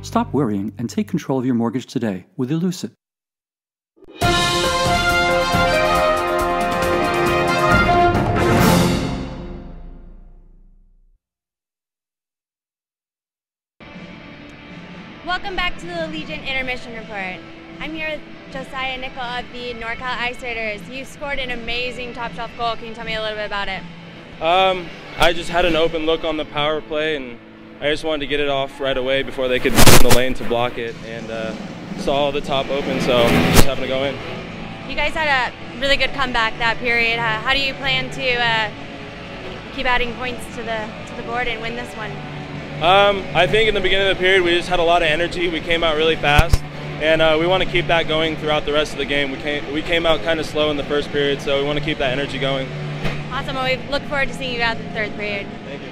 Stop worrying and take control of your mortgage today with Elucid. Welcome back to the Allegiant Intermission Report. I'm here with Josiah Nickel of the NorCal Ice Raiders. You scored an amazing top shelf goal. Can you tell me a little bit about it? I just had an open look on the power play, and I just wanted to get it off right away before they could get in the lane to block it, and saw the top open, so just happened to go in. You guys had a really good comeback that period. How do you plan to keep adding points to the board and win this one? I think in the beginning of the period we just had a lot of energy. We came out really fast, and we want to keep that going throughout the rest of the game. We came out kind of slow in the first period, so we want to keep that energy going. Awesome. Well, we look forward to seeing you out the third period. Thank you.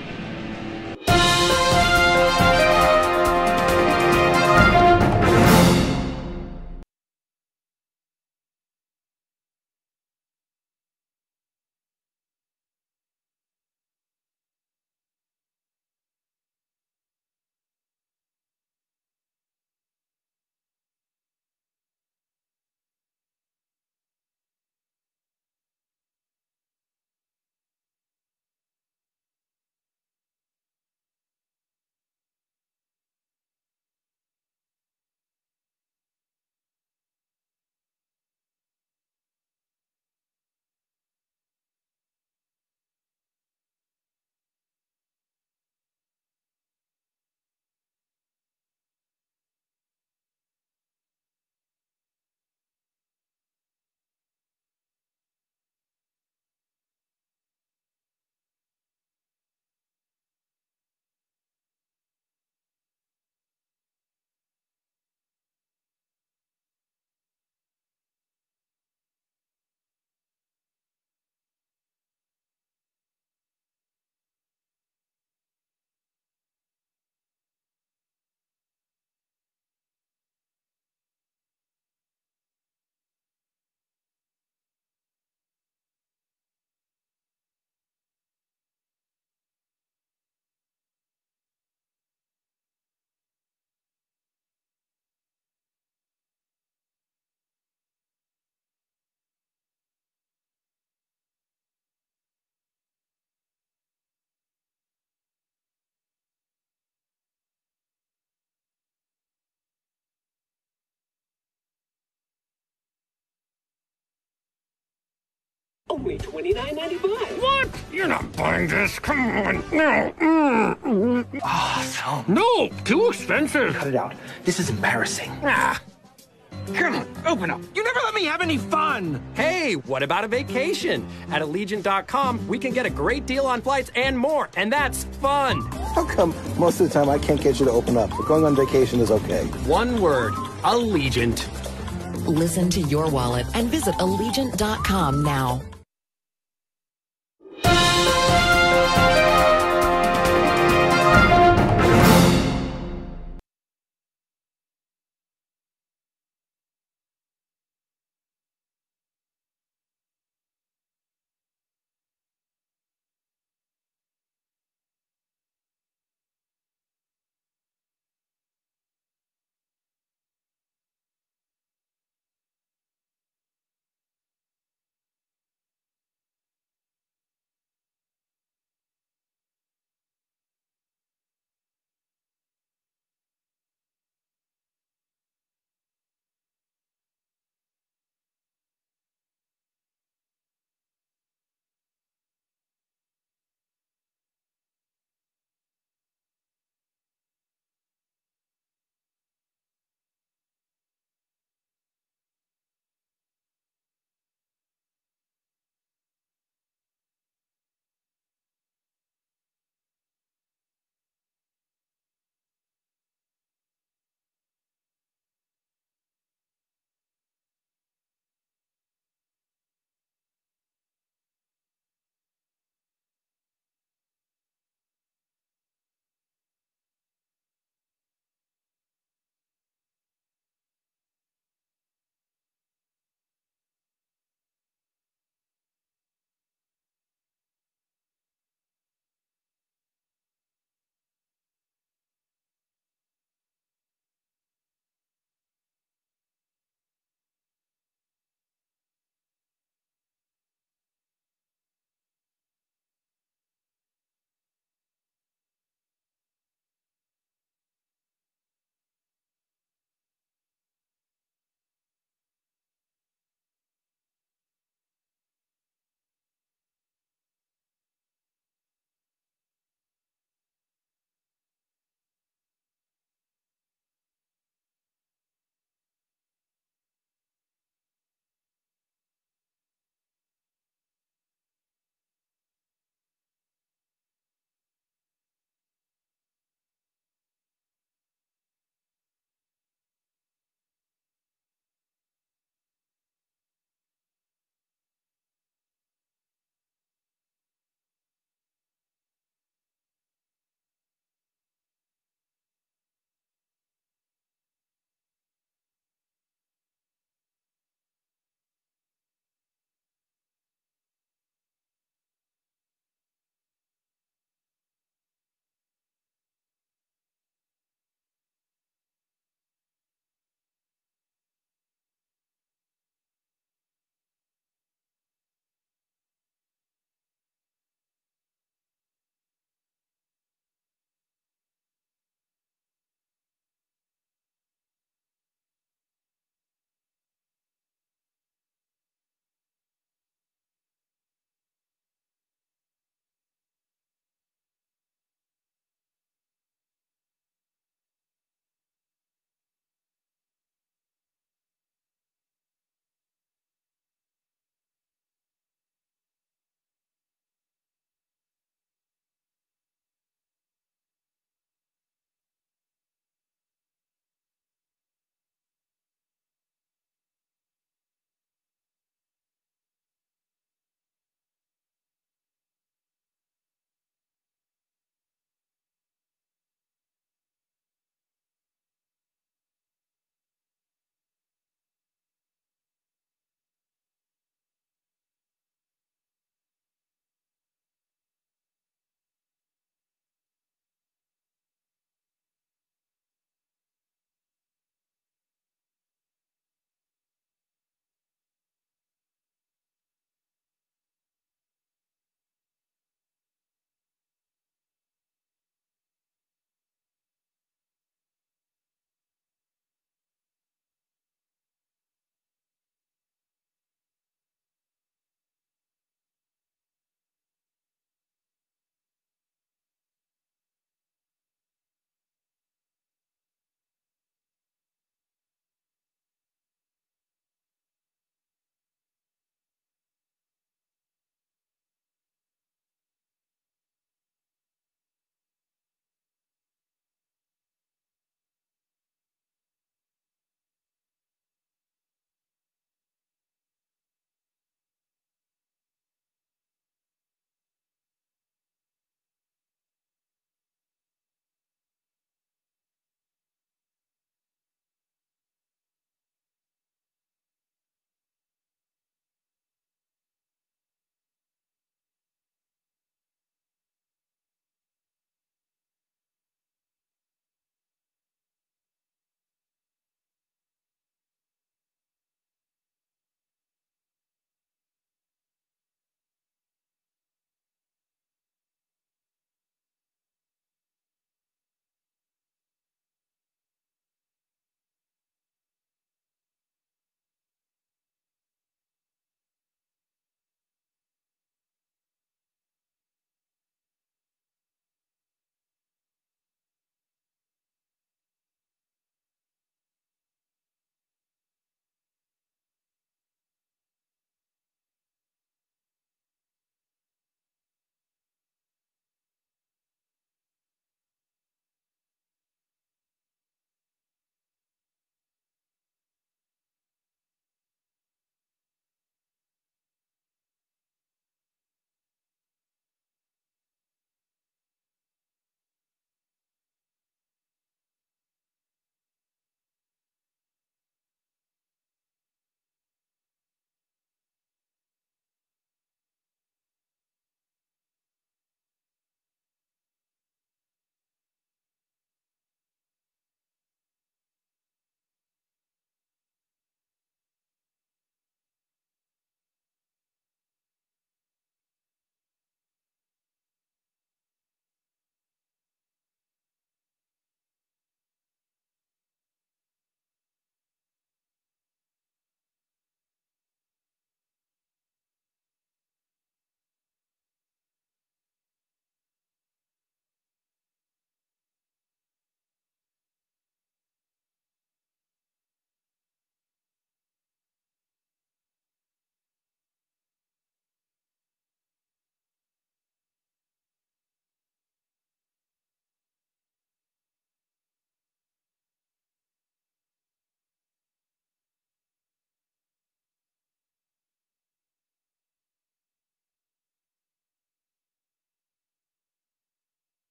Only $29.95. What? You're not buying this. Come on. No. Awesome. No, too expensive. Cut it out. This is embarrassing. Come on, open up. You never let me have any fun. Hey, what about a vacation? At Allegiant.com, we can get a great deal on flights and more, and that's fun. How come most of the time I can't get you to open up, but going on vacation is okay? One word, Allegiant. Listen to your wallet and visit Allegiant.com now.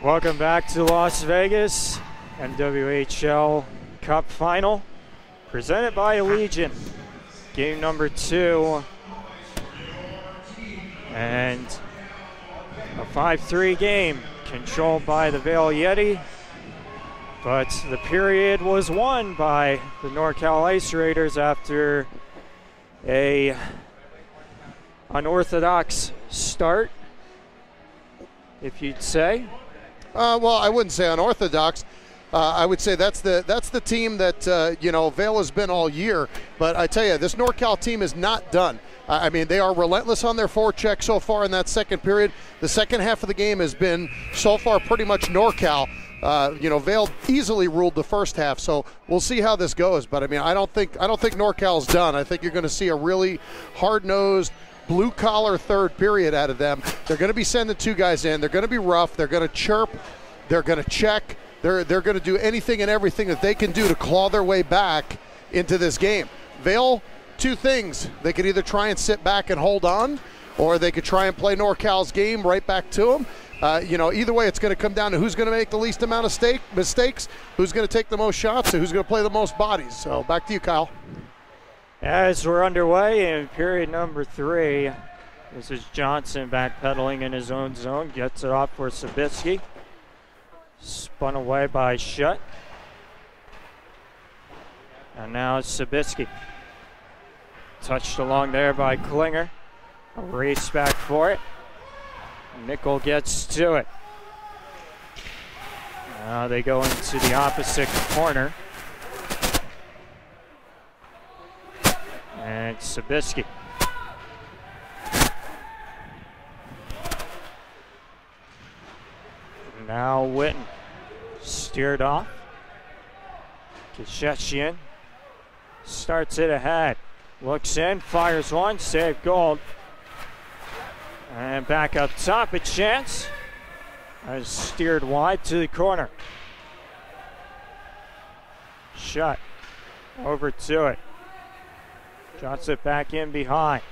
Welcome back to Las Vegas, MWHL Cup Final, presented by Allegiant. Game number 2, and a 5-3 game controlled by the Vail Yeti, but the period was won by the NorCal Ice Raiders after a unorthodox start, if you'd say. Well, I wouldn't say unorthodox. I would say that's the team that Vail has been all year. But I tell you, this NorCal team is not done. I mean, they are relentless on their forecheck so far in that second period. The second half of the game has been so far pretty much NorCal. Vail easily ruled the first half, so we'll see how this goes. But I mean, I don't think NorCal's done. I think you're going to see a really hard-nosed, blue-collar third period out of them. They're going to be sending 2 guys in. They're going to be rough. They're going to chirp. They're going to check. They're going to do anything and everything that they can do to claw their way back into this game. Vail, 2 things. They could either try and sit back and hold on, or they could try and play NorCal's game right back to them. Either way, it's going to come down to who's going to make the least amount of mistakes, who's going to take the most shots, and who's going to play the most bodies. So back to you, Kyle. As we're underway in period number 3, this is Johnson backpedaling in his own zone, gets it off for Sabitsky. Spun away by Shutt. And now it's Sabitsky. Touched along there by Klinger. A race back for it. Nickel gets to it. Now they go into the opposite corner. And Sabitsky. Now Witten. Steered off. Kishetchian starts it ahead. Looks in, fires one, save gold. And back up top, a chance. As steered wide to the corner. Shot over to it. Drops it back in behind.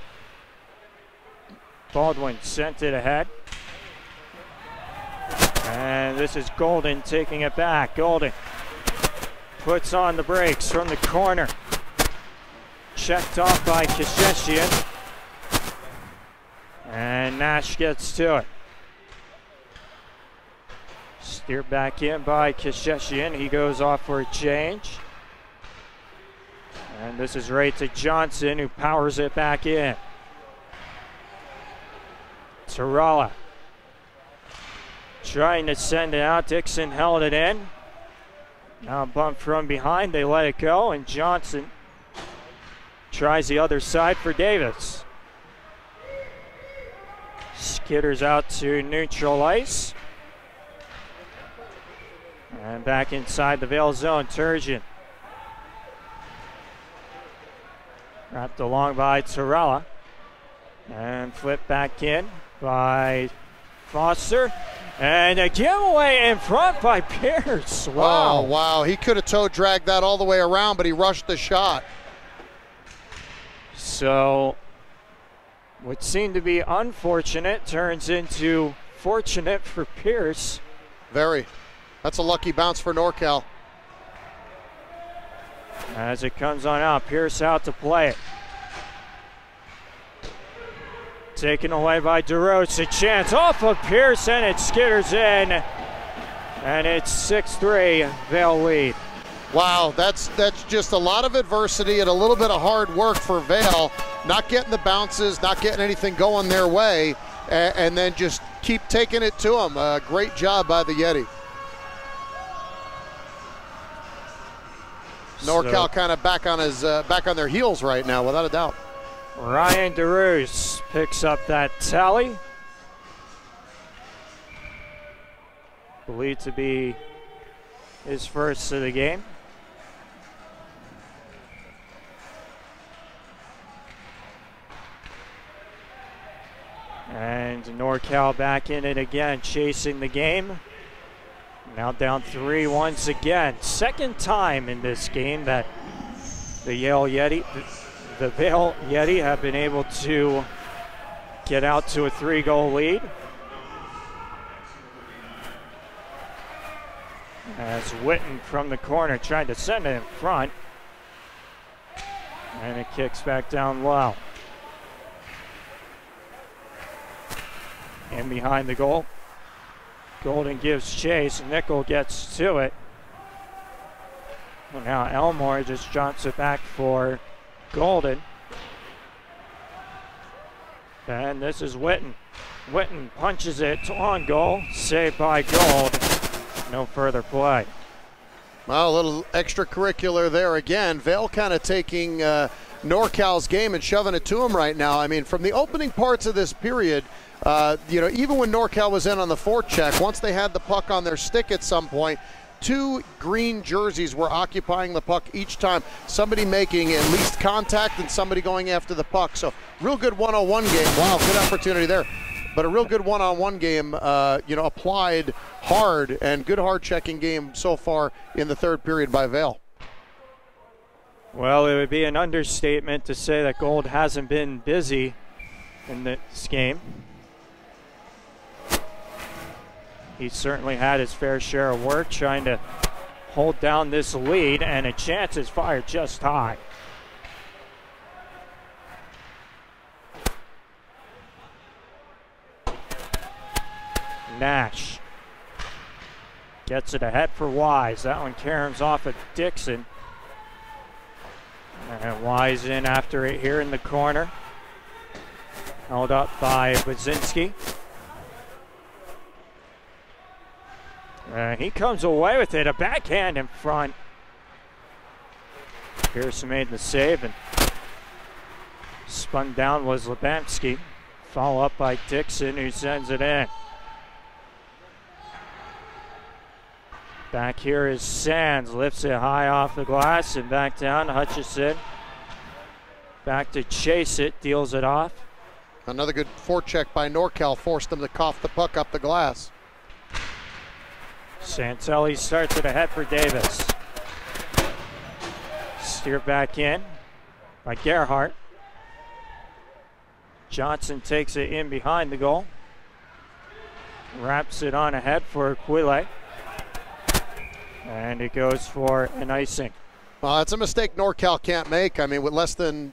Baldwin sent it ahead. And this is Golden taking it back. Golden puts on the brakes from the corner. Checked off by Kishetchian. And Nash gets to it. Steered back in by Kishetchian. He goes off for a change. And this is right to Johnson, who powers it back in. Tarala trying to send it out. Dixon held it in. Now bumped from behind. They let it go. And Johnson tries the other side for Davis. Skitters out to neutral ice. And back inside the Vail zone. Turgeon. Wrapped along by Tarala. And flipped back in by Foster. And a giveaway in front by Pierce. Wow. Oh, wow. He could have toe dragged that all the way around, but he rushed the shot. So what seemed to be unfortunate turns into fortunate for Pierce. Very. That's a lucky bounce for NorCal. As it comes on out, Pierce out to play it. Taken away by DeRoche, a chance off of Pierce, and it skitters in. And it's 6-3, Vail lead. Wow, that's just a lot of adversity and a little bit of hard work for Vail. Not getting the bounces, not getting anything going their way, and then just keep taking it to them. Great job by the Yeti. NorCal kind of back on their heels right now, without a doubt. Ryan DeRoche picks up that tally. Believed to be his first of the game. And NorCal back in it again, chasing the game. Now down 3 once again. Second time in this game that the Vail Yeti have been able to get out to a 3-goal lead. As Witten from the corner tried to send it in front. And it kicks back down low. In behind the goal. Golden gives chase. Nickel gets to it. And now Elmore just drops it back for Golden. And this is Witten. Witten punches it on goal. Saved by Gold. No further play. Well, a little extracurricular there again. Vail kind of taking NorCal's game and shoving it to them right now. I mean, from the opening parts of this period, even when NorCal was in on the forecheck, once they had the puck on their stick at some point, 2 green jerseys were occupying the puck each time. Somebody making at least contact and somebody going after the puck. So real good one-on-one game. Wow, good opportunity there. But a real good one-on-one game, applied hard, and good hard-checking game so far in the third period by Vail. Well, it would be an understatement to say that Gold hasn't been busy in this game. He certainly had his fair share of work trying to hold down this lead, and a chance is fired just high. Nash gets it ahead for Wise. That one caroms off of Dixon. And Wise in after it here in the corner. Held up by Baczynski. And he comes away with it. A backhand in front. Pearson made the save, and spun down was Lebamski. Follow up by Dixon, who sends it in. Back here is Sands, lifts it high off the glass and back down. Hutchison back to chase it, deals it off. Another good forecheck by NorCal forced them to cough the puck up the glass. Santelli starts it ahead for Davis. Steered back in by Gerhardt. Johnson takes it in behind the goal. Wraps it on ahead for Quille. And it goes for an icing. Well, it's a mistake NorCal can't make. I mean, with less than,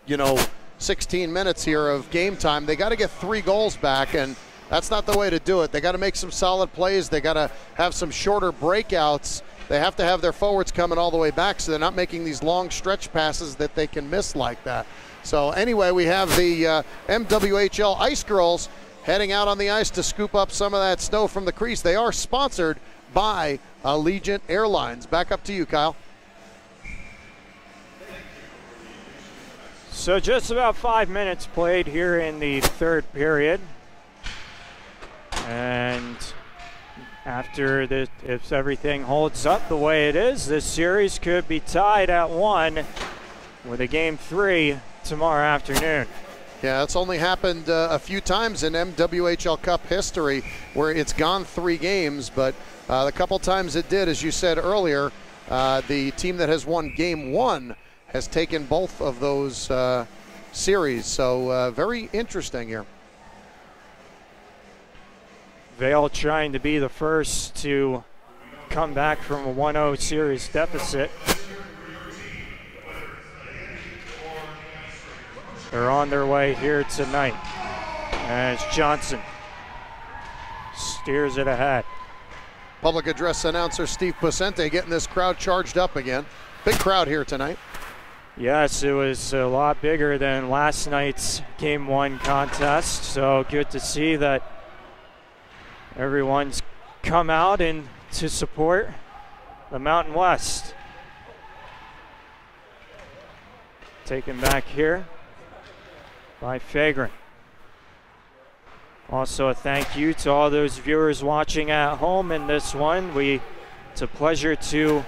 16 minutes here of game time, they got to get 3 goals back, and that's not the way to do it. They got to make some solid plays. They got to have some shorter breakouts. They have to have their forwards coming all the way back so they're not making these long stretch passes that they can miss like that. So anyway, we have the MWHL Ice Girls heading out on the ice to scoop up some of that snow from the crease. They are sponsored by Allegiant Airlines. Back up to you, Kyle. So just about 5 minutes played here in the third period. And after this, if everything holds up the way it is, this series could be tied at 1 with a game 3 tomorrow afternoon. Yeah, it's only happened a few times in MWHL Cup history where it's gone 3 games, but the couple times it did, as you said earlier, the team that has won game 1 has taken both of those series. So very interesting here. Vail trying to be the first to come back from a 1-0 series deficit. They're on their way here tonight as Johnson steers it ahead. Public address announcer Steve Pucente getting this crowd charged up again. Big crowd here tonight. Yes, it was a lot bigger than last night's Game 1 contest, so good to see that everyone's come out and to support the Mountain West. Taken back here by Fagrin. Also a thank you to all those viewers watching at home in this one. It's a pleasure to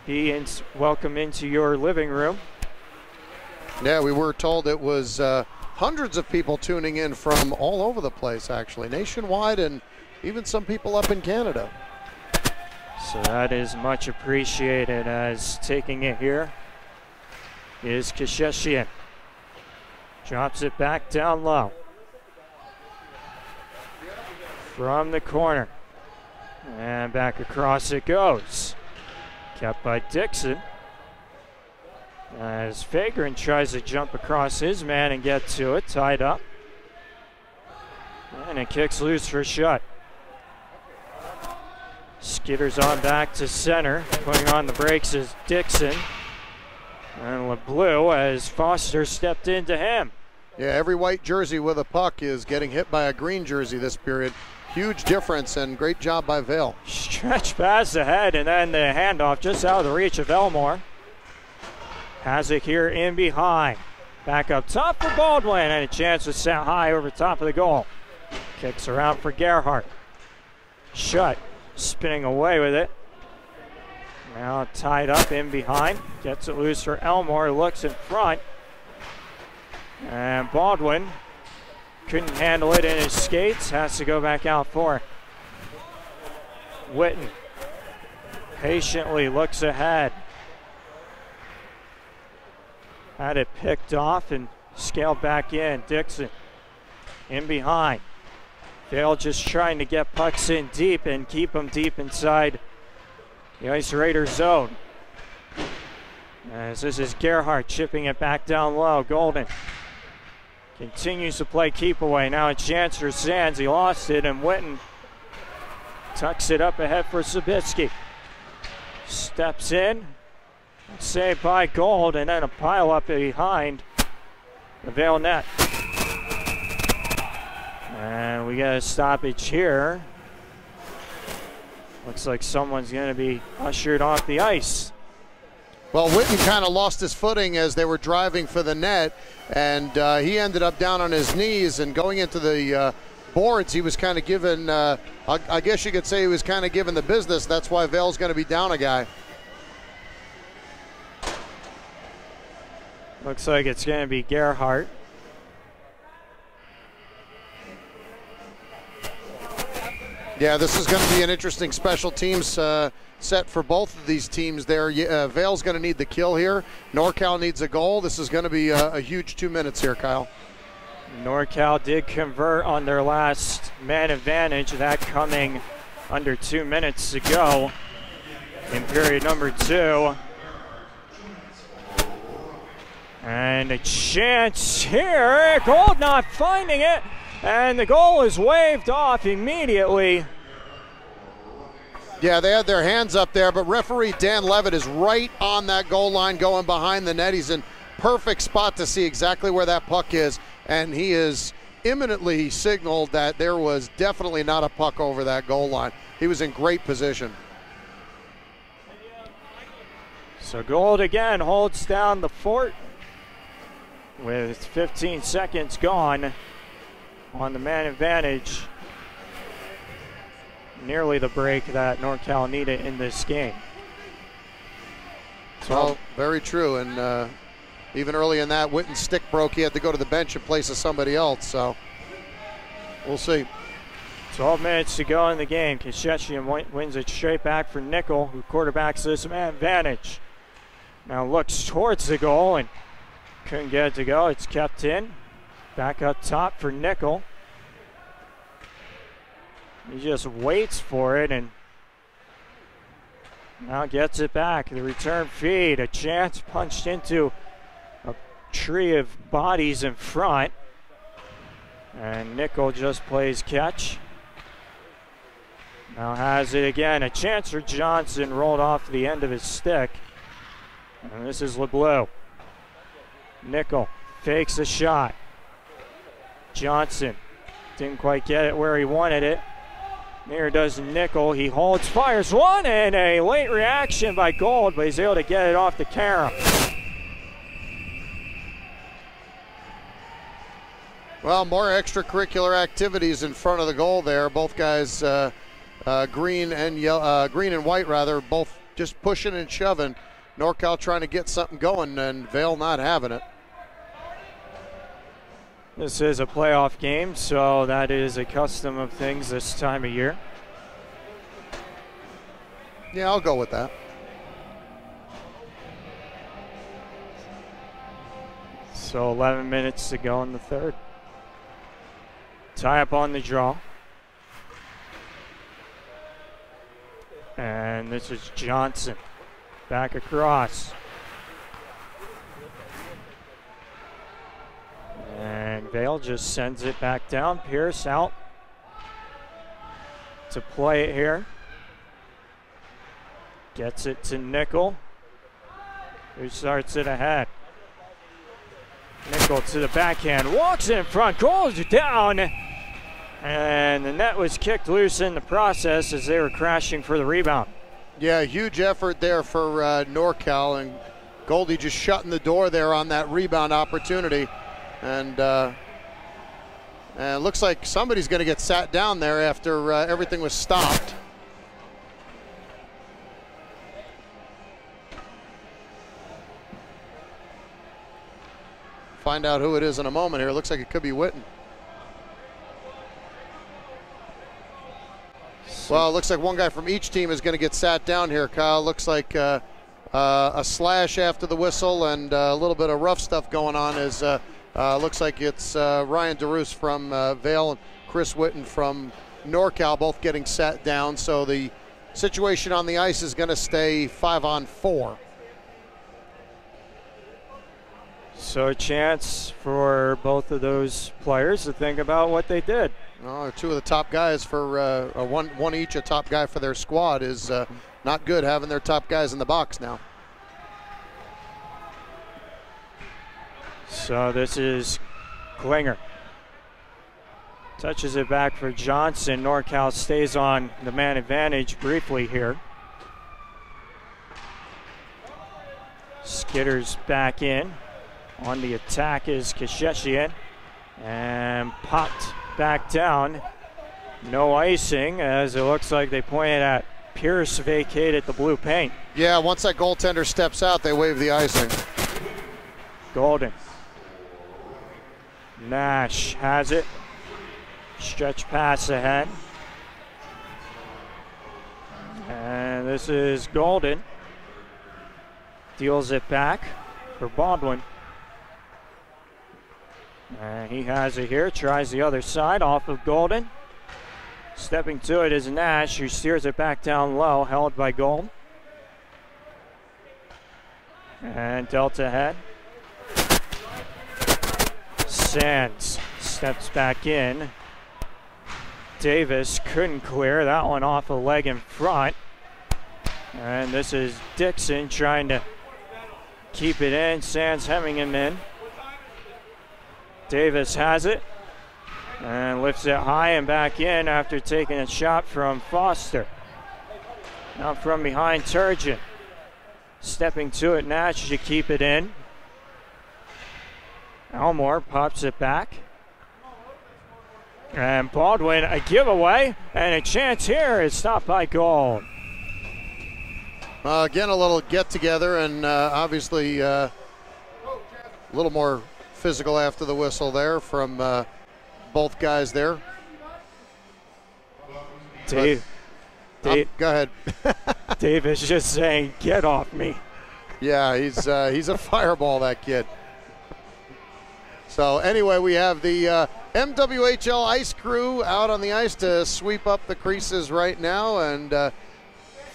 be welcome into your living room. Yeah, we were told it was hundreds of people tuning in from all over the place, actually, nationwide, and even some people up in Canada. So that is much appreciated. As taking it here is Kasheshian. Drops it back down low. From the corner. And back across it goes. Kept by Dixon. As Fagrin tries to jump across his man and get to it, tied up. And it kicks loose for Shutt. Skitters on back to center. Putting on the brakes is Dixon. And LeBleu as Foster stepped into him. Yeah, every white jersey with a puck is getting hit by a green jersey this period. Huge difference, and great job by Vail. Stretch pass ahead, and then the handoff just out of the reach of Elmore. Has it here in behind. Back up top for Baldwin, and a chance to set high over top of the goal. Kicks around for Gerhardt. Shutt spinning away with it. Now tied up in behind. Gets it loose for Elmore, looks in front. And Baldwin couldn't handle it in his skates, has to go back out for it. Witten patiently looks ahead. Had it picked off and scaled back in. Dixon in behind. Vail just trying to get pucks in deep and keep them deep inside the Ice Raiders zone. As this is Gerhardt chipping it back down low. Golden continues to play keep away. Now a chance for Sands. He lost it, and Witten tucks it up ahead for Sabitsky. Steps in. Saved by Gold, and then a pile up behind the Vail net. And we got a stoppage here. Looks like someone's going to be ushered off the ice. Well, Witten kind of lost his footing as they were driving for the net, and he ended up down on his knees, and going into the boards, he was kind of given, I guess you could say he was kind of given the business. That's why Vail's going to be down a guy. Looks like it's going to be Gerhardt. Yeah, this is going to be an interesting special teams set for both of these teams there. Vail's going to need the kill here. NorCal needs a goal. This is going to be a huge 2 minutes here, Kyle. NorCal did convert on their last man advantage, that coming under 2 minutes to go in period number 2. And a chance here. Gold not finding it. And the goal is waved off immediately. Yeah, they had their hands up there, but referee Dan Levitt is right on that goal line going behind the net. He's in perfect spot to see exactly where that puck is, and he is imminently signaled that there was definitely not a puck over that goal line. He was in great position. So Gold again holds down the fort with 15 seconds gone on the man advantage. Nearly the break that NorCal needed in this game. So very true, and even early in that, Witten's stick broke. He had to go to the bench in place of somebody else, so we'll see. 12 minutes to go in the game. Kashechian wins it straight back for Nickel, who quarterbacks this man advantage. Now looks towards the goal and couldn't get it to go. It's kept in. Back up top for Nickel. He just waits for it and now gets it back. The return feed, a chance punched into a tree of bodies in front. And Nickel just plays catch. Now has it again. A chance for Johnson, rolled off the end of his stick. And this is LeBleu. Nickel fakes a shot. Johnson didn't quite get it where he wanted it. Neither does Nickel. He holds, fires one, and a late reaction by Gold, but he's able to get it off the carom. Well, more extracurricular activities in front of the goal there. Both guys, green and white rather, both just pushing and shoving. NorCal trying to get something going, and Vail not having it. This is a playoff game, so that is a custom of things this time of year. Yeah, I'll go with that. So 11 minutes to go in the third. Tie up on the draw. And this is Johnson. Back across. And Vale just sends it back down. Pierce out to play it here. Gets it to Nickel, who starts it ahead. Nickel to the backhand, walks in front, goes down, and the net was kicked loose in the process as they were crashing for the rebound. Yeah, huge effort there for NorCal, and Goldie just shutting the door there on that rebound opportunity. And it looks like somebody's going to get sat down there after everything was stopped. Find out who it is in a moment here. It looks like it could be Witten. Well, it looks like one guy from each team is going to get sat down here, Kyle. Looks like a slash after the whistle and a little bit of rough stuff going on. As looks like it's Ryan DeRoos from Vale and Chris Witten from NorCal both getting sat down. So the situation on the ice is going to stay 5-on-4. So a chance for both of those players to think about what they did. Oh, two of the top guys for one each, a top guy for their squad is not good having their top guys in the box now. So this is Klinger. Touches it back for Johnson. NorCal stays on the man advantage briefly here. Skitters back in. On the attack is Kasheshian. And popped back down. No icing, as it looks like they pointed at Pierce vacated the blue paint. Yeah, once that goaltender steps out, they wave the icing. Golden. Nash has it. Stretch pass ahead. And this is Golden. Deals it back for Baldwin. And he has it here, tries the other side off of Golden. Stepping to it is Nash, who steers it back down low, held by Gold. And Delta ahead. Sands steps back in. Davis couldn't clear that one off a leg in front. And this is Dixon trying to keep it in. Sands hemming him in. Davis has it and lifts it high and back in after taking a shot from Foster. Now from behind, Turgeon. Stepping to it, Nash to keep it in. Elmore pops it back. And Baldwin, a giveaway, and a chance here is stopped by Gold. Again, a little get-together, and obviously a little more physical after the whistle there from both guys there. Dave, go ahead. Dave is just saying, get off me. Yeah, he's a fireball, that kid. So anyway, we have the MWHL ice crew out on the ice to sweep up the creases right now, and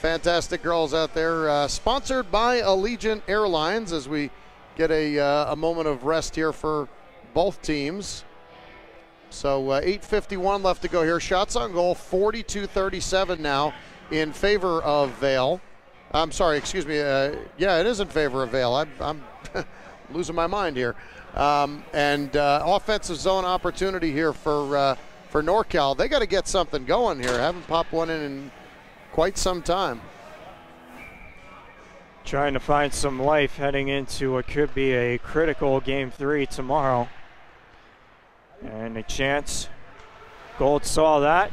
fantastic girls out there. Sponsored by Allegiant Airlines as we get a moment of rest here for both teams. So 8:51 left to go here. Shots on goal, 42-37 now in favor of Vale. I'm sorry, excuse me. Yeah, it is in favor of Vale. I'm losing my mind here. And offensive zone opportunity here for NorCal. They got to get something going here. Haven't popped one in quite some time. Trying to find some life heading into what could be a critical Game 3 tomorrow. And a chance. Gold saw that.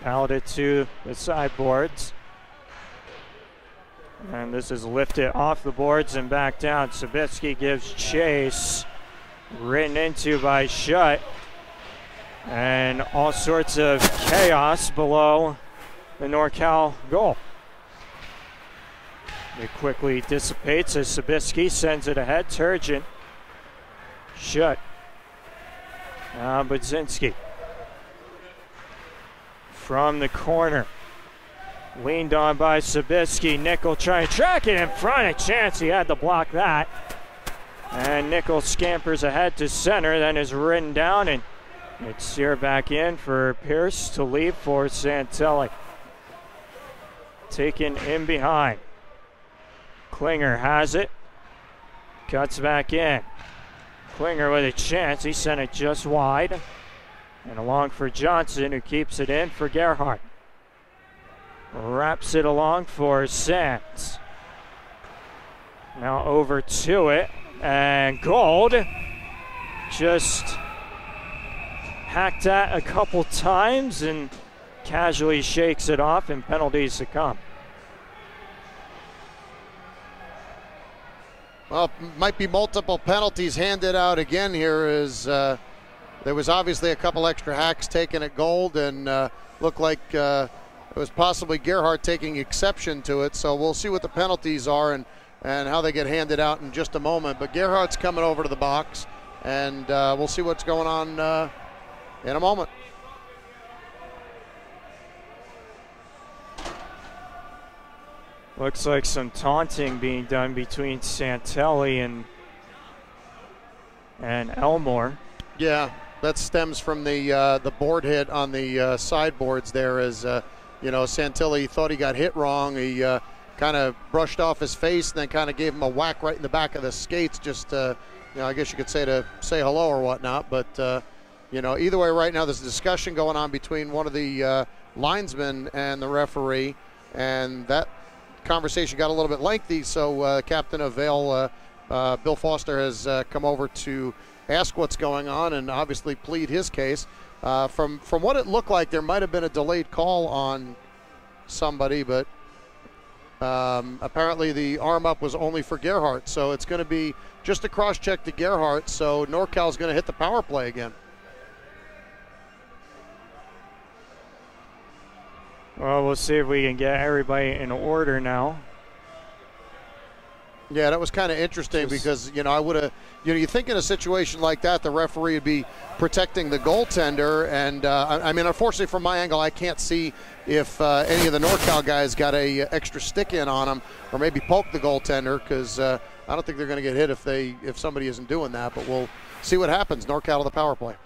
Pounded it to the sideboards. And this is lifted off the boards and back down. Sabitsky gives chase. Written into by Shutt. And all sorts of chaos below the NorCal goal. It quickly dissipates as Sabitsky sends it ahead. Turgeon. Shutt. Budzinski. From the corner. Leaned on by Sabisky. Nickel trying to track it in front. A chance he had to block that. And Nickel scampers ahead to center, then is ridden down, and it's here back in for Pierce to leave for Santelli. Taken in behind. Klinger has it. Cuts back in. Klinger with a chance. He sent it just wide. And along for Johnson, who keeps it in for Gerhardt. Wraps it along for Sands. Now over to it. And Gold just hacked at a couple times and casually shakes it off, and penalties to come. Well, might be multiple penalties handed out again here, as there was obviously a couple extra hacks taken at Gold, and looked like it was possibly Gerhardt taking exception to it. So we'll see what the penalties are and how they get handed out in just a moment. But Gerhardt's coming over to the box, and we'll see what's going on in a moment. Looks like some taunting being done between Santelli and Elmore. Yeah, that stems from the board hit on the sideboards there, as Santilli thought he got hit wrong. He kind of brushed off his face and then kind of gave him a whack right in the back of the skates, just I guess you could say to say hello or whatnot. But either way, right now there's a discussion going on between one of the linesmen and the referee, and that conversation got a little bit lengthy. So captain of Vail, Bill Foster, has come over to ask what's going on and obviously plead his case. From what it looked like, there might have been a delayed call on somebody, but apparently the arm up was only for Gerhardt, so it's going to be just a cross check to Gerhardt. So NorCal's going to hit the power play again. Well, we'll see if we can get everybody in order now. Yeah, that was kind of interesting because, I would have, you think in a situation like that, the referee would be protecting the goaltender. And, unfortunately, from my angle, I can't see if any of the NorCal guys got a extra stick in on them or maybe poke the goaltender, because I don't think they're going to get hit if somebody isn't doing that. But we'll see what happens. NorCal to the power play.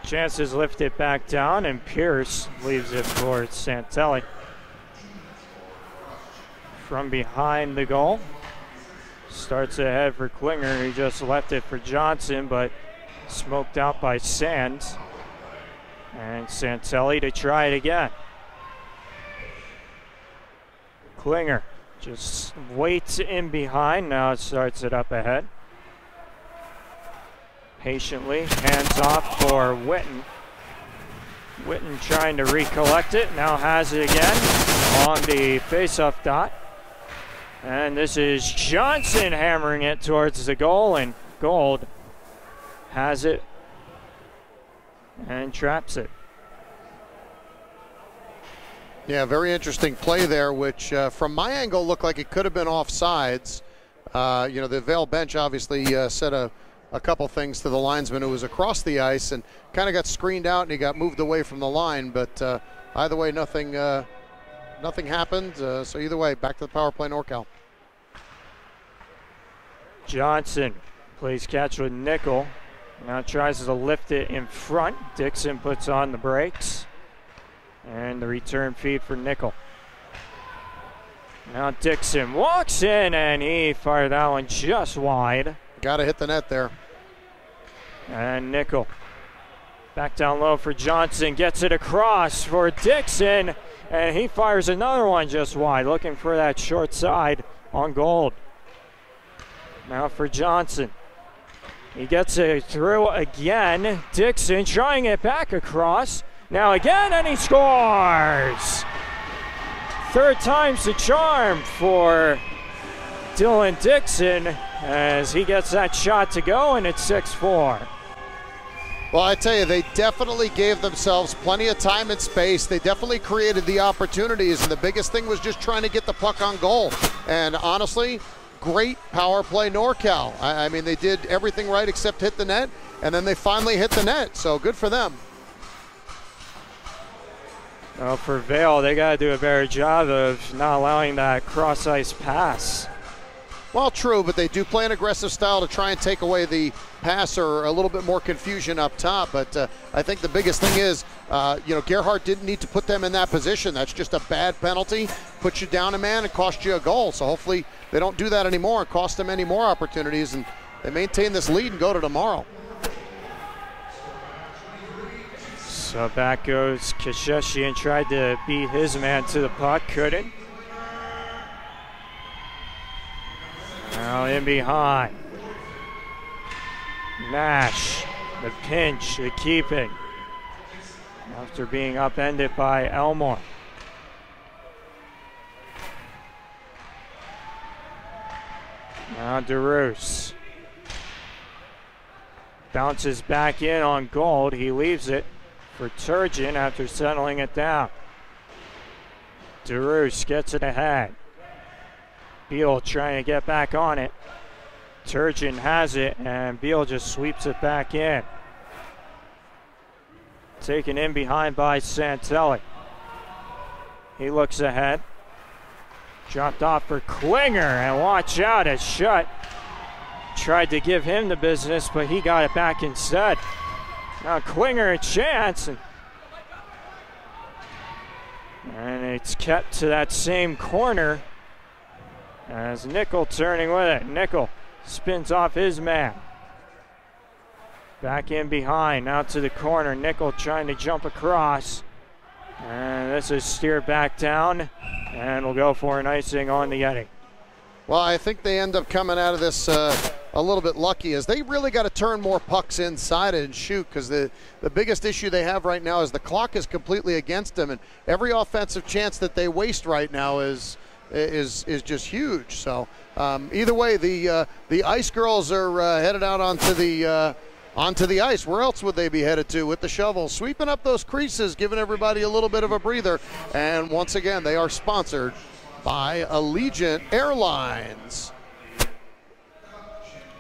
Chances lift it back down, and Pierce leaves it for Santelli. From behind the goal. Starts ahead for Klinger. He just left it for Johnson, but smoked out by Sands. And Santelli to try it again. Klinger just waits in behind. Now it starts it up ahead. Patiently, hands off for Witten. Witten trying to recollect it. Now has it again on the face-off dot. And this is Johnson hammering it towards the goal, and Gold has it and traps it. Yeah, very interesting play there, which from my angle looked like it could have been offsides. The Vail bench obviously said a couple things to the linesman who was across the ice and kind of got screened out, and he got moved away from the line. But either way, nothing happened. So either way, back to the power play, NorCal. Johnson plays catch with Nickel. Now tries to lift it in front. Dixon puts on the brakes. And the return feed for Nickel. Now Dixon walks in, and he fired that one just wide. Got to hit the net there. And Nickel back down low for Johnson. Gets it across for Dixon. And he fires another one just wide, looking for that short side on Gold. Now for Johnson. He gets it through again. Dixon trying it back across. Now again, and he scores! Third time's the charm for Dylan Dixon as he gets that shot to go, and it's 6-4. Well, I tell you, they definitely gave themselves plenty of time and space. They definitely created the opportunities, and the biggest thing was just trying to get the puck on goal. And honestly, great power play NorCal. I mean, they did everything right except hit the net, and then they finally hit the net, so good for them. Well, for Vail, they got to do a better job of not allowing that cross-ice pass. Well, true, but they do play an aggressive style to try and take away the pass or a little bit more confusion up top. But I think the biggest thing is, Gerhardt didn't need to put them in that position. That's just a bad penalty. Put you down a man and cost you a goal. So hopefully they don't do that anymore and cost them any more opportunities, and they maintain this lead and go to tomorrow. So back goes Kasheshian, tried to beat his man to the puck, couldn't. Now in behind. Nash, the pinch, the keeping. After being upended by Elmore. Now DeRoos. Bounces back in on Gold. He leaves it for Turgeon after settling it down. DeRoos gets it ahead. Beal trying to get back on it. Turgeon has it, and Beal just sweeps it back in. Taken in behind by Santelli. He looks ahead. Dropped off for Klinger, and watch out, as Schutt tried to give him the business, but he got it back instead. Now Klinger a chance, and it's kept to that same corner as Nickel turning with it. Nickel spins off his man. Back in behind, now to the corner. Nickel trying to jump across, and this is steered back down, and we'll go for an icing on the Yeti. Well, I think they end up coming out of this a little bit lucky, as they really got to turn more pucks inside and shoot, because the biggest issue they have right now is the clock is completely against them, and every offensive chance that they waste right now is just huge. So either way, the Ice Girls are headed out onto the ice. Where else would they be headed to? With the shovel, sweeping up those creases, giving everybody a little bit of a breather. And once again, they are sponsored by Allegiant Airlines.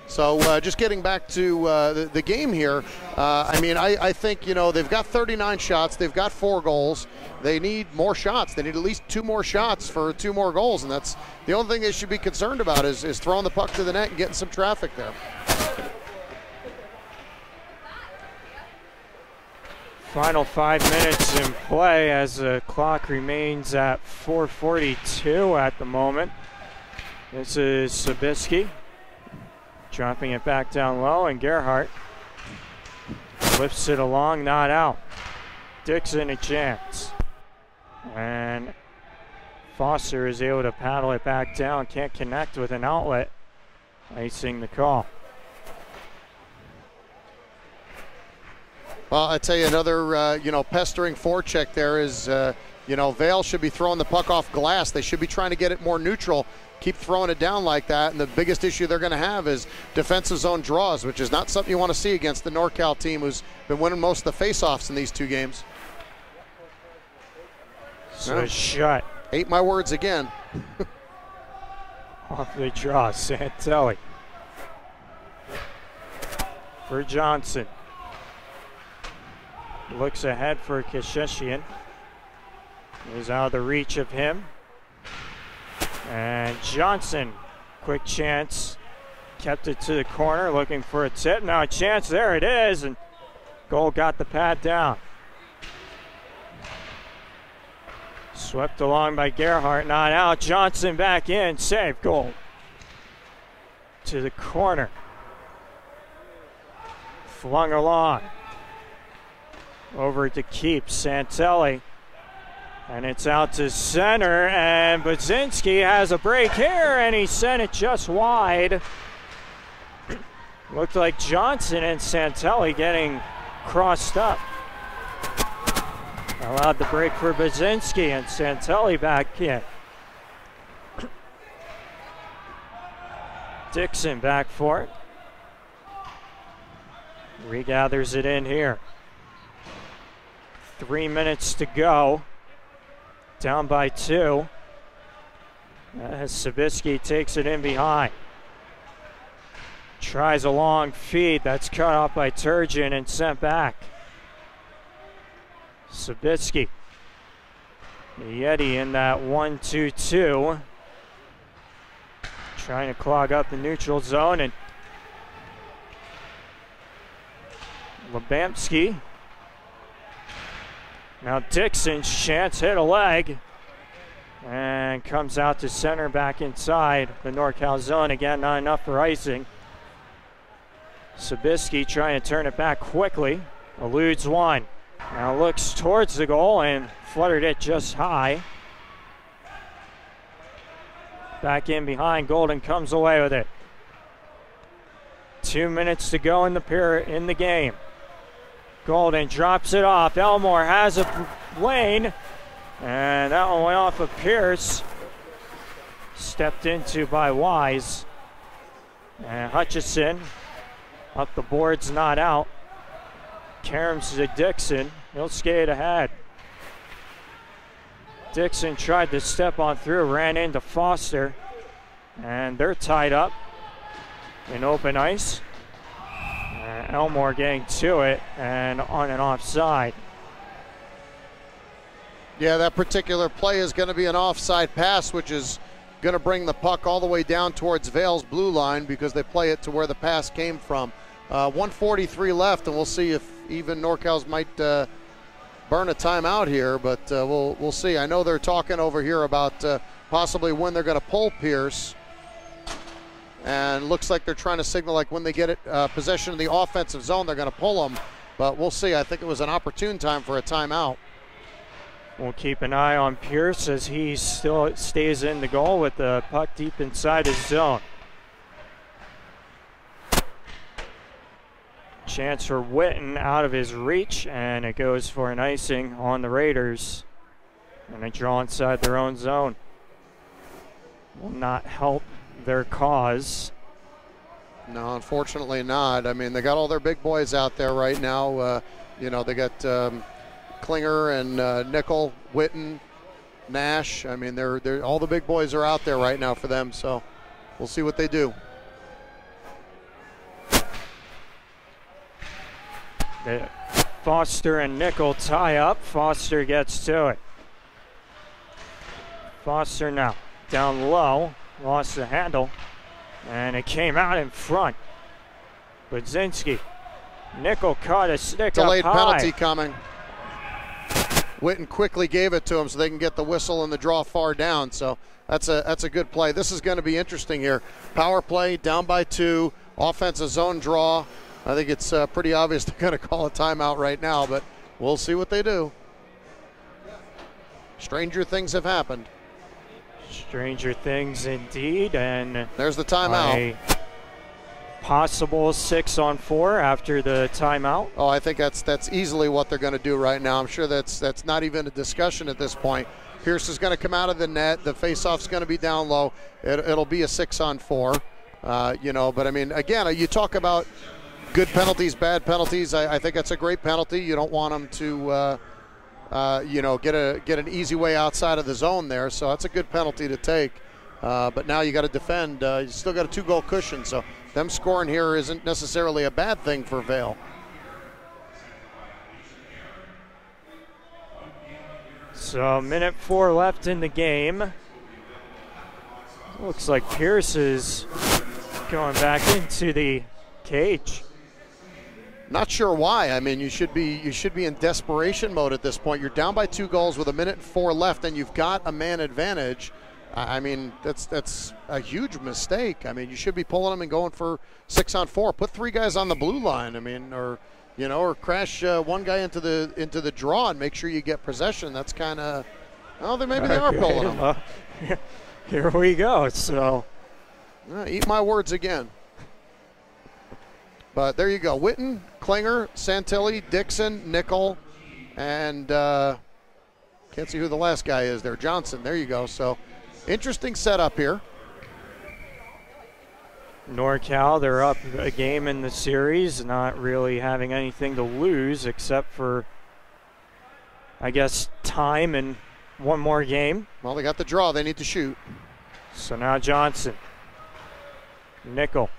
So just getting back to the game here, I think, they've got 39 shots. They've got 4 goals. They need more shots. They need at least 2 more shots for 2 more goals, and that's the only thing they should be concerned about is throwing the puck to the net and getting some traffic there. Final 5 minutes in play as the clock remains at 4:42 at the moment. This is Sabisky dropping it back down low, and Gerhardt lifts it along, not out. Dixon a chance. And Foster is able to paddle it back down, can't connect with an outlet, icing the call. Well, I tell you, another, pestering forecheck there is, Vail should be throwing the puck off glass. They should be trying to get it more neutral, keep throwing it down like that, and the biggest issue they're going to have is defensive zone draws, which is not something you want to see against the NorCal team who's been winning most of the faceoffs in these 2 games. So Schutt. Ate my words again. Off the draw, Santelli. For Johnson. Looks ahead for Kasheshian. Is out of the reach of him. And Johnson, quick chance. Kept it to the corner, looking for a tip. Now a chance, there it is, and goal got the pad down. Swept along by Gerhardt, not out. Johnson back in, save, goal. To the corner. Flung along. Over to keep Santelli, and it's out to center, and Budzinski has a break here, and he sent it just wide. Looked like Johnson and Santelli getting crossed up. Allowed the break for Budzinski, and Santelli back in. Dixon back for it. Regathers it in here. 3 minutes to go. Down by 2. As Sabisky takes it in behind. Tries a long feed. That's cut off by Turgeon and sent back. Sabisky Yeti in that 1-2-2. Trying to clog up the neutral zone, and Lebamski. Now Dixon's chance, hit a leg, and comes out to center back inside the NorCal zone. Again, not enough for icing. Sabisky trying to turn it back quickly, eludes one. Now looks towards the goal and fluttered it just high. Back in behind, Golden comes away with it. 2 minutes to go in the game. Golden drops it off. Elmore has a lane, and that one went off of Pierce. Stepped into by Wise. And Hutchison up the boards, not out. Caroms to Dixon. He'll skate ahead. Dixon tried to step on through, ran into Foster, and they're tied up in open ice. Elmore getting to it and on and offside. Yeah, that particular play is going to be an offside pass, which is going to bring the puck all the way down towards Vail's blue line because they play it to where the pass came from. 1:43 left, and we'll see if even NorCal's might burn a timeout here, but we'll see. I know they're talking over here about possibly when they're going to pull Pierce, and looks like they're trying to signal like when they get it possession in the offensive zone, they're going to pull him, but we'll see. I think it was an opportune time for a timeout. We'll keep an eye on Pierce as he still stays in the goal with the puck deep inside his zone. Chance for Witten out of his reach, and it goes for an icing on the Raiders. And a draw inside their own zone will not help their cause. No, unfortunately not. I mean, they got all their big boys out there right now. You know, they got Klinger and Nickel, Witten, Nash. I mean, they're all the big boys are out there right now for them, so we'll see what they do. Foster and Nickel tie up. Foster gets to it. Foster now down low, lost the handle, and it came out in front. Budzinski. Nickel caught a stick delayed up high. Penalty coming. Witten quickly gave it to him so they can get the whistle and the draw far down. So that's a good play. This is going to be interesting here. Power play, down by 2, offensive zone draw. I think it's pretty obvious they're going to call a timeout right now, but we'll see what they do. Stranger things have happened. Stranger things indeed, and there's the timeout. A possible 6-on-4 after the timeout. Oh, I think that's easily what they're going to do right now. I'm sure that's not even a discussion at this point. Pierce is going to come out of the net. The faceoff's going to be down low. It'll be a 6-on-4. You know, but I mean, again, you talk about good penalties, bad penalties. I think that's a great penalty. You don't want them to, you know, get an easy way outside of the zone there. So that's a good penalty to take. But now you got to defend. You still got a 2-goal cushion. So them scoring here isn't necessarily a bad thing for Vail. So minute 4 left in the game. Looks like Pierce is going back into the cage. Not sure why. I mean, you should be in desperation mode at this point. You're down by 2 goals with 1:04 left, and you've got a man advantage. I mean, that's a huge mistake. I mean, you should be pulling them and going for 6-on-4. Put 3 guys on the blue line. I mean, or you know, or crash one guy into the draw and make sure you get possession. That's kind of, oh, maybe they are pulling them. Here we go. So, eat my words again. But there you go. Witten, Klinger, Santilli, Dixon, Nickel, and can't see who the last guy is there. Johnson. There you go. So interesting setup here. NorCal, they're up a game in the series, not really having anything to lose except for, I guess, time and one more game. Well, they got the draw. They need to shoot. So now Johnson. Nickel.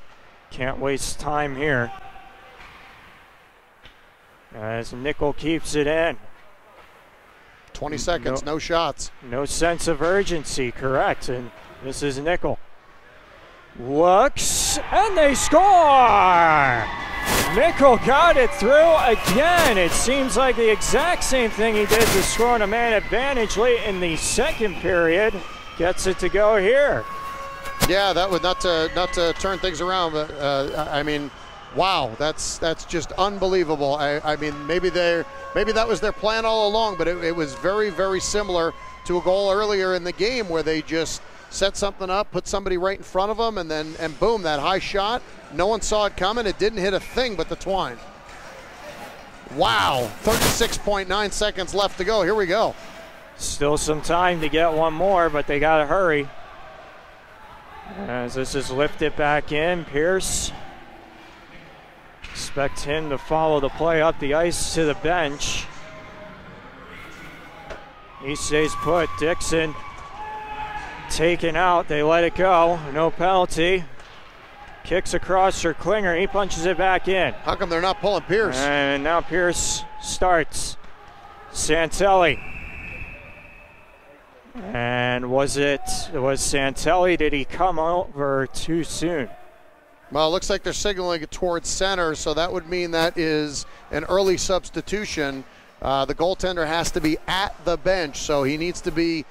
Can't waste time here. As Nickel keeps it in. 20 seconds, no shots. No sense of urgency, correct. And this is Nickel. Looks, and they score! Nickel got it through again. It seems like the exact same thing he did to score on a man advantage late in the second period. Gets it to go here. Yeah, that would not to turn things around, but I mean, wow, that's just unbelievable. I mean, maybe that was their plan all along, but it was very, very similar to a goal earlier in the game where they just set something up, put somebody right in front of them, and boom, that high shot. No one saw it coming. It didn't hit a thing but the twine. Wow, 36.9 seconds left to go. Here we go. Still some time to get one more, but they got to hurry. As this is lifted back in, Pierce. Expect him to follow the play up the ice to the bench. He stays put. Dixon taken out. They let it go. No penalty. Kicks across for Klinger. He punches it back in. How come they're not pulling Pierce? And now Pierce starts. Santelli. And was Santelli? Did he come over too soon? Well, it looks like they're signaling it towards center, so that would mean that is an early substitution. The goaltender has to be at the bench, so he needs to be,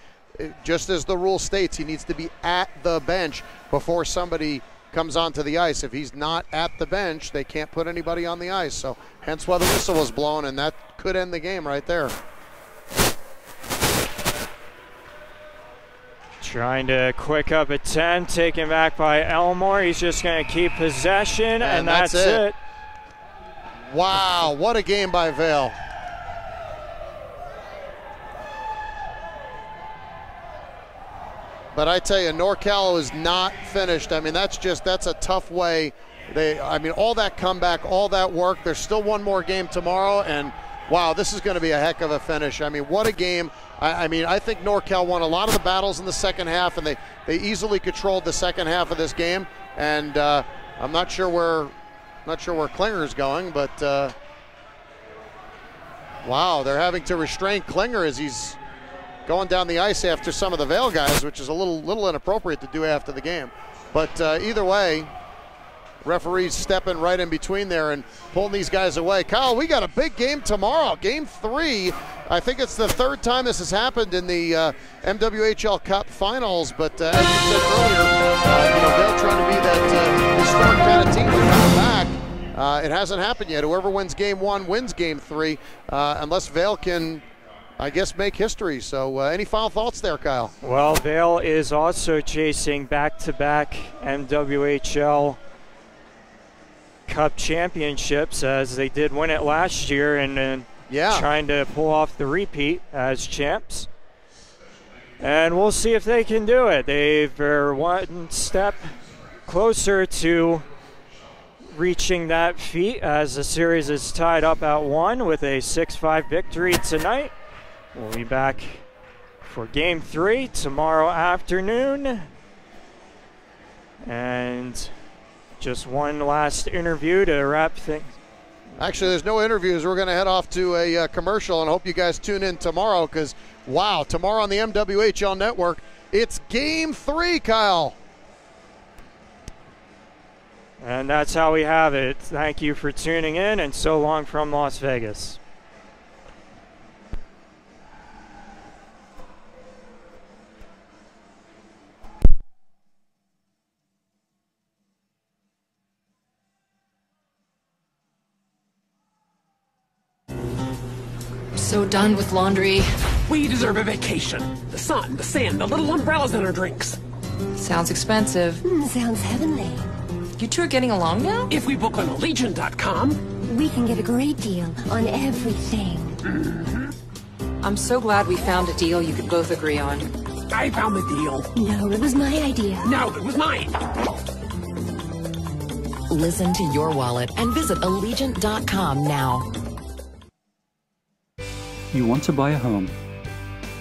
just as the rule states, he needs to be at the bench before somebody comes onto the ice. If he's not at the bench, they can't put anybody on the ice, so hence why the whistle was blown, and that could end the game right there. Trying to quick up attempt, taken back by Elmore. He's just going to keep possession, and that's it. Wow, what a game by Vail. But I tell you, NorCal is not finished. I mean, that's a tough way. I mean, all that comeback, all that work. There's still one more game tomorrow, and wow, this is going to be a heck of a finish. I mean, what a game. I mean, I think NorCal won a lot of the battles in the second half, and they easily controlled the second half of this game. And I'm not sure where Klinger's going, but wow, they're having to restrain Klinger as he's going down the ice after some of the Vail guys, which is a little inappropriate to do after the game. But either way, referees stepping right in between there and pulling these guys away. Kyle, we got a big game tomorrow, Game 3. I think it's the third time this has happened in the MWHL Cup Finals, but as you said earlier, Vail trying to be that historic kind of team to come back. It hasn't happened yet. Whoever wins Game 1 wins Game 3, unless Vail can, I guess, make history. So any final thoughts there, Kyle? Well, Vail is also chasing back-to-back MWHL Cup championships, as they did win it last year, and trying to pull off the repeat as champs. And we'll see if they can do it. They're one step closer to reaching that feat, as the series is tied up at 1 with a 6-5 victory tonight. We'll be back for Game 3 tomorrow afternoon. And just one last interview to wrap things. Actually, there's no interviews. We're going to head off to a commercial, and hope you guys tune in tomorrow, because, wow, tomorrow on the MWHL Network, it's Game 3, Kyle. And that's how we have it. Thank you for tuning in, and so long from Las Vegas. So done with laundry. We deserve a vacation. The sun, the sand, the little umbrellas in our drinks. Sounds expensive. Sounds heavenly. You two are getting along now? If we book on Allegiant.com, we can get a great deal on everything. I'm so glad we found a deal you could both agree on. I found the deal. No, it was my idea. No, it was mine. Listen to your wallet and visit Allegiant.com now. You want to buy a home,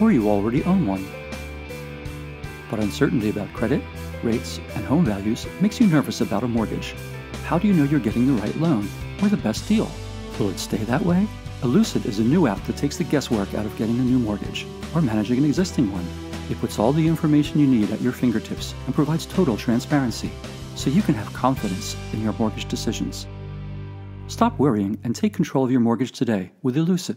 or you already own one. But uncertainty about credit, rates, and home values makes you nervous about a mortgage. How do you know you're getting the right loan or the best deal? Will it stay that way? Elucid is a new app that takes the guesswork out of getting a new mortgage or managing an existing one. It puts all the information you need at your fingertips and provides total transparency, so you can have confidence in your mortgage decisions. Stop worrying and take control of your mortgage today with Elucid.